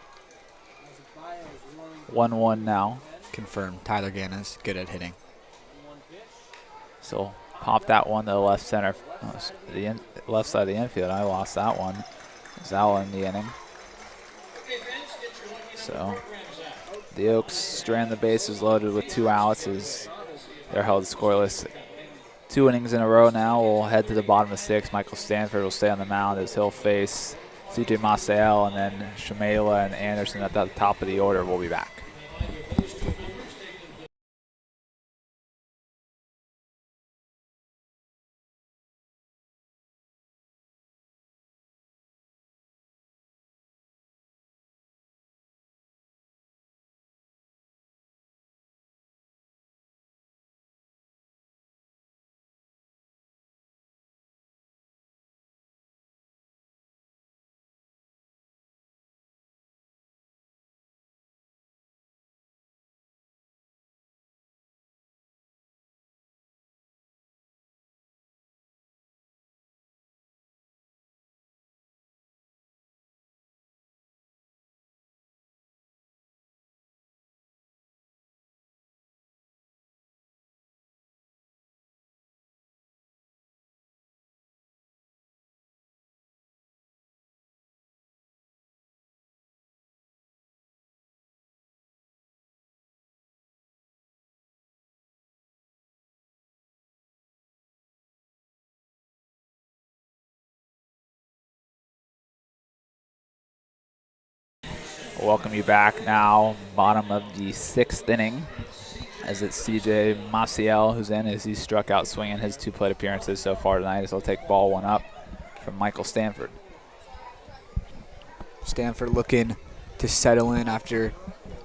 1-1 now.
Confirmed. Tyler Gannis, good at hitting.
So pop that one to the left center, left side of the infield. I lost that one. Zal in the inning. So the Oaks strand the bases loaded with 2 outs as they're held scoreless. 2 innings in a row now. We'll head to the bottom of the 6th. Michael Stanford will stay on the mound as he'll face CJ Maciel, and then Shamela and Anderson at the top of the order will be back. welcome you back now, bottom of the 6th inning, as it's CJ Maciel who's in, as he struck out swinging his 2 plate appearances so far tonight, as he'll take ball 1 up from Michael Stanford.
Stanford looking to settle in after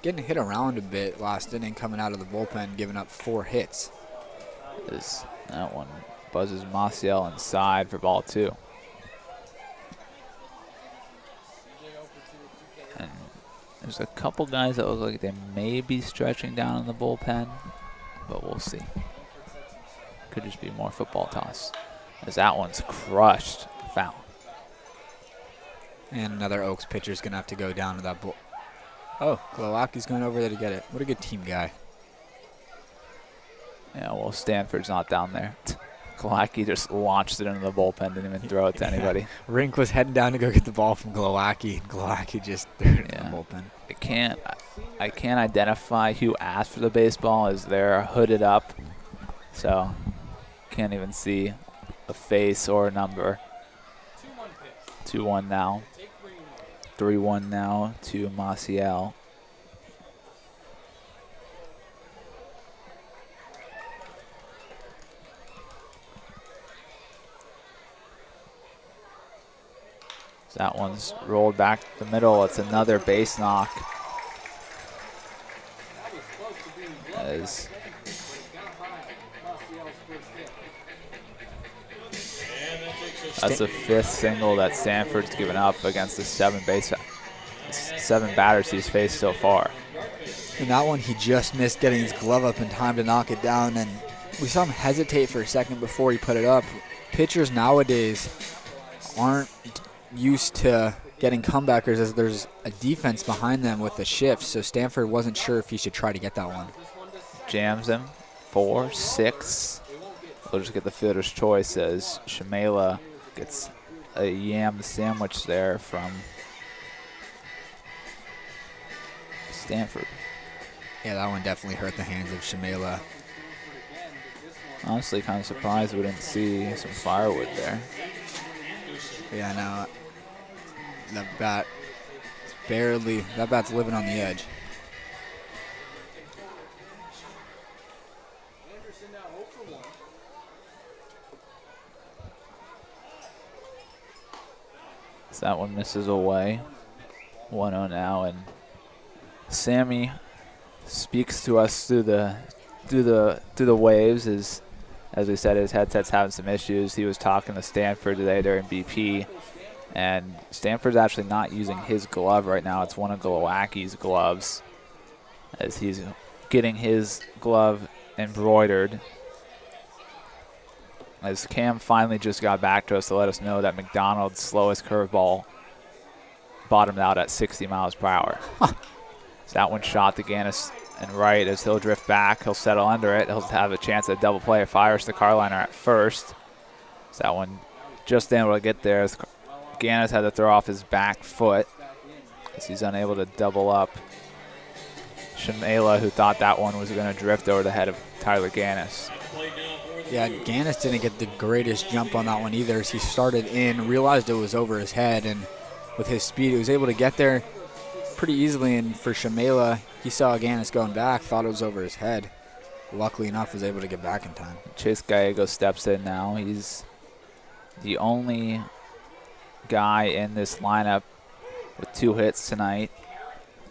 getting hit around a bit last inning, coming out of the bullpen, giving up 4 hits.
As that one buzzes Maciel inside for ball 2. And there's a couple guys that look like they may be stretching down in the bullpen, but we'll see. Could just be more football toss, as that one's crushed. Foul.
And another Oaks pitcher's going to have to go down to that bull. Oh, Glowacki's going over there to get it. What a good team guy.
Yeah, well, Stanford's not down there. Glowacki just launched it into the bullpen, didn't even throw it to anybody.
Rink was heading down to go get the ball from Glowacki. Glowacki just threw it in the bullpen.
I can't identify who asked for the baseball, as they're hooded up, so can't even see a face or a number. 2-1 now. 3-1 now to Maciel. That one's rolled back the middle. It's another base knock. As that's the 5th single that Stanford's given up against the 7 batters he's faced so far.
In that one, he just missed getting his glove up in time to knock it down, and we saw him hesitate for a second before he put it up. Pitchers nowadays aren't used to getting comebackers, as there's a defense behind them with the shifts, so Stanford wasn't sure if he should try to get that one.
Jams him. 4, 6. We'll just get the fielder's choice, as Shamela gets a yam sandwich there from Stanford.
Yeah, that one definitely hurt the hands of Shamela.
Honestly, kind of surprised we didn't see some firewood there.
Yeah, no. That bat's living on the edge.
So that one misses away. 1-0 now, and Sammy speaks to us through the waves. As we said, his headset's having some issues. He was talking to Stanford today during BP, and Stanford's actually not using his glove right now. It's one of Glowacki's gloves, as he's getting his glove embroidered. As Cam finally just got back to us to let us know that McDonald's slowest curveball bottomed out at 60 miles per hour.
Huh.
So that one shot to Ganus and right, as he'll drift back. He'll settle under it. He'll have a chance at double play. Fires to Karliner at first. So that one just able to get there. Ganus had to throw off his back foot, as he's unable to double up Shamela, who thought that one was going to drift over the head of Tyler Ganus.
Yeah, Ganus didn't get the greatest jump on that one either, as he started in, realized it was over his head, and with his speed, he was able to get there pretty easily. And for Shamela, he saw Ganus going back, thought it was over his head. Luckily enough, was able to get back in time.
Chase Gallego steps in now. He's the only guy in this lineup with 2 hits tonight,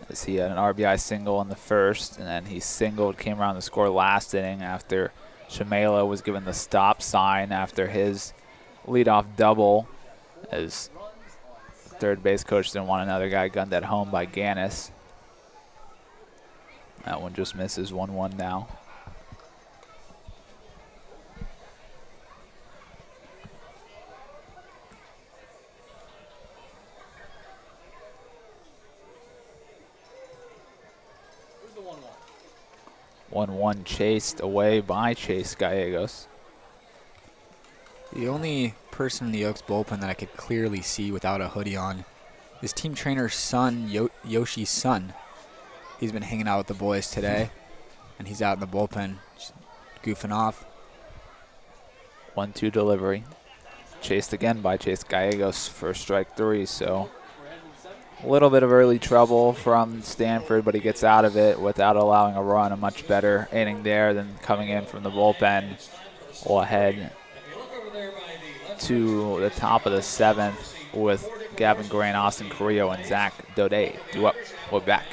as he had an RBI single in the first, and then he singled, came around to score last inning after Shamela was given the stop sign after his leadoff double, as third base coach didn't want another guy gunned at home by Ganus. That one just misses. 1-1 now.
Where's the
1-1 chased away by Chase Gallegos.
The only person in the Oaks bullpen that I could clearly see without a hoodie on is team trainer's son, Yoshi's son. He's been hanging out with the boys today, and he's out in the bullpen just goofing off.
1-2 delivery. Chased again by Chase Gallegos for strike 3, so A little bit of early trouble from Stanford, but he gets out of it without allowing a run. A much better inning there than coming in from the bullpen. We'll head to the top of the 7th with Gavin Grant, Austin Carrillo, and Zach Daudet. Due up. We'll be back.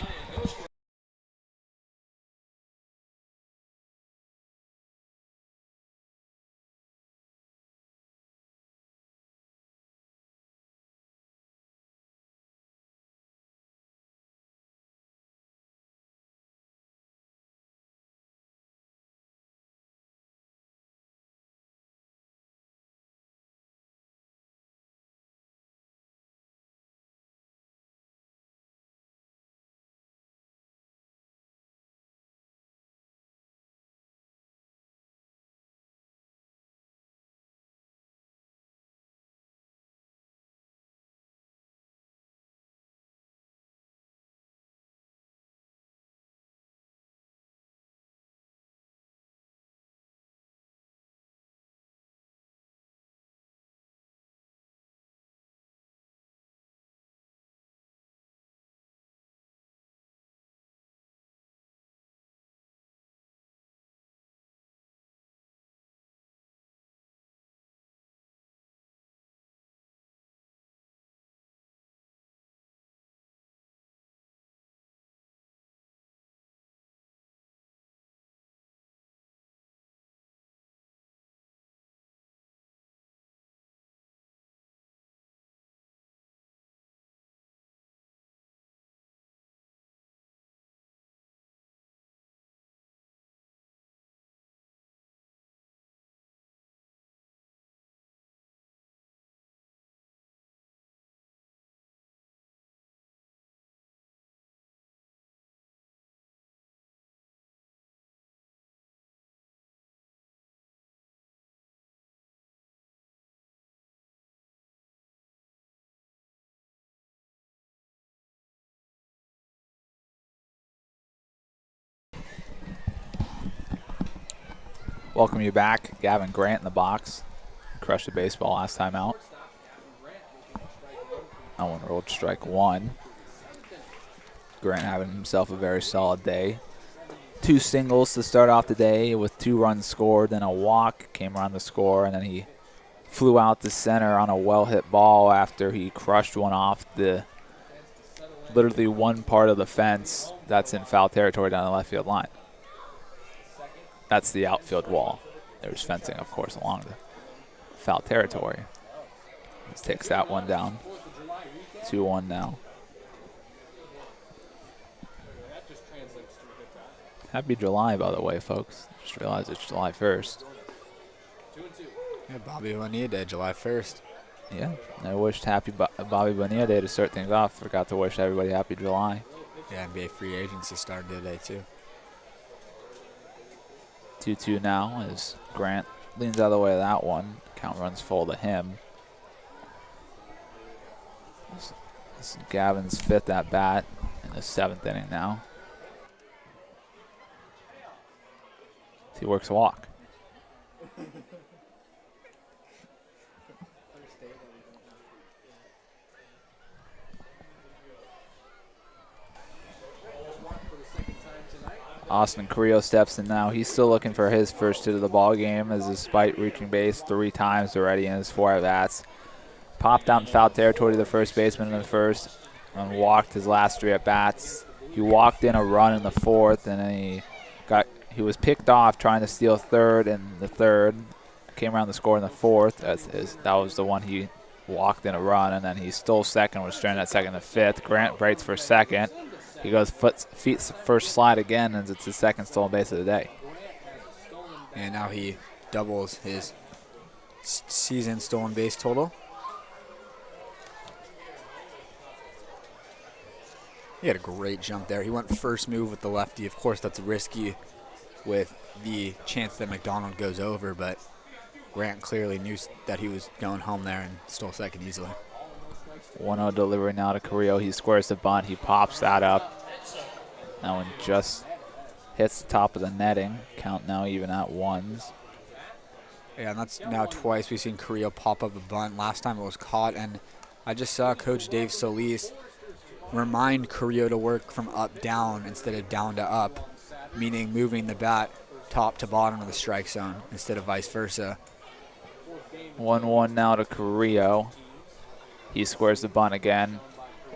Welcome you back. Gavin Grant in the box. Crushed the baseball last time out. That one rolled strike 1. Grant having himself a very solid day. 2 singles to start off the day with 2 runs scored, then a walk came around the score, and then he flew out to center on a well-hit ball after he crushed one off the literally one part of the fence that's in foul territory down the left field line. That's the outfield wall. There's fencing, of course, along the foul territory. He takes that one down. 2-1 now. Happy July, by the way, folks. Just realized it's July 1st.
Yeah, Bobby Bonilla Day, July 1st.
Yeah, I wished happy Bobby Bonilla Day to start things off. Forgot to wish everybody happy July.
Yeah, NBA free agency started today, too.
2-2 now as Grant leans out of the way of that one. Count runs full to him. This is Gavin's 5th at bat in the 7th inning now. He works a walk. Austin Carrillo steps in now. He's still looking for his first hit of the ball game, as despite reaching base 3 times already in his 4 at-bats. Popped out in foul territory to the first baseman in the first and walked his last 3 at-bats. He walked in a run in the 4th, and then he was picked off trying to steal third in the 3rd. Came around the score in the 4th. That was the one he walked in a run, and then he stole second, was stranded at second in the 5th. Grant breaks for second. He goes feet first slide again, and it's his 2nd stolen base of the day.
And now he doubles his season stolen base total. He had a great jump there. He went first move with the lefty. Of course, that's risky with the chance that McDonald goes over, but Grant clearly knew that he was going home there and stole second easily.
1-0 delivery now to Carrillo. He squares the bunt. He pops that up. That one just hits the top of the netting. Count now even at 1s.
Yeah, and that's now twice we've seen Carrillo pop up a bunt. Last time it was caught, and I just saw Coach Dave Solis remind Carrillo to work from up down instead of down to up, meaning moving the bat top to bottom of the strike zone instead of vice versa.
1-1 now to Carrillo. He squares the bunt again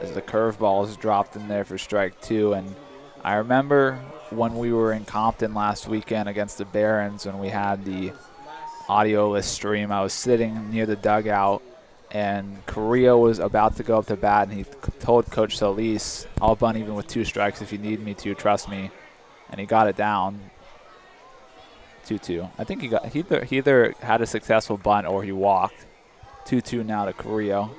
as the curveball is dropped in there for strike 2. And I remember when we were in Compton last weekend against the Barons, when we had the audio-less stream, I was sitting near the dugout, and Carrillo was about to go up to bat, and he told Coach Solis, "I'll bunt even with 2 strikes if you need me to, trust me." And he got it down 2-2. I think he either had a successful bunt or he walked. 2-2 now to Carrillo.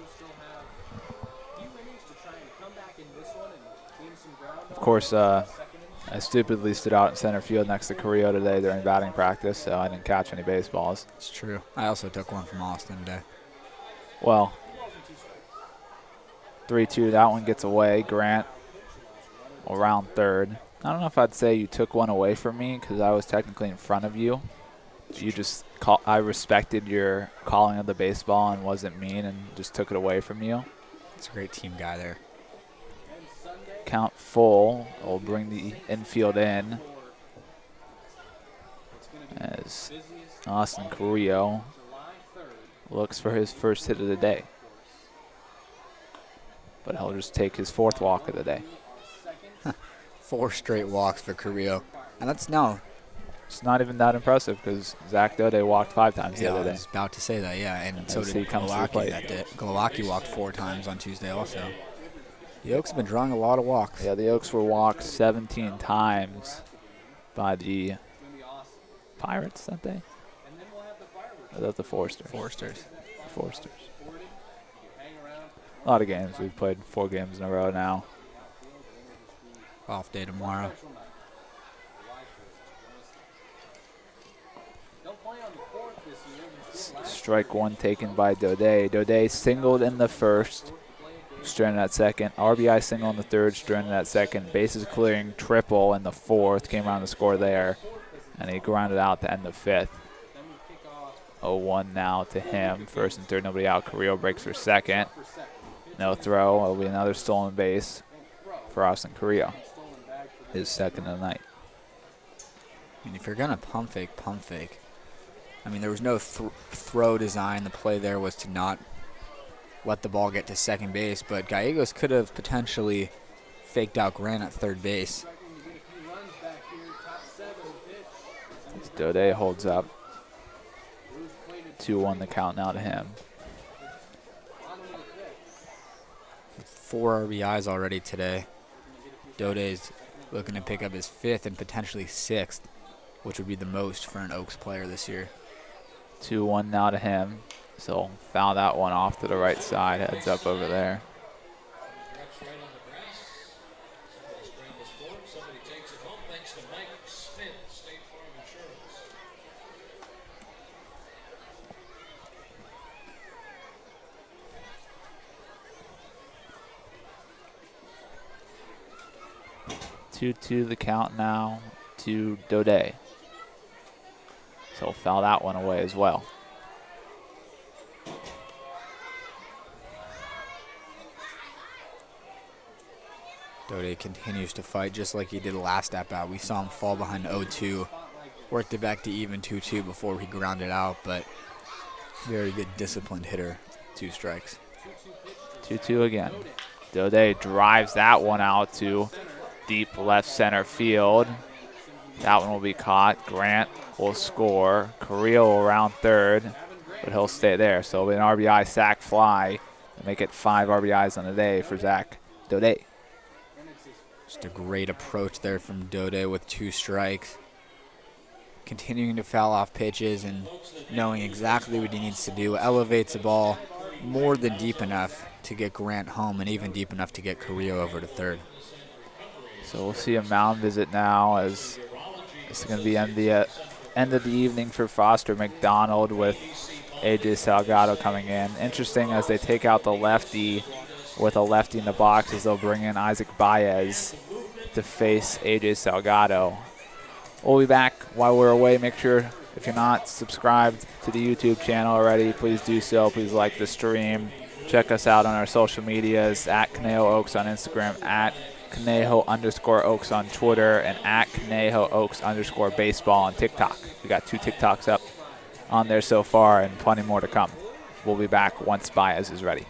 Of course, I stupidly stood out in center field next to Carrillo today during batting practice, so I didn't catch any baseballs.
It's true. I also took one from Austin today.
Well, 3-2, that one gets away. Grant around third. I don't know if I'd say you took one away from me because I was technically in front of you. You just I respected your calling of the baseball and wasn't mean and just took it away from you.
It's a great team guy there.
Count full. We'll bring the infield in as Austin Carrillo looks for his first hit of the day. But he'll just take his 4th walk of the day.
4 straight walks for Carrillo. And that's
It's not even that impressive because Zach Daudet walked 5 times the other day.
I was about to say that, yeah. And so did
Glowacki
that day. Glowacki walked 4 times on Tuesday also. The Oaks have been drawing a lot of walks.
Yeah, the Oaks were walked 17 times by the Pirates that day. Or that the Foresters?
Foresters.
A lot of games. We've played 4 games in a row now.
Off day tomorrow.
Strike 1 taken by Daudet. Daudet singled in the first, stranded at second. RBI single in the third, stranded at second. Bases clearing triple in the 4th. Came around the score there, and he grounded out to end the 5th. 0-1 now to him. First and third, nobody out. Carrillo breaks for second. No throw. It'll be another stolen base for Austin Carrillo. His 2nd of the night.
I mean, if you're going to pump fake, pump fake. I mean, there was no throw design. The play there was to not let the ball get to second base, but Gallegos could have potentially faked out Grant at third base.
Daudet holds up. 2-1 the count now to him.
4 RBIs already today. Daudet's looking to pick up his 5th and potentially 6th, which would be the most for an Oaks player this year.
2-1 now to him. So foul that one off to the right side. Heads up over there. Two the count now to Daudet. So foul that one away as well.
Daudet continues to fight just like he did last at-bat. We saw him fall behind 0-2, worked it back to even 2-2 before he grounded out, but very good disciplined hitter. 2 strikes.
2-2 again. Daudet drives that one out to deep left center field. That one will be caught. Grant will score. Carrillo around third, but he'll stay there. So it'll be an RBI sac fly to make it 5 RBIs on the day for Zach Daudet.
Just a great approach there from Daudet with 2 strikes. Continuing to foul off pitches and knowing exactly what he needs to do. Elevates the ball more than deep enough to get Grant home and even deep enough to get Carrillo over to third.
So we'll see a mound visit now as it's going to be end of the evening for Foster McDonald with AJ Salgado coming in. Interesting as they take out the lefty with a lefty in the box as they'll bring in Isaac Baez to face AJ Salgado. We'll be back while we're away. Make sure if you're not subscribed to the YouTube channel already, please do so. Please like the stream. Check us out on our social medias at Conejo Oaks on Instagram, at Conejo_Oaks on Twitter, and at Conejo Oaks_baseball on TikTok. We got 2 TikToks up on there so far and plenty more to come. We'll be back once Baez is ready.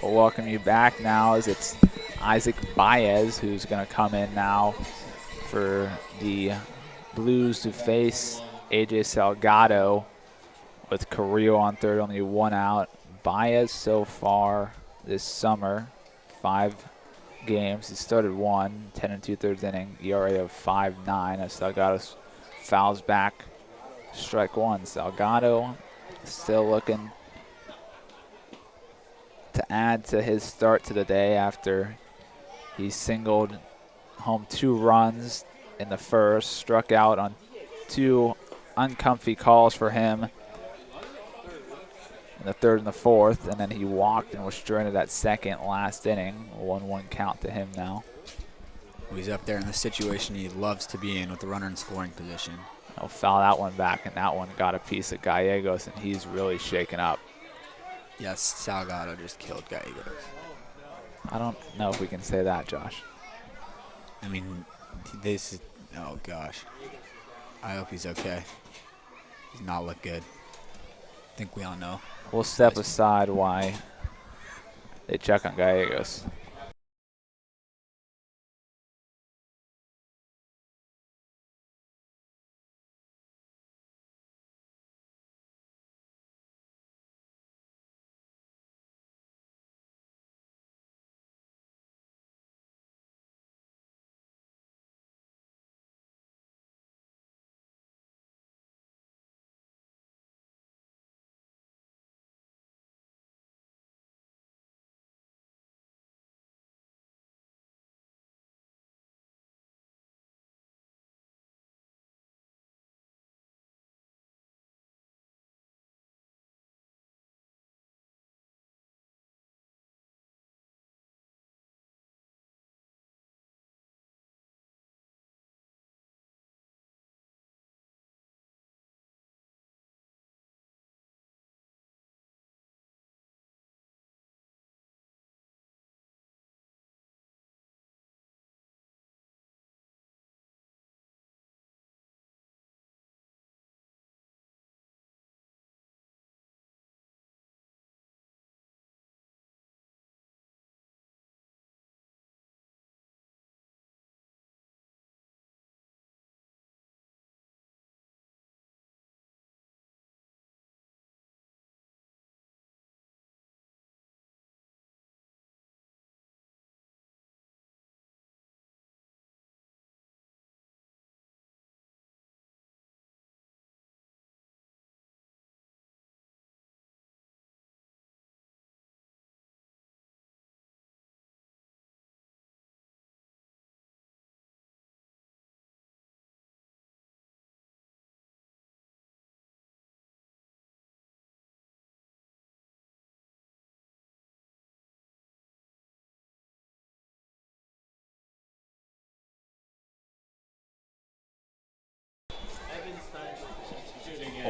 We'll welcome you back now as it's Isaac Baez who's going to come in now for the Blues to face AJ Salgado with Carrillo on third, only 1 out. Baez so far this summer, 5 games. He started 1, 10 2/3 inning, ERA of 5.9 as Salgado fouls back, strike 1. Salgado still looking to add to his start to the day after he singled home 2 runs in the first, struck out on 2 uncomfy calls for him in the third and the fourth, and then he walked and was stranded that second last inning. 1-1 count to him now.
He's up there in the situation he loves to be in with the runner in scoring position.
He'll foul that one back, and that one got a piece of Gallegos, and he's really shaken up.
Yes, Salgado just killed Gallegos.
I don't know if we can say that, Josh.
I mean, this is, oh gosh. I hope he's okay. He's not look good. I think we all know.
We'll step aside why they check on Gallegos.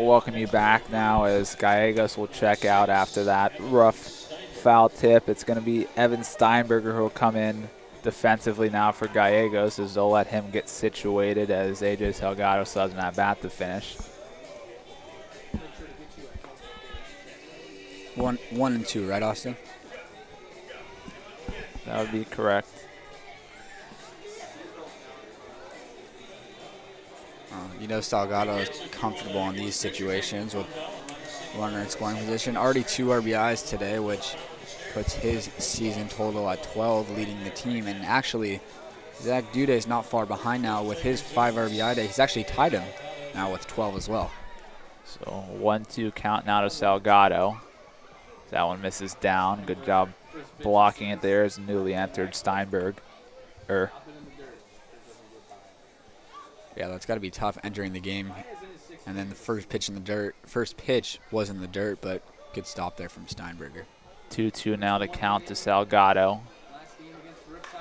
welcome you back now as Gallegos will check out after that rough foul tip. It's going to be Evan Steinberger who will come in defensively now for Gallegos as they'll let him get situated as AJ Salgado still has an at-bat to finish.
1 and 2, right, Austin?
That would be correct.
You know Salgado is comfortable in these situations with runner in scoring position. Already 2 RBIs today, which puts his season total at 12, leading the team. And actually, Zach Daudet is not far behind now with his 5 RBI day. He's actually tied him now with 12 as well.
So 1-2 count now to Salgado. That one misses down. Good job blocking it there as newly entered Steinberg.
Yeah, that's got to be tough entering the game. And then the first pitch was in the dirt, but good stop there from Steinberger.
2-2 now to count to Salgado.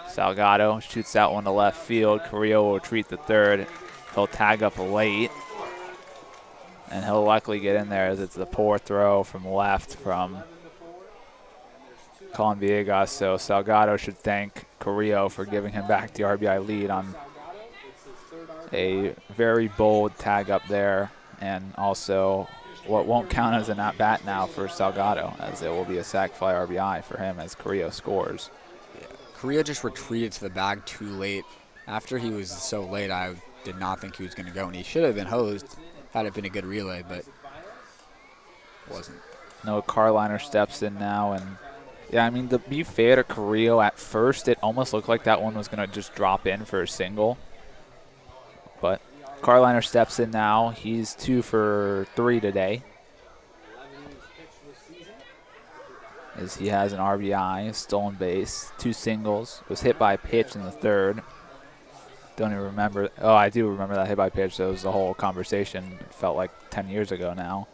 Salgado shoots that one to left field. Carrillo will retreat to third. He'll tag up late. And he'll likely get in there as it's the poor throw from left from Colin Villegas. So Salgado should thank Carrillo for giving him back the RBI lead on a very bold tag up there, and also what won't count as an at-bat now for Salgado, as it will be a sac fly RBI for him as Carrillo scores.
Yeah. Carrillo just retreated to the bag too late. After he was so late, I did not think he was going to go, and he should have been hosed had it been a good relay, but wasn't.
No, Karliner steps in now, and yeah, I mean, to be fair to Carrillo, at first it almost looked like that one was going to just drop in for a single. But Karliner steps in now. He's 2 for 3 today, as he has an RBI, a stolen base, 2 singles. Was hit by a pitch in the third. Don't even remember. Oh, I do remember that hit by pitch. That was the whole conversation. It felt like 10 years ago now,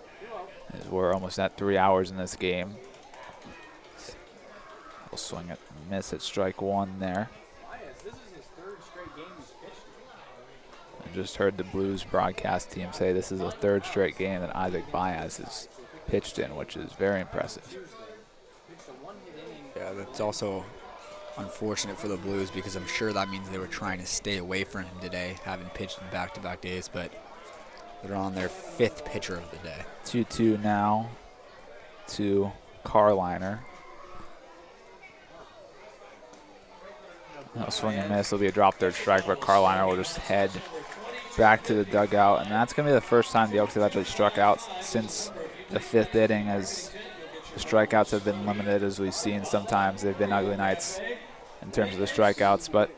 as we're almost at 3 hours in this game. We'll swing it, miss at strike 1 there. I just heard the Blues broadcast team say this is the 3rd straight game that Isaac Baez has pitched in, which is very impressive.
Yeah, that's also unfortunate for the Blues because I'm sure that means they were trying to stay away from him today, having pitched in back-to-back days, but they're on their 5th pitcher of the day.
2-2 now to Karliner. No swing and miss. It'll be a drop third strike, but Karliner will just head back to the dugout, and that's going to be the first time the Oaks have actually struck out since the 5th inning, as the strikeouts have been limited, as we've seen sometimes. They've been ugly nights in terms of the strikeouts, but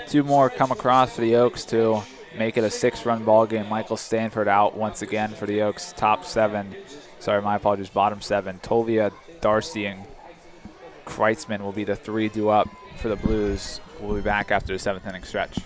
2 more come across for the Oaks to make it a 6-run ball game. Michael Stanford out once again for the Oaks. Bottom 7. Tovia, Darcy, and Kreitzman will be the 3 due up for the Blues. We'll be back after the 7th inning stretch.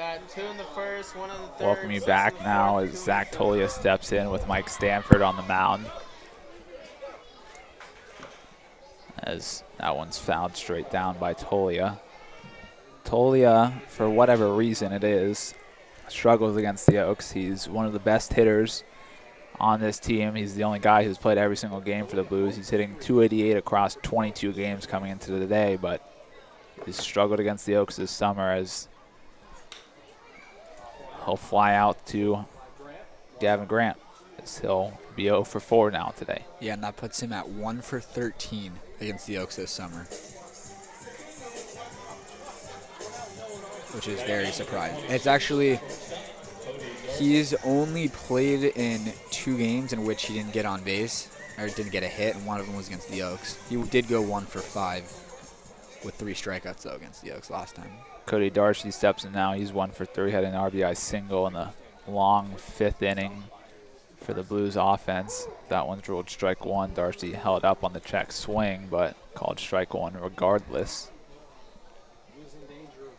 got 2 in the first, 1 in the third.
Welcome you
6
back
in the
now
fourth,
as
2 in
Zach
the
Tolia steps in with Mike Stanford on the mound. As that one's fouled straight down by Tolia. Tolia, for whatever reason it is, struggles against the Oaks. He's one of the best hitters on this team. He's the only guy who's played every single game for the Blues. He's hitting .288 across 22 games coming into the day, but he's struggled against the Oaks this summer as he'll fly out to Gavin Grant as he'll be 0 for 4 now today.
Yeah, and that puts him at 1 for 13 against the Oaks this summer, which is very surprising. It's actually, he's only played in 2 games in which he didn't get on base, or didn't get a hit, and one of them was against the Oaks. He did go 1 for 5 with 3 strikeouts, though, against the Oaks last time.
Cody Darcy steps in now. He's 1 for 3, had an RBI single in the long 5th inning for the Blues offense. That one's ruled strike 1. Darcy held up on the check swing, but called strike 1 regardless.
Losing danger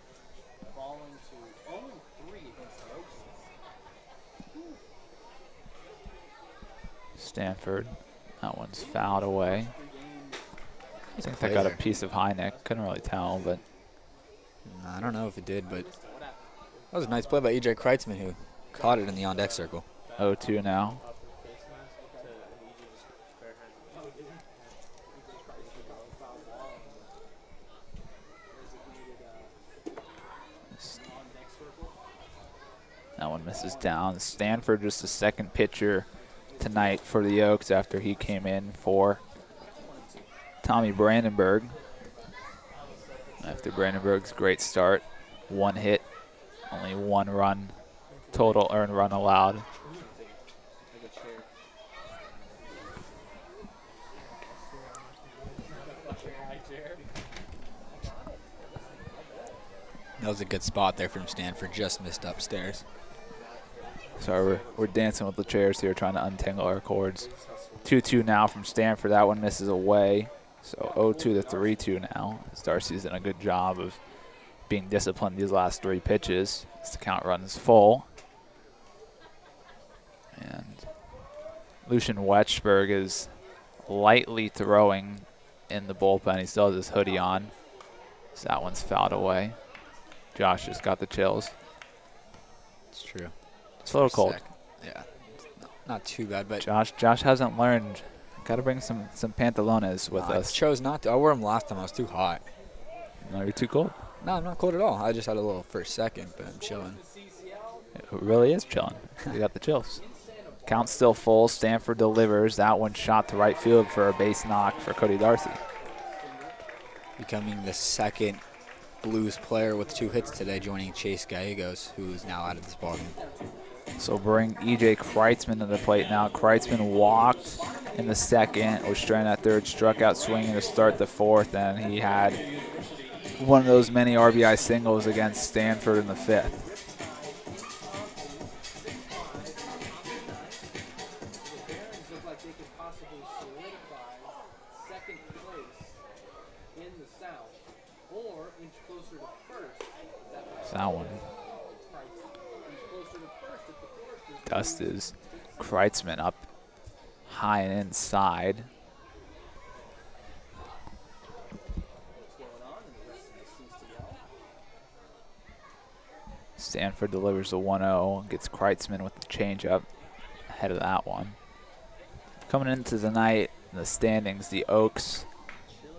of falling to 0-3 against the Oaks.
Stanford, that one's fouled away. I think that got a piece of Hynek. Couldn't really tell, but
I don't know if it did, but that was a nice play by E.J. Kreitzman, who caught it in the on-deck circle.
0-2 now. That one misses down. Stanford just the second pitcher tonight for the Oaks after he came in for Tommy Brandenburg. After Brandenburg's great start, 1 hit, only 1 run, total earned run allowed.
That was a good spot there from Stanford, just missed upstairs.
Sorry, we're dancing with the chairs here, trying to untangle our cords. 2-2 now from Stanford. That one misses away. So 0-2 to 3-2 now. Darcy's done a good job of being disciplined these last 3 pitches. As the count runs full. And Lucian Wetchberg is lightly throwing in the bullpen. He still has his hoodie on. So that one's fouled away. Josh just got the chills.
It's true.
It's a little cold.
Yeah, not too bad, but
Josh hasn't learned. Got to bring some pantalones with us.
I chose not to. I wore them last time. I was too hot.
No, you're too cold.
No, I'm not cold at all. I just had a little first second, but I'm chilling.
It really is chilling. You got the chills. Count still full. Stanford delivers. That one shot to right field for a base knock for Cody Darcy.
Becoming the second Blues player with 2 hits today, joining Chase Gallegos, who is now out of this ballgame.
So bring E.J. Kreitzman to the plate now. Kreitzman walked in the second, was stranded at third, struck out swinging to start the 4th, and he had one of those many RBI singles against Stanford in the 5th. That one. Dust is Kreitzman up high and inside. Stanford delivers a 1-0, gets Kreitzman with the changeup ahead of that one. Coming into the night, in the standings, the Oaks,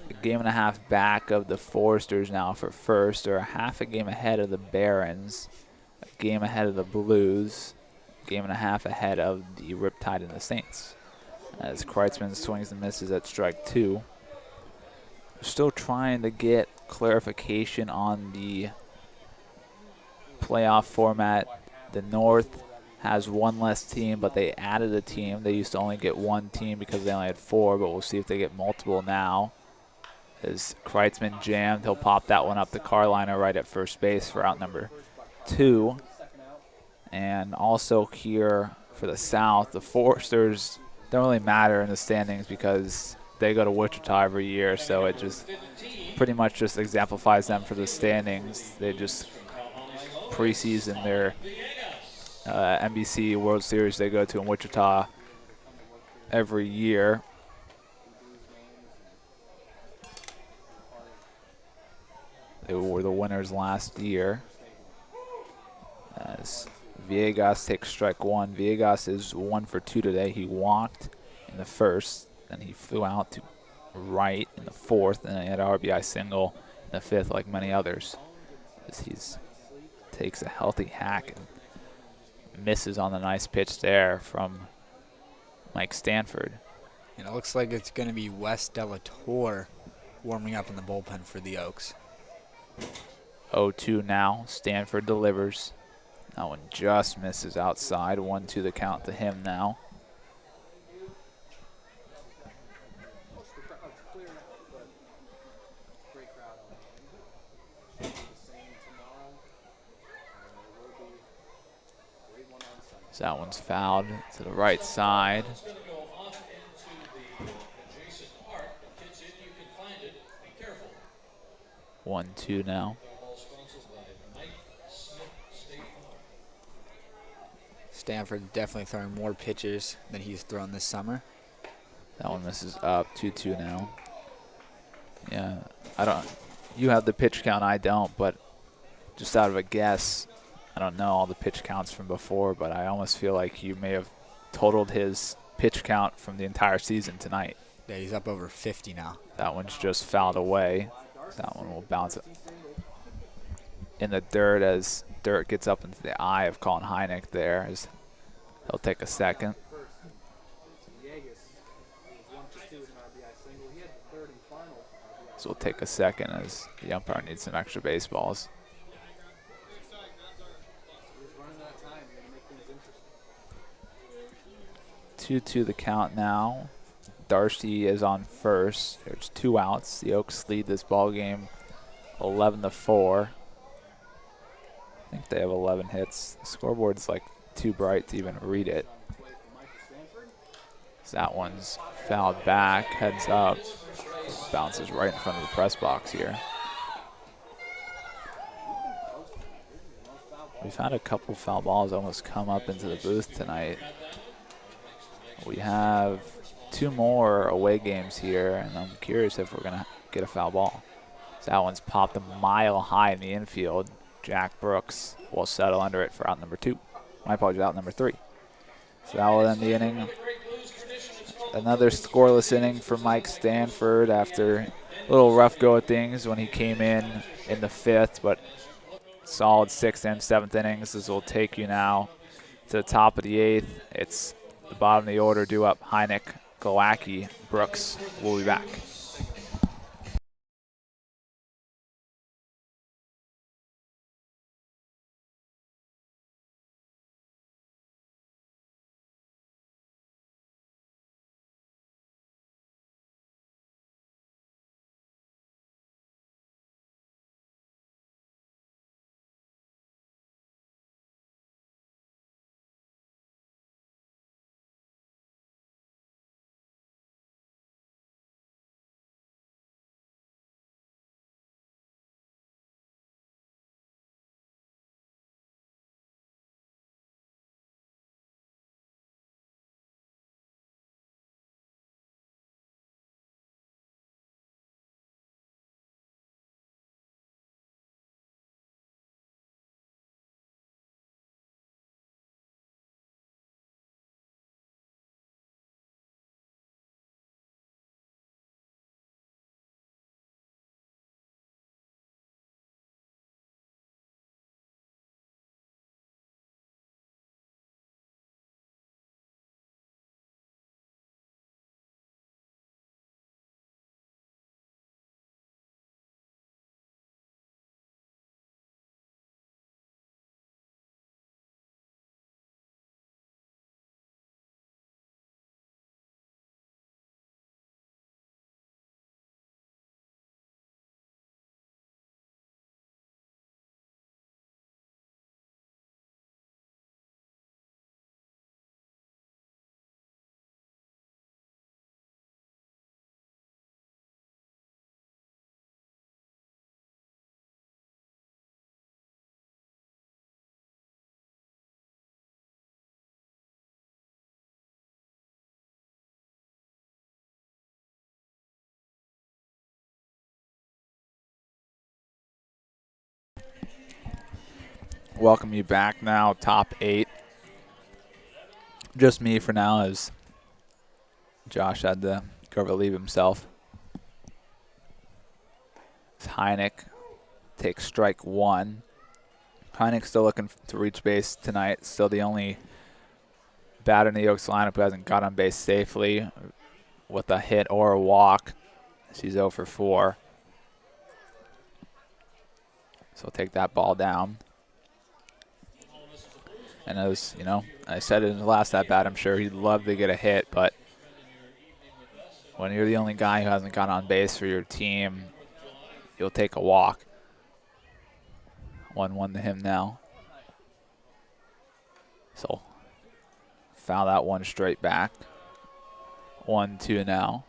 a game and a half back of the Foresters now for first. They're a half a game ahead of the Barons, a game ahead of the Blues, a game and a half ahead of the Riptide and the Saints. As Kreitzman swings and misses at strike 2. We're still trying to get clarification on the playoff format. The North has 1 less team, but they added a team. They used to only get 1 team because they only had 4, but we'll see if they get multiple now. As Kreitzman jammed, he'll pop that one up to Karliner right at first base for out number 2. And also here for the South, the Foresters don't really matter in the standings because they go to Wichita every year, so it just pretty much just exemplifies them for the standings. They just preseason, their NBC World Series they go to in Wichita every year. They were the winners last year. As Villegas takes strike one. Villegas is 1 for 2 today. He walked in the first, then he flew out to right in the fourth, and then he had an RBI single in the fifth, like many others. As he takes a healthy hack and misses on the nice pitch there from Mike Stanford.
And it looks like it's going to be Wes Delatorre warming up in the bullpen for the Oaks.
0-2 now. Stanford delivers. That one just misses outside. 1-2 the count to him now.
Most of the crowd's clear now, but great crowd on the same tomorrow. And there will be a great one on Sunday.
So that one's fouled to the right side.
It's going to go off into the adjacent arc. If it's in, you can find it. Be careful.
1-2 now.
Ball sponsored by Mike Smith State Farm.
Stanford definitely throwing more pitches than he's thrown this summer.
That one misses up. 2-2 now. Yeah, I don't. You have the pitch count. I don't. But just out of a guess, I don't know all the pitch counts from before. But I almost feel like you may have totaled his pitch count from the entire season tonight.
Yeah, he's up over 50 now.
That one's just fouled away. That one will bounce in the dirt as dirt gets up into the eye of Colin Hynek there. As he'll take a second. So we'll take a second as the umpire needs some extra baseballs. 2-2 the count now. Darcy is on first. There's 2 outs. The Oaks lead this ball game 11-4. I think they have 11 hits. The scoreboard's like too bright to even read it. So that one's fouled back, heads up, bounces right in front of the press box here. We've had a couple foul balls almost come up into the booth tonight. We have 2 more away games here, and I'm curious if we're going to get a foul ball. So that one's popped a mile high in the infield. Jack Brooks will settle under it for out number 2. My apologies, out number 3. So that will end the inning. Another scoreless inning for Mike Stanford after a little rough go of things when he came in the 5th, but solid 6th and 7th innings. This will take you now to the top of the 8th. It's the bottom of the order due up. Hynek, Glowacki, Brooks will be back. welcome you back now, top 8. Just me for now, as Josh had to go relieve himself. As Hynek takes strike 1. Hynek still looking to reach base tonight. Still the only batter in the Oaks lineup who hasn't got on base safely with a hit or a walk. She's 0 for 4. So we'll take that ball down. And as you know, I said it in the last at bat, I'm sure he'd love to get a hit, but when you're the only guy who hasn't got on base for your team, you'll take a walk. 1-1 to him now. So foul that one straight back. 1-2 now.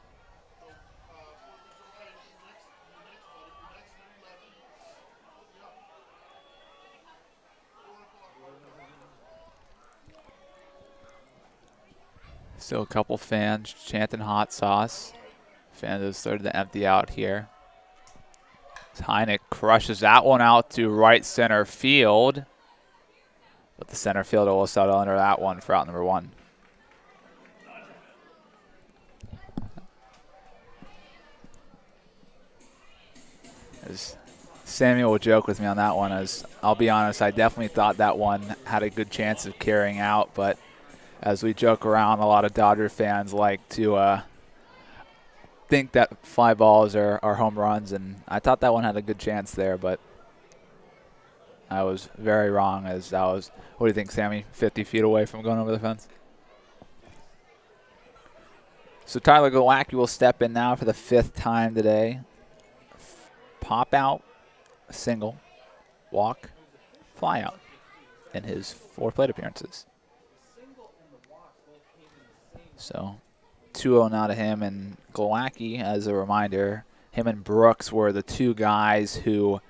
Still a couple fans chanting hot sauce. Fans have started to empty out here. Hynek crushes that one out to right center field. But the center fielder will settle under that one for out number 1. As Sammy will joke with me on that one, as I'll be honest, I definitely thought that one had a good chance of carrying out, but as we joke around, a lot of Dodger fans like to think that fly balls are home runs, and I thought that one had a good chance there, but I was very wrong, as I was, what do you think, Sammy, 50 feet away from going over the fence? So Tyler Glowacki will step in now for the 5th time today. Pop out, single, walk, fly out in his 4 plate appearances. So 2-0 now to him, and Glowacki, as a reminder, him and Brooks were the 2 guys who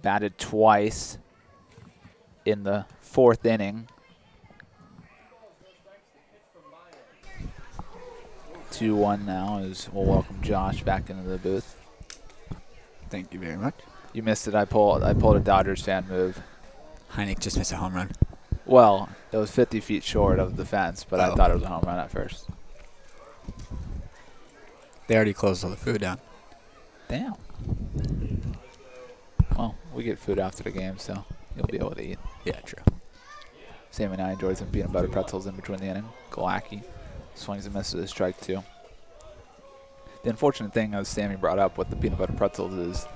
batted twice in the 4th inning. 2-1 now, as we'll welcome Josh back into the booth.
Thank you very much.
You missed it. I pulled a Dodgers fan move.
Hynek just missed a home run.
Well, it was 50 feet short of the fence, but I thought it was a home run at first.
They already closed all the food down.
Damn. Well, we get food after the game, so you'll be able to eat.
Yeah, true.
Sammy and I enjoyed some peanut butter pretzels in between the inning. Glowacki swings and misses a strike 2. The unfortunate thing, as Sammy brought up with the peanut butter pretzels, is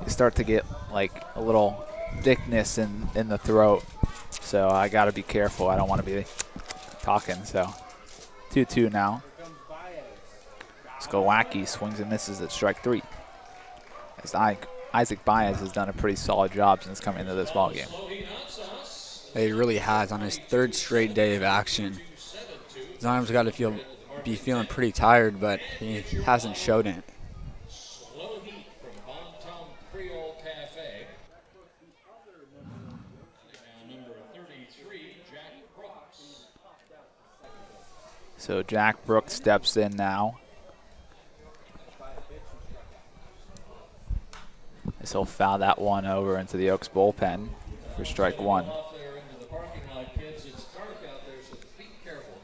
you start to get like a little thickness in the throat. So I got to be careful. I don't want to be talking. So 2-2 now. Glowacki swings and misses at strike 3. As Isaac Baez has done a pretty solid job since coming into this ballgame.
He really has. On his 3rd straight day of action, his arms got to be feeling pretty tired, but he hasn't showed it.
Slow heat from Bontown Creole Cafe. And number 33, Jack Brooks.
So Jack Brooks steps in now. As he'll foul that one over into the Oaks bullpen for strike 1.
Off there into the parking lot, kids. It's dark out there, so be careful.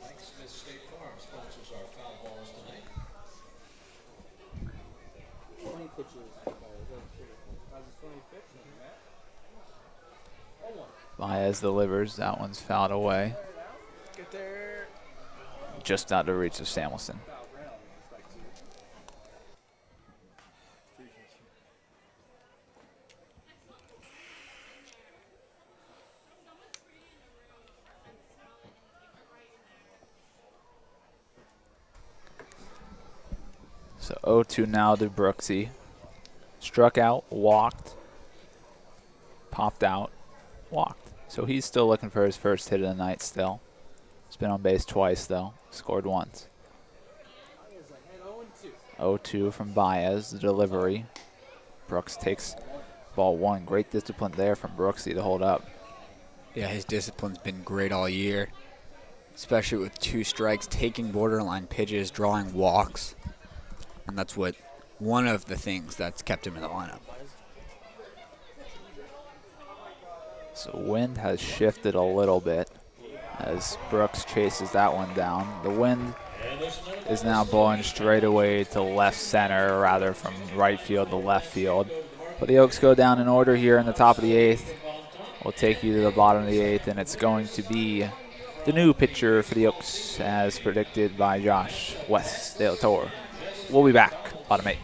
Mike Smith State Farm sponsors our foul balls tonight.
20 pitches.
Baez delivers. That one's fouled away.
Get there.
Just out of reach of Samuelson. So 0-2 now to Brooksy. Struck out, walked, popped out, walked. So he's still looking for his first hit of the night still. He's been on base twice though, scored once. 0-2 from Baez, the delivery. Brooks takes ball 1. Great discipline there from Brooksy to hold up.
Yeah, his discipline's been great all year, especially with 2 strikes, taking borderline pitches, drawing walks. And that's one of the things that's kept him in the lineup.
So wind has shifted a little bit as Brooks chases that one down. The wind is now blowing straight away to left center, or rather from right field to left field. But the Oaks go down in order here in the top of the 8th. We'll take you to the bottom of the 8th, and it's going to be the new pitcher for the Oaks, as predicted by Josh, Wes De La Torre. We'll be back, bottom 8.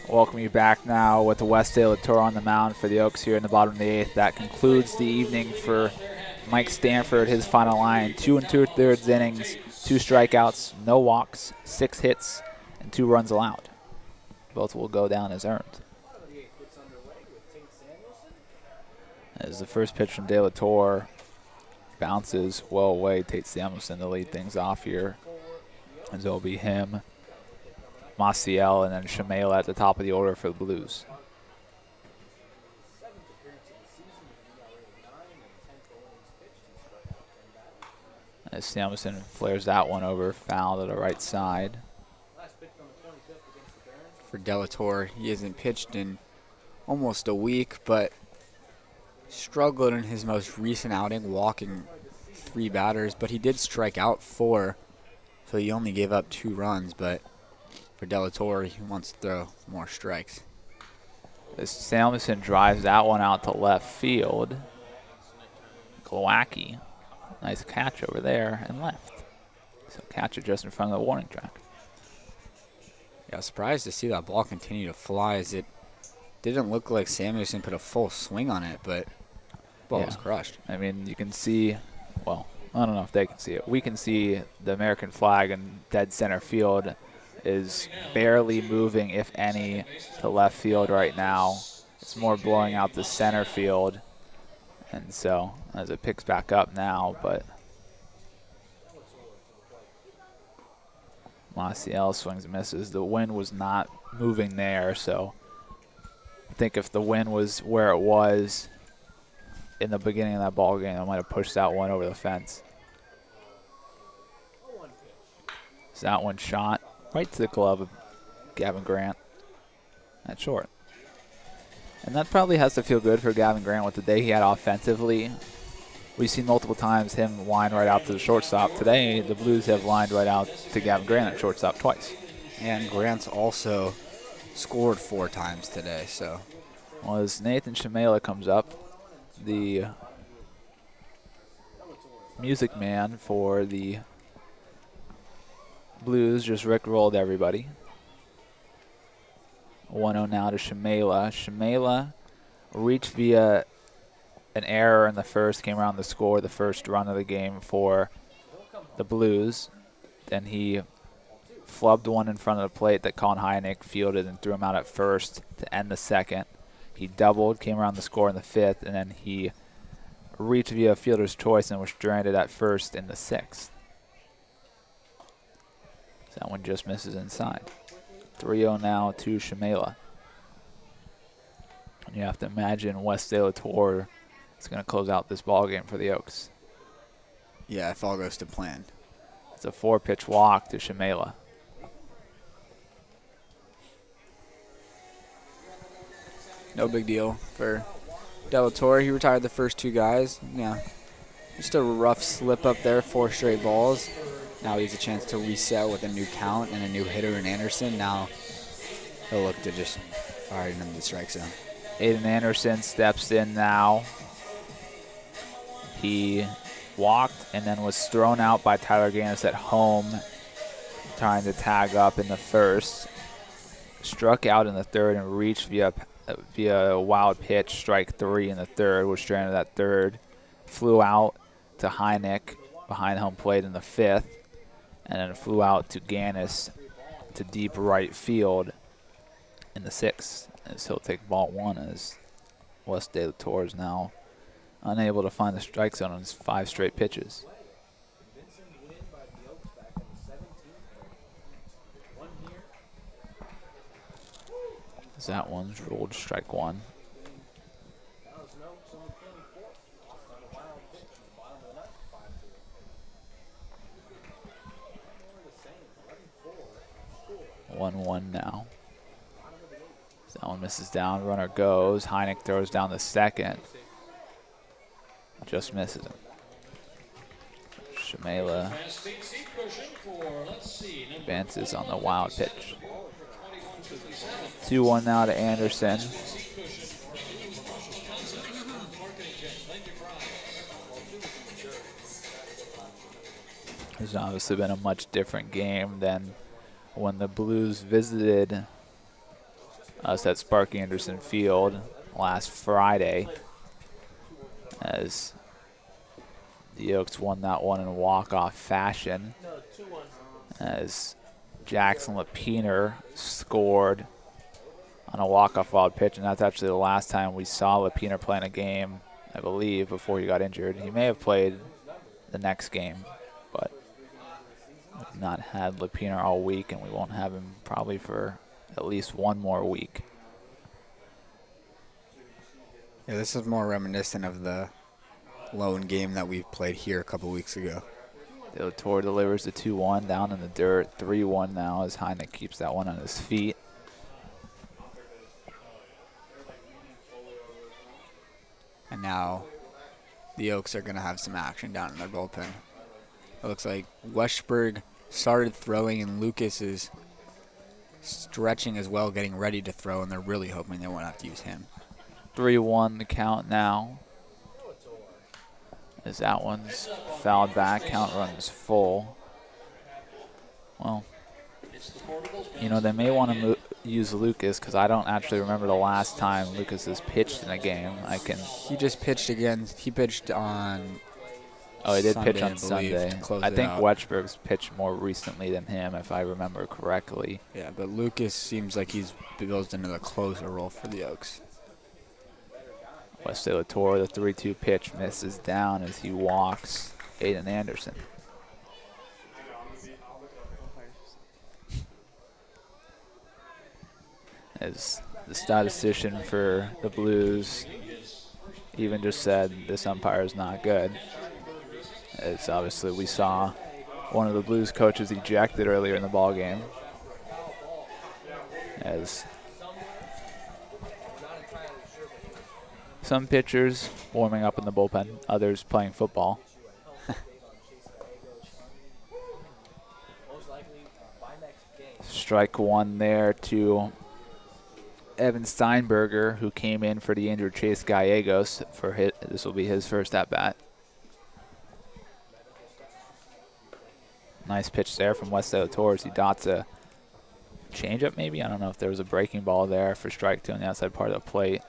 Welcome you back now with the Wes De La Torre on the mound for the Oaks here in the bottom of the 8th. That concludes the evening for Mike Stanford. His final line, 2 2/3 innings, 2 strikeouts, no walks, 6 hits, and 2 runs allowed. Both will go down as earned. As the first pitch from De La Torre bounces well away, Tate Samuelson to lead things off here. As it'll be him, Maciel, and then Shamela at the top of the order for the Blues. As Samuelson flares that one over, foul to the right side.
For De La Torre, he hasn't pitched in almost a week, but struggled in his most recent outing, walking 3 batters, but he did strike out 4, so he only gave up 2 runs, but for De La Torre, he wants to throw more strikes.
As Samuelson drives that one out to left field. Glowacki, nice catch over there and left. So catch it just in front of the warning track.
Yeah, surprised to see that ball continue to fly, as it didn't look like Samuelson put a full swing on it, but the ball was crushed.
I mean, you can see, well, I don't know if they can see it. We can see the American flag in dead center field is barely moving, if any, to left field right now. It's more blowing out the center field. And so, as it picks back up now, but Maciel swings and misses. The wind was not moving there, so I think if the wind was where it was in the beginning of that ball game, I might have pushed that one over the fence. So that one shot right to the glove of Gavin Grant at short. And that probably has to feel good for Gavin Grant with the day he had offensively. We've seen multiple times him line right out to the shortstop. Today, the Blues have lined right out to Gavin Grant at shortstop twice.
And Grant's also scored 4 times today, so.
Well, as Nathan Shamela comes up, the music man for the Blues just rickrolled everybody. 1-0 now to Shamela. Shamela reached via an error in the first, came around to score the first run of the game for the Blues. Then he flubbed one in front of the plate that Colin Hynek fielded and threw him out at first to end the second. He doubled, came around to score in the fifth, and then he reached via fielder's choice and was stranded at first in the sixth. That one just misses inside. 3-0 now to Shamela. And you have to imagine West De La Torre is going to close out this ball game for the Oaks.
Yeah, if all goes to plan.
It's a 4-pitch walk to Shamela.
No big deal for De La Torre. He retired the first 2 guys. Yeah, just a rough slip up there, 4 straight balls. Now he has a chance to reset with a new count and a new hitter in Anderson. Now he'll look to just fire it into the strike zone.
Aiden Anderson steps in now. He walked and then was thrown out by Tyler Ganus at home, trying to tag up in the first. Struck out in the third and reached via a wild pitch, strike 3 in the third, was stranded at third. Flew out to Hynek behind home plate in the fifth, and then flew out to Gannis to deep right field in the sixth. And so he'll take ball 1 as West De La Torre is now unable to find the strike zone on his 5 straight pitches. As that one's ruled strike 1. One now. That one misses down. Runner goes. Hynek throws down the second. Just misses him. Shamela advances on the wild pitch. 2-1 now to Anderson. It's obviously been a much different game than when the Blues visited us at Sparky Anderson Field last Friday, as the Oaks won that one in walk-off fashion, as Jackson Lapiner scored on a walk-off wild pitch, and that's actually the last time we saw Lapiner play in a game, I believe, before he got injured. He may have played the next game, but we've not had Lapiner all week, and we won't have him probably for at least 1 more week.
Yeah, this is more reminiscent of the lone game that we played here a couple weeks ago.
De La Torre delivers the 2-1 down in the dirt. 3-1 now as Hynek keeps that one on his feet.
And now the Oaks are going to have some action down in their bullpen. It looks like Westberg started throwing and Lucas is stretching as well, getting ready to throw, and they're really hoping they won't have to use him.
3-1 the count now. As that one's fouled back, count runs full. Well, you know, they may want to use Lucas, because I don't actually remember the last time Lucas has pitched in a game.
He just pitched again. He pitched on
Oh, he did
Sunday,
pitch on Sunday. I think Wetchberg's pitched more recently than him, if I remember correctly.
Yeah, but Lucas seems like he's built into the closer role for the Oaks.
West De La Torre, the 3-2 pitch misses down as he walks Aiden Anderson. As the statistician for the Blues even just said this umpire is not good. As obviously we saw one of the Blues coaches ejected earlier in the ball game. As some pitchers warming up in the bullpen, others playing football. Strike one there to Evan Steinberger, who came in for the injured Chase Gallegos. This will be his first at-bat. Nice pitch there from West Tours. He dots a changeup maybe. I don't know if there was a breaking ball there for strike two on the outside part of the plate.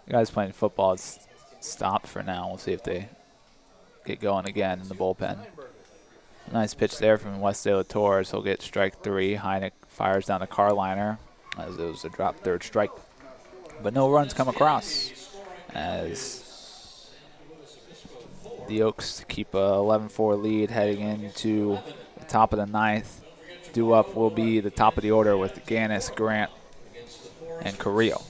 The guys playing football, it's stopped for now. We'll see if they get going again in the bullpen. Nice pitch there from West Torres. He'll get strike three. Hynek fires down to Karliner as it was a drop third strike. But no runs come across as the Oaks keep a 11-4 lead heading into the top of the ninth. Due up will be the top of the order with Ganus, Grant, and Carrillo.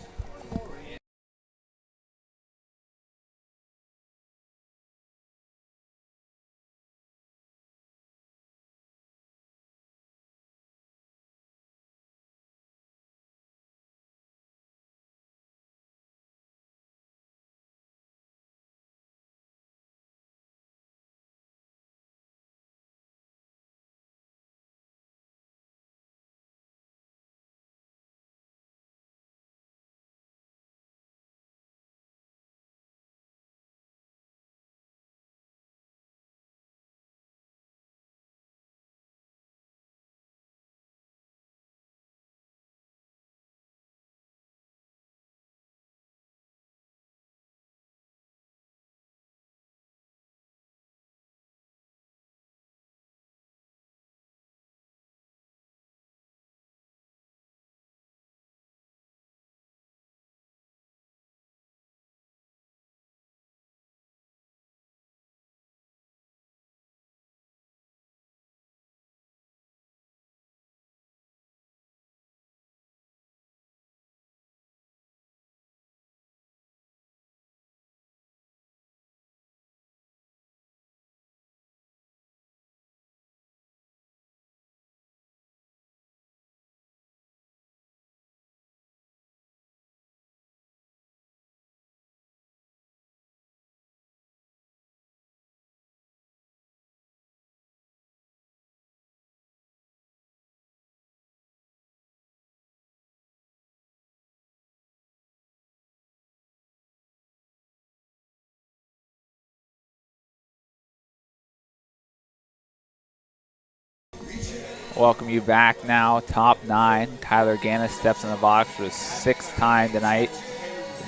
Welcome you back now, top nine. Tyler Gannis steps in the box for his sixth time tonight.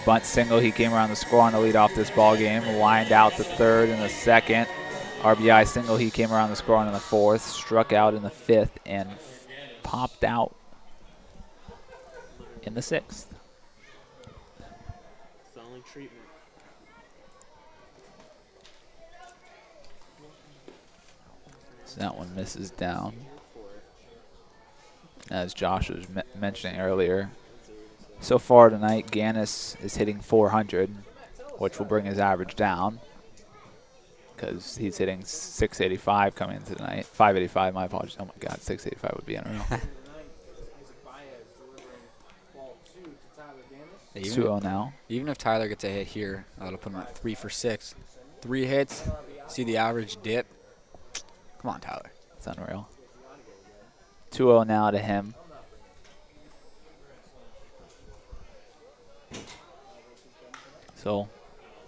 Bunt single, he came around the score on the lead off this ball game. Lined out to third in the second. RBI single, he came around the score on in the fourth. Struck out in the fifth and popped out in the sixth.
Solid treatment.
So that one misses down. As Josh was mentioning earlier, so far tonight, Gannis is hitting 400, which will bring his average down because he's hitting 685 coming into tonight. 585, my apologies. Oh my God, 685 would be unreal. 2-0 now.
Even if Tyler gets a hit here, that'll put him at 3 for 6. 3 hits, see the average dip. Come on, Tyler.
It's unreal. 2-0 now to him. So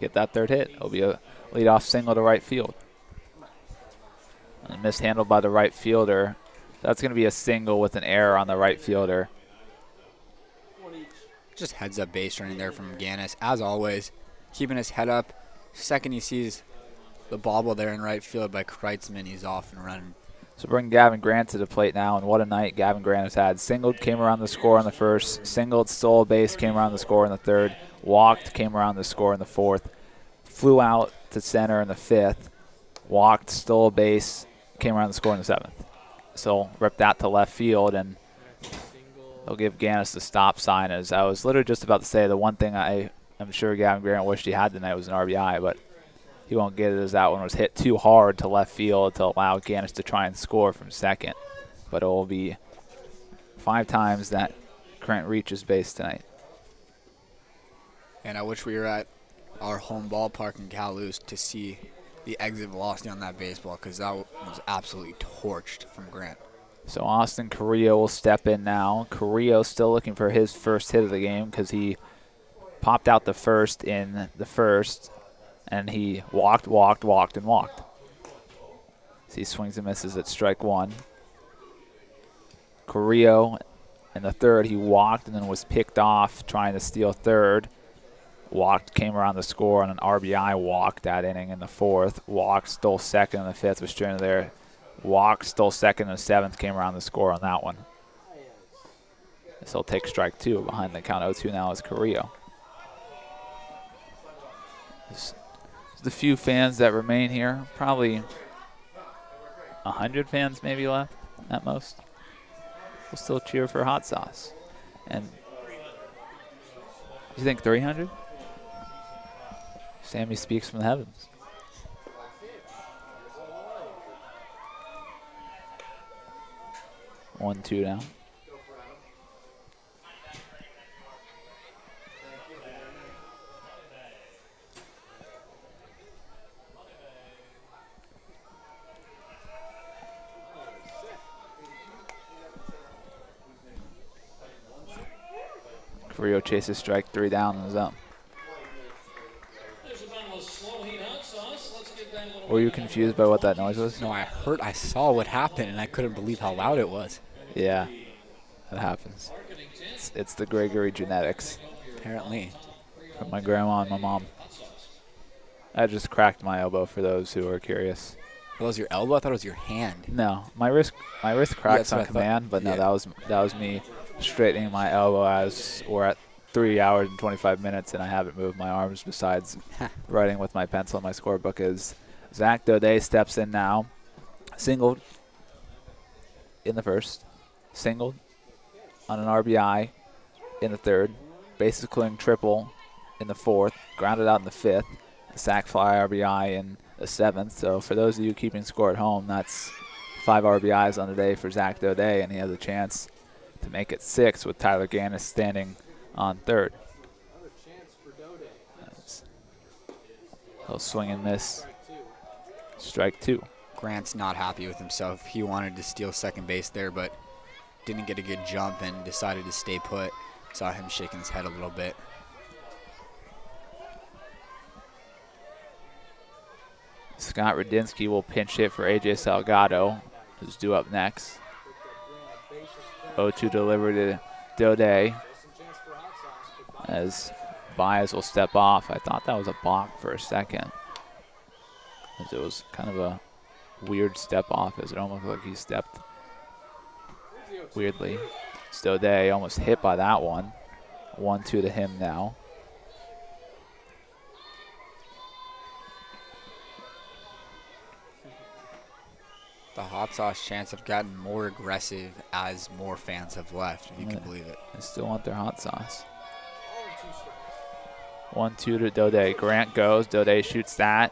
get that third hit. It'll be a leadoff single to right field. And mishandled by the right fielder. That's going to be a single with an error on the right fielder.
Just heads up base running there from Gannis. As always, keeping his head up. Second he sees the bobble there in right field by Kreitzman, he's off and running.
So bring Gavin Grant to the plate now, and what a night Gavin Grant has had. Singled, came around the score in the first. Singled, stole a base, came around the score in the third. Walked, came around the score in the fourth. Flew out to center in the fifth. Walked, stole a base, came around the score in the seventh. So ripped that to left field, and they'll give Gannis the stop sign. As I was literally just about to say, the one thing I'm sure Gavin Grant wished he had tonight was an RBI, but he won't get it as that one was hit too hard to left field to allow Gannis to try and score from second. But it will be 5 times that Grant reaches base tonight.
And I wish we were at our home ballpark in Calhoun to see the exit velocity on that baseball, because that was absolutely torched from Grant.
So Austin Carrillo will step in now. Carrillo still looking for his first hit of the game because he popped out the first in the first, and he walked, and walked. So he swings and misses at strike one. Carrillo in the third, he walked and then was picked off trying to steal third. Walked, came around the score on an RBI walk that inning in the fourth. Walked, stole second in the fifth, was stranded there. Walked, stole second in the seventh, came around the score on that one. This will take strike two. Behind the count 0-2 now is Carrillo. There's the few fans that remain here. Probably 100 fans maybe left at most. We'll still cheer for hot sauce. And you think 300? Sammy speaks from the heavens. 1-2 now. Carrillo chases strike three down and is up. Were you confused by what that noise was?
No, I saw what happened, and I couldn't believe how loud it was.
Yeah, that happens. It's the Gregory genetics.
Apparently.
From my grandma and my mom. I just cracked my elbow for those who are curious.
That was your elbow? I thought it was your hand.
No, my wrist cracks
what
on
I thought.
command, but no,
Yeah.
that was me straightening my elbow as we're at 3 hours and 25 minutes, and I haven't moved my arms besides writing with my pencil in my scorebook. As Zach Daudet steps in now, singled in the first, singled on an RBI in the third, bases clearing triple in the fourth, grounded out in the fifth, a sac fly RBI in the seventh. So for those of you keeping score at home, that's 5 RBIs on the day for Zach Daudet, and he has a chance to make it 6 with Tyler Ganus standing on third. He'll swing and miss. Strike two.
Grant's not happy with himself. He wanted to steal second base there, but didn't get a good jump and decided to stay put. Saw him shaking his head a little bit.
Scott Radinsky will pinch hit for AJ Salgado, who's due up next. 0-2 delivered to Daudet as Baez will step off. I thought that was a balk for a second, as it was kind of a weird step off, as it almost looked like he stepped weirdly. Daudet almost hit by that one. 1-2 to him now.
The hot sauce chants have gotten more aggressive as more fans have left, if you can believe it.
They still want their hot sauce. 1-2 to Daudet. Grant goes. Daudet shoots that.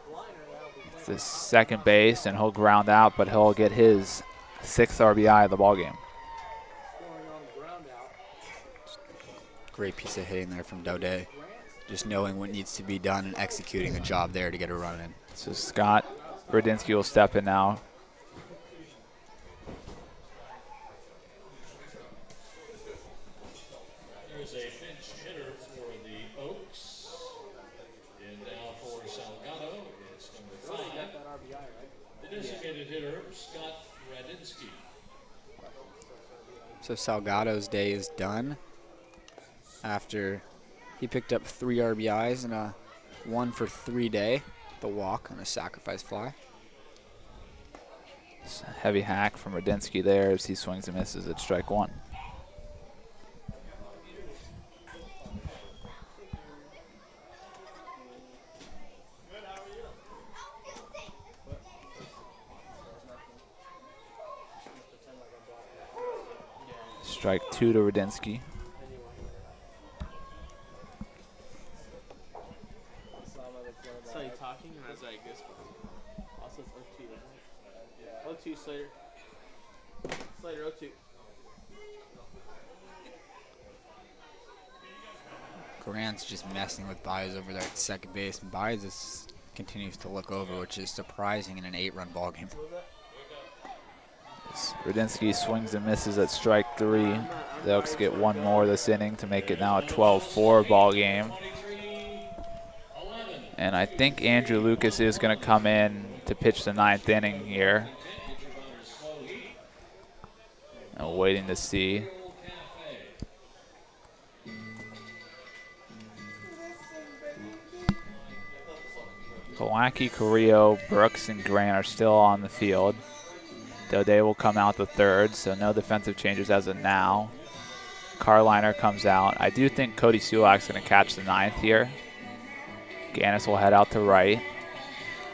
It's the second base, and he'll ground out, but he'll get his 6th RBI of the ballgame.
Great piece of hitting there from Daudet. Just knowing what needs to be done and executing the job there to get a run in.
So Scott Radinsky will step in now.
Here's a pinch hitter for the Oaks. And now for Salgado, it's number 5. The designated hitter, Scott Radinsky.
So Salgado's day is done after he picked up 3 RBIs and a 1-for-3 day, the walk on a sacrifice fly.
It's a heavy hack from Radinsky there as he swings and misses at strike one. Strike two to Radinsky.
So you talking and I was like this one. Also it's 0-2, isn't it? 0-2 Slater. Slater 0-2.
Grant's just messing with Baez over there at second base, and Baez just continues to look over, which is surprising in an 8-run ballgame.
Radinsky swings and misses at strike three. The Oaks get one more this inning to make it now a 12-4 ball game. And I think Andrew Lucas is going to come in to to pitch the 9th inning here. And waiting to see. Glowacki, Carrillo, Brooks, and Grant are still on the field. Daudet will come out the 3rd, so no defensive changes as of now. Karliner comes out. I do think Cody Sulak's going to catch the 9th here. Ganus will head out to right.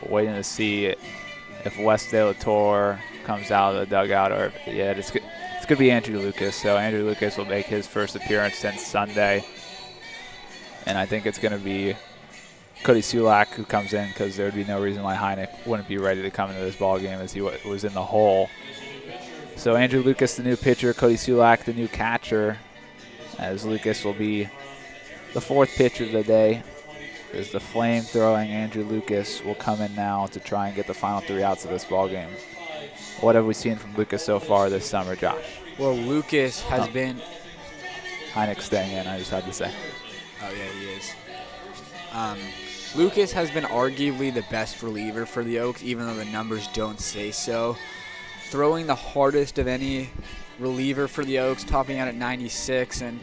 Waiting to see if Wes De La Torre comes out of the dugout, or it's going to be Andrew Lucas. So Andrew Lucas will make his first appearance since Sunday. And I think it's going to be Cody Sulak who comes in, because there would be no reason why Hynek wouldn't be ready to come into this ball game, as he was in the hole. So Andrew Lucas, the new pitcher, Cody Sulak, the new catcher, as Lucas will be the 4th pitcher of the day, as the flame-throwing Andrew Lucas will come in now to try and get the final 3 outs of this ball game. What have we seen from Lucas so far this summer, Josh?
Well, Lucas has been...
Hynek staying in, I just had to say.
Oh, yeah, he is. Lucas has been arguably the best reliever for the Oaks, even though the numbers don't say so. Throwing the hardest of any reliever for the Oaks, topping out at 96, and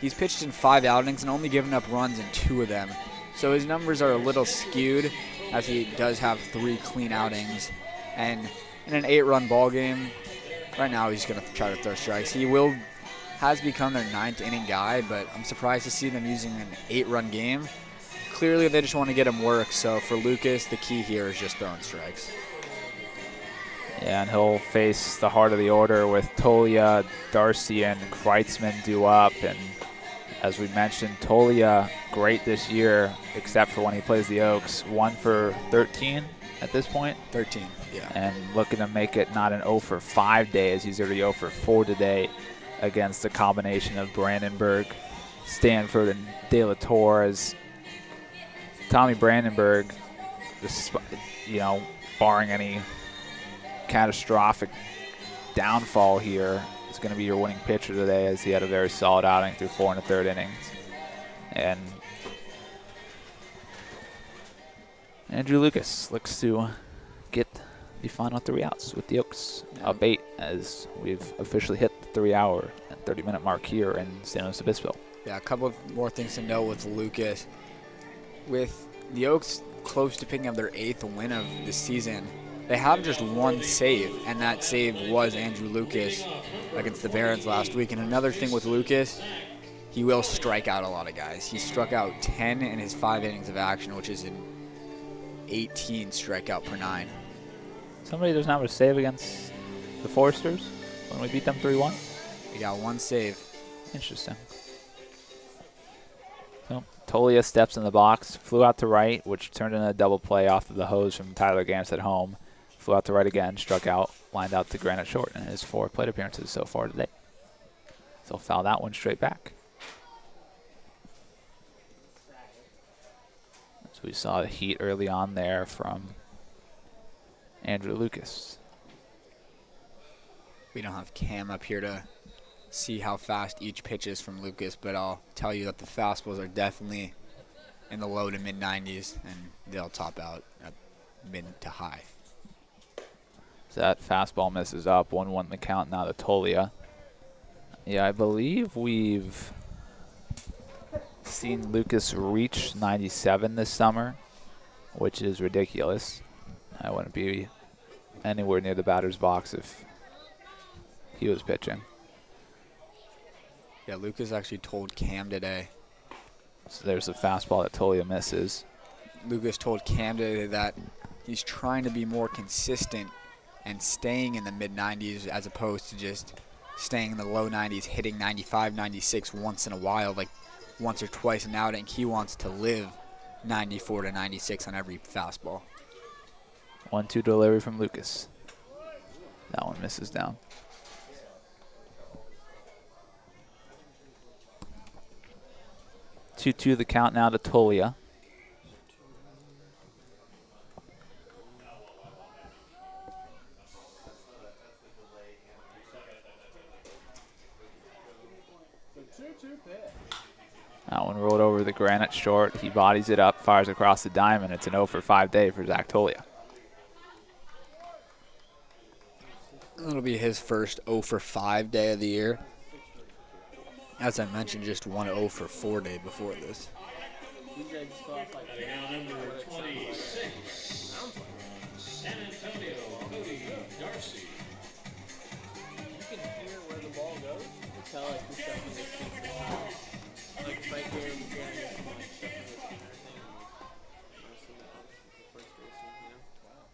he's pitched in 5 outings and only given up runs in 2 of them. So his numbers are a little skewed, as he does have 3 clean outings. And in an 8-run ball game, right now he's going to try to throw strikes. He has become their 9th inning guy, but I'm surprised to see them using an 8-run game. Clearly they just want to get him work, so for Lucas, the key here is just throwing strikes.
Yeah, and he'll face the heart of the order with Tolia, Darcy, and Kreitzman due up. And as we mentioned, Tolia, great this year, except for when he plays the Oaks. 1 for 13 at this point.
13, yeah.
And looking to make it not an 0 for 5 day, as he's already 0 for 4 today against the combination of Brandenburg, Stanford, and De La Torre. As Tommy Brandenburg, barring any catastrophic downfall here, is going to be your winning pitcher today, as he had a very solid outing through 4 1/3 innings. And Andrew Lucas looks to get the final 3 outs with the Oaks, albeit as we've officially hit the 3-hour and 30-minute mark here in San Luis Obispo.
Yeah, a couple of more things to note with Lucas. With the Oaks close to picking up their 8th win of the season, they have just 1 save, and that save was Andrew Lucas against the Barons last week. And another thing with Lucas, he will strike out a lot of guys. He struck out 10 in his 5 innings of action, which is an 18 strikeout per 9.
Somebody doesn't have a save against the Foresters when we beat them 3-1?
He got 1 save.
Interesting. So Tolia steps in the box, flew out to right, which turned into a double play off of the hose from Tyler Gantz at home. Flew out to right again, struck out, lined out to Granite short in his 4 plate appearances so far today. So foul that one straight back. So we saw the heat early on there from Andrew Lucas.
We don't have Cam up here to see how fast each pitch is from Lucas, but I'll tell you that the fastballs are definitely in the low to mid 90s, and they'll top out at mid to high.
So that fastball misses up. 1-1 the count now to Tolia. Yeah, I believe we've seen Lucas reach 97 this summer, which is ridiculous. I wouldn't be anywhere near the batter's box if he was pitching.
Yeah, Lucas actually told Cam today.
So there's a fastball that Tolia misses.
Lucas told Cam today that he's trying to be more consistent and staying in the mid-90s as opposed to just staying in the low 90s, hitting 95, 96 once in a while, like once or twice an outing. He wants to live 94 to 96 on every fastball.
1-2 delivery from Lucas. That one misses down. Two the count now to Tolia. That one rolled over the granite short. He bodies it up, fires across the diamond. It's an 0 for 5 day for Zach Tolia.
It'll be his first 0 for 5 day of the year. As I mentioned, just 1 0 for 4 day before this.
Batting out number 26 from San Antonio, Cody Darcy.
You can hear where the ball goes. You can tell like who's shuffling his feet for time. Like if I hear him getting it from like shuffling his feet and everything, I'm like, the first baseman, you know? Wow.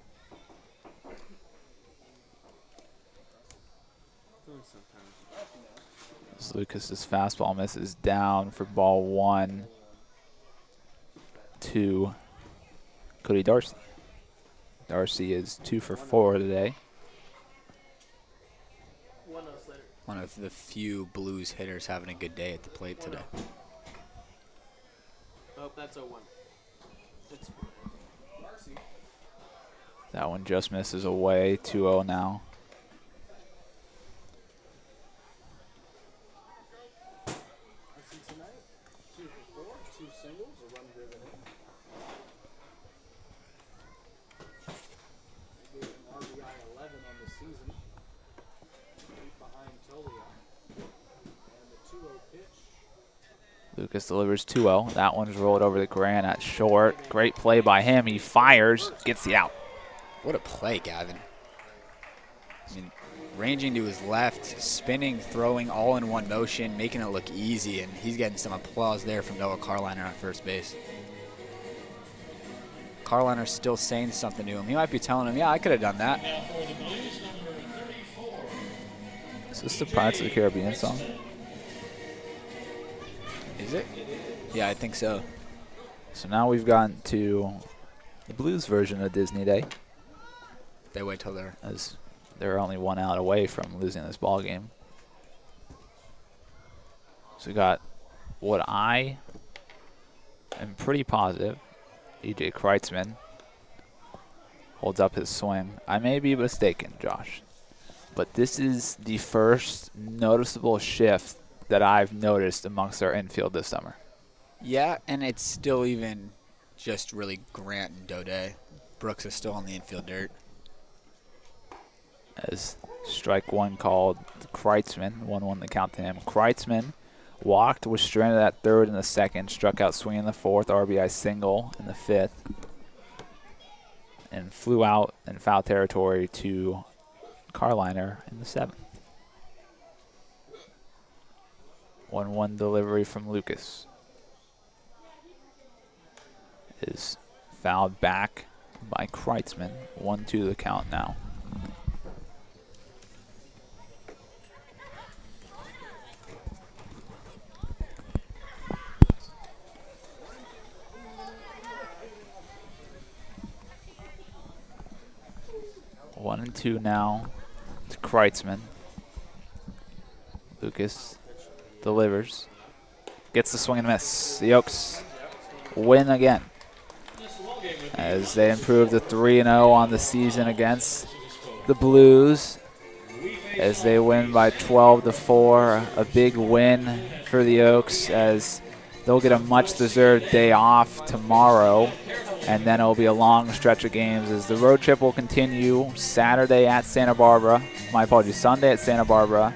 Doing sometimes.
As Lucas's fastball misses down for ball 1 to Cody Darcy. Darcy is 2 for 4 today.
1 0 later.
One of the few Blues hitters having a good day at the plate today.
Oh, that's 0-1. It's Darcy.
That one just misses away. 2-0 now.
Darcy tonight, 2 for 4, 2 singles, a run driven in. He gave an RBI 11 on the season. 8 behind Tolia. And the 2-0 pitch.
Lucas delivers 2-0. That one's rolled over to Grant at short. Great play by him. He fires, gets the out.
What a play, Gavin. I mean, ranging to his left, spinning, throwing, all in one motion, making it look easy, and he's getting some applause there from Noah Karliner at first base. Karliner's still saying something to him. He might be telling him, yeah, I could have done that.
Now for the Blues, number 34.
Is this the Pirates of the Caribbean song?
Is it? Yeah, I think so.
So now we've gotten to the Blues version of Disney Day,
They wait till they're...
as they're only 1 out away from losing this ball game. So we got what I am pretty positive. E.J. Kreitzman holds up his swing. I may be mistaken, Josh, but this is the first noticeable shift that I've noticed amongst our infield this summer.
Yeah, and it's still even just really Grant and Daudet. Brooks is still on the infield dirt.
As strike 1 called Kreitzman, 1-1 the count to him. Kreitzman walked, was stranded at third in the second, struck out swinging in the fourth, RBI single in the fifth, and flew out in foul territory to Karliner in the seventh. 1-1 delivery from Lucas is fouled back by Kreitzman. 1-2 the count now. One and 2 now to Kreitzman. Lucas delivers. Gets the swing and miss. The Oaks win again, as they improve to 3-0 on the season against the Blues, as they win by 12-4. A big win for the Oaks, as they'll get a much-deserved day off tomorrow, and then it'll be a long stretch of games as the road trip will continue Saturday at Santa Barbara. My apologies, Sunday at Santa Barbara,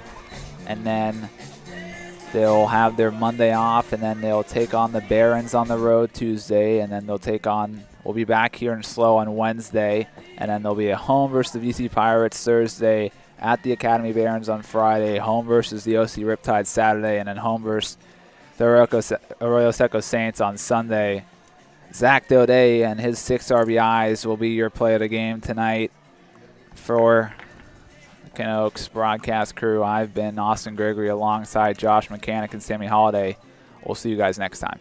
and then they'll have their Monday off, and then they'll take on the Barons on the road Tuesday, and then they'll take on, we'll be back here in SLO on Wednesday, and then there'll be a home versus the VC Pirates Thursday, at the Academy Barons on Friday, home versus the OC Riptide Saturday, and then home versus the Arroyo Seco Saints on Sunday. Zach Daudet and his 6 RBIs will be your play of the game tonight. For the Canucks broadcast crew, I've been Austin Gregory alongside Josh Mechanick and Sammy Holladay. We'll see you guys next time.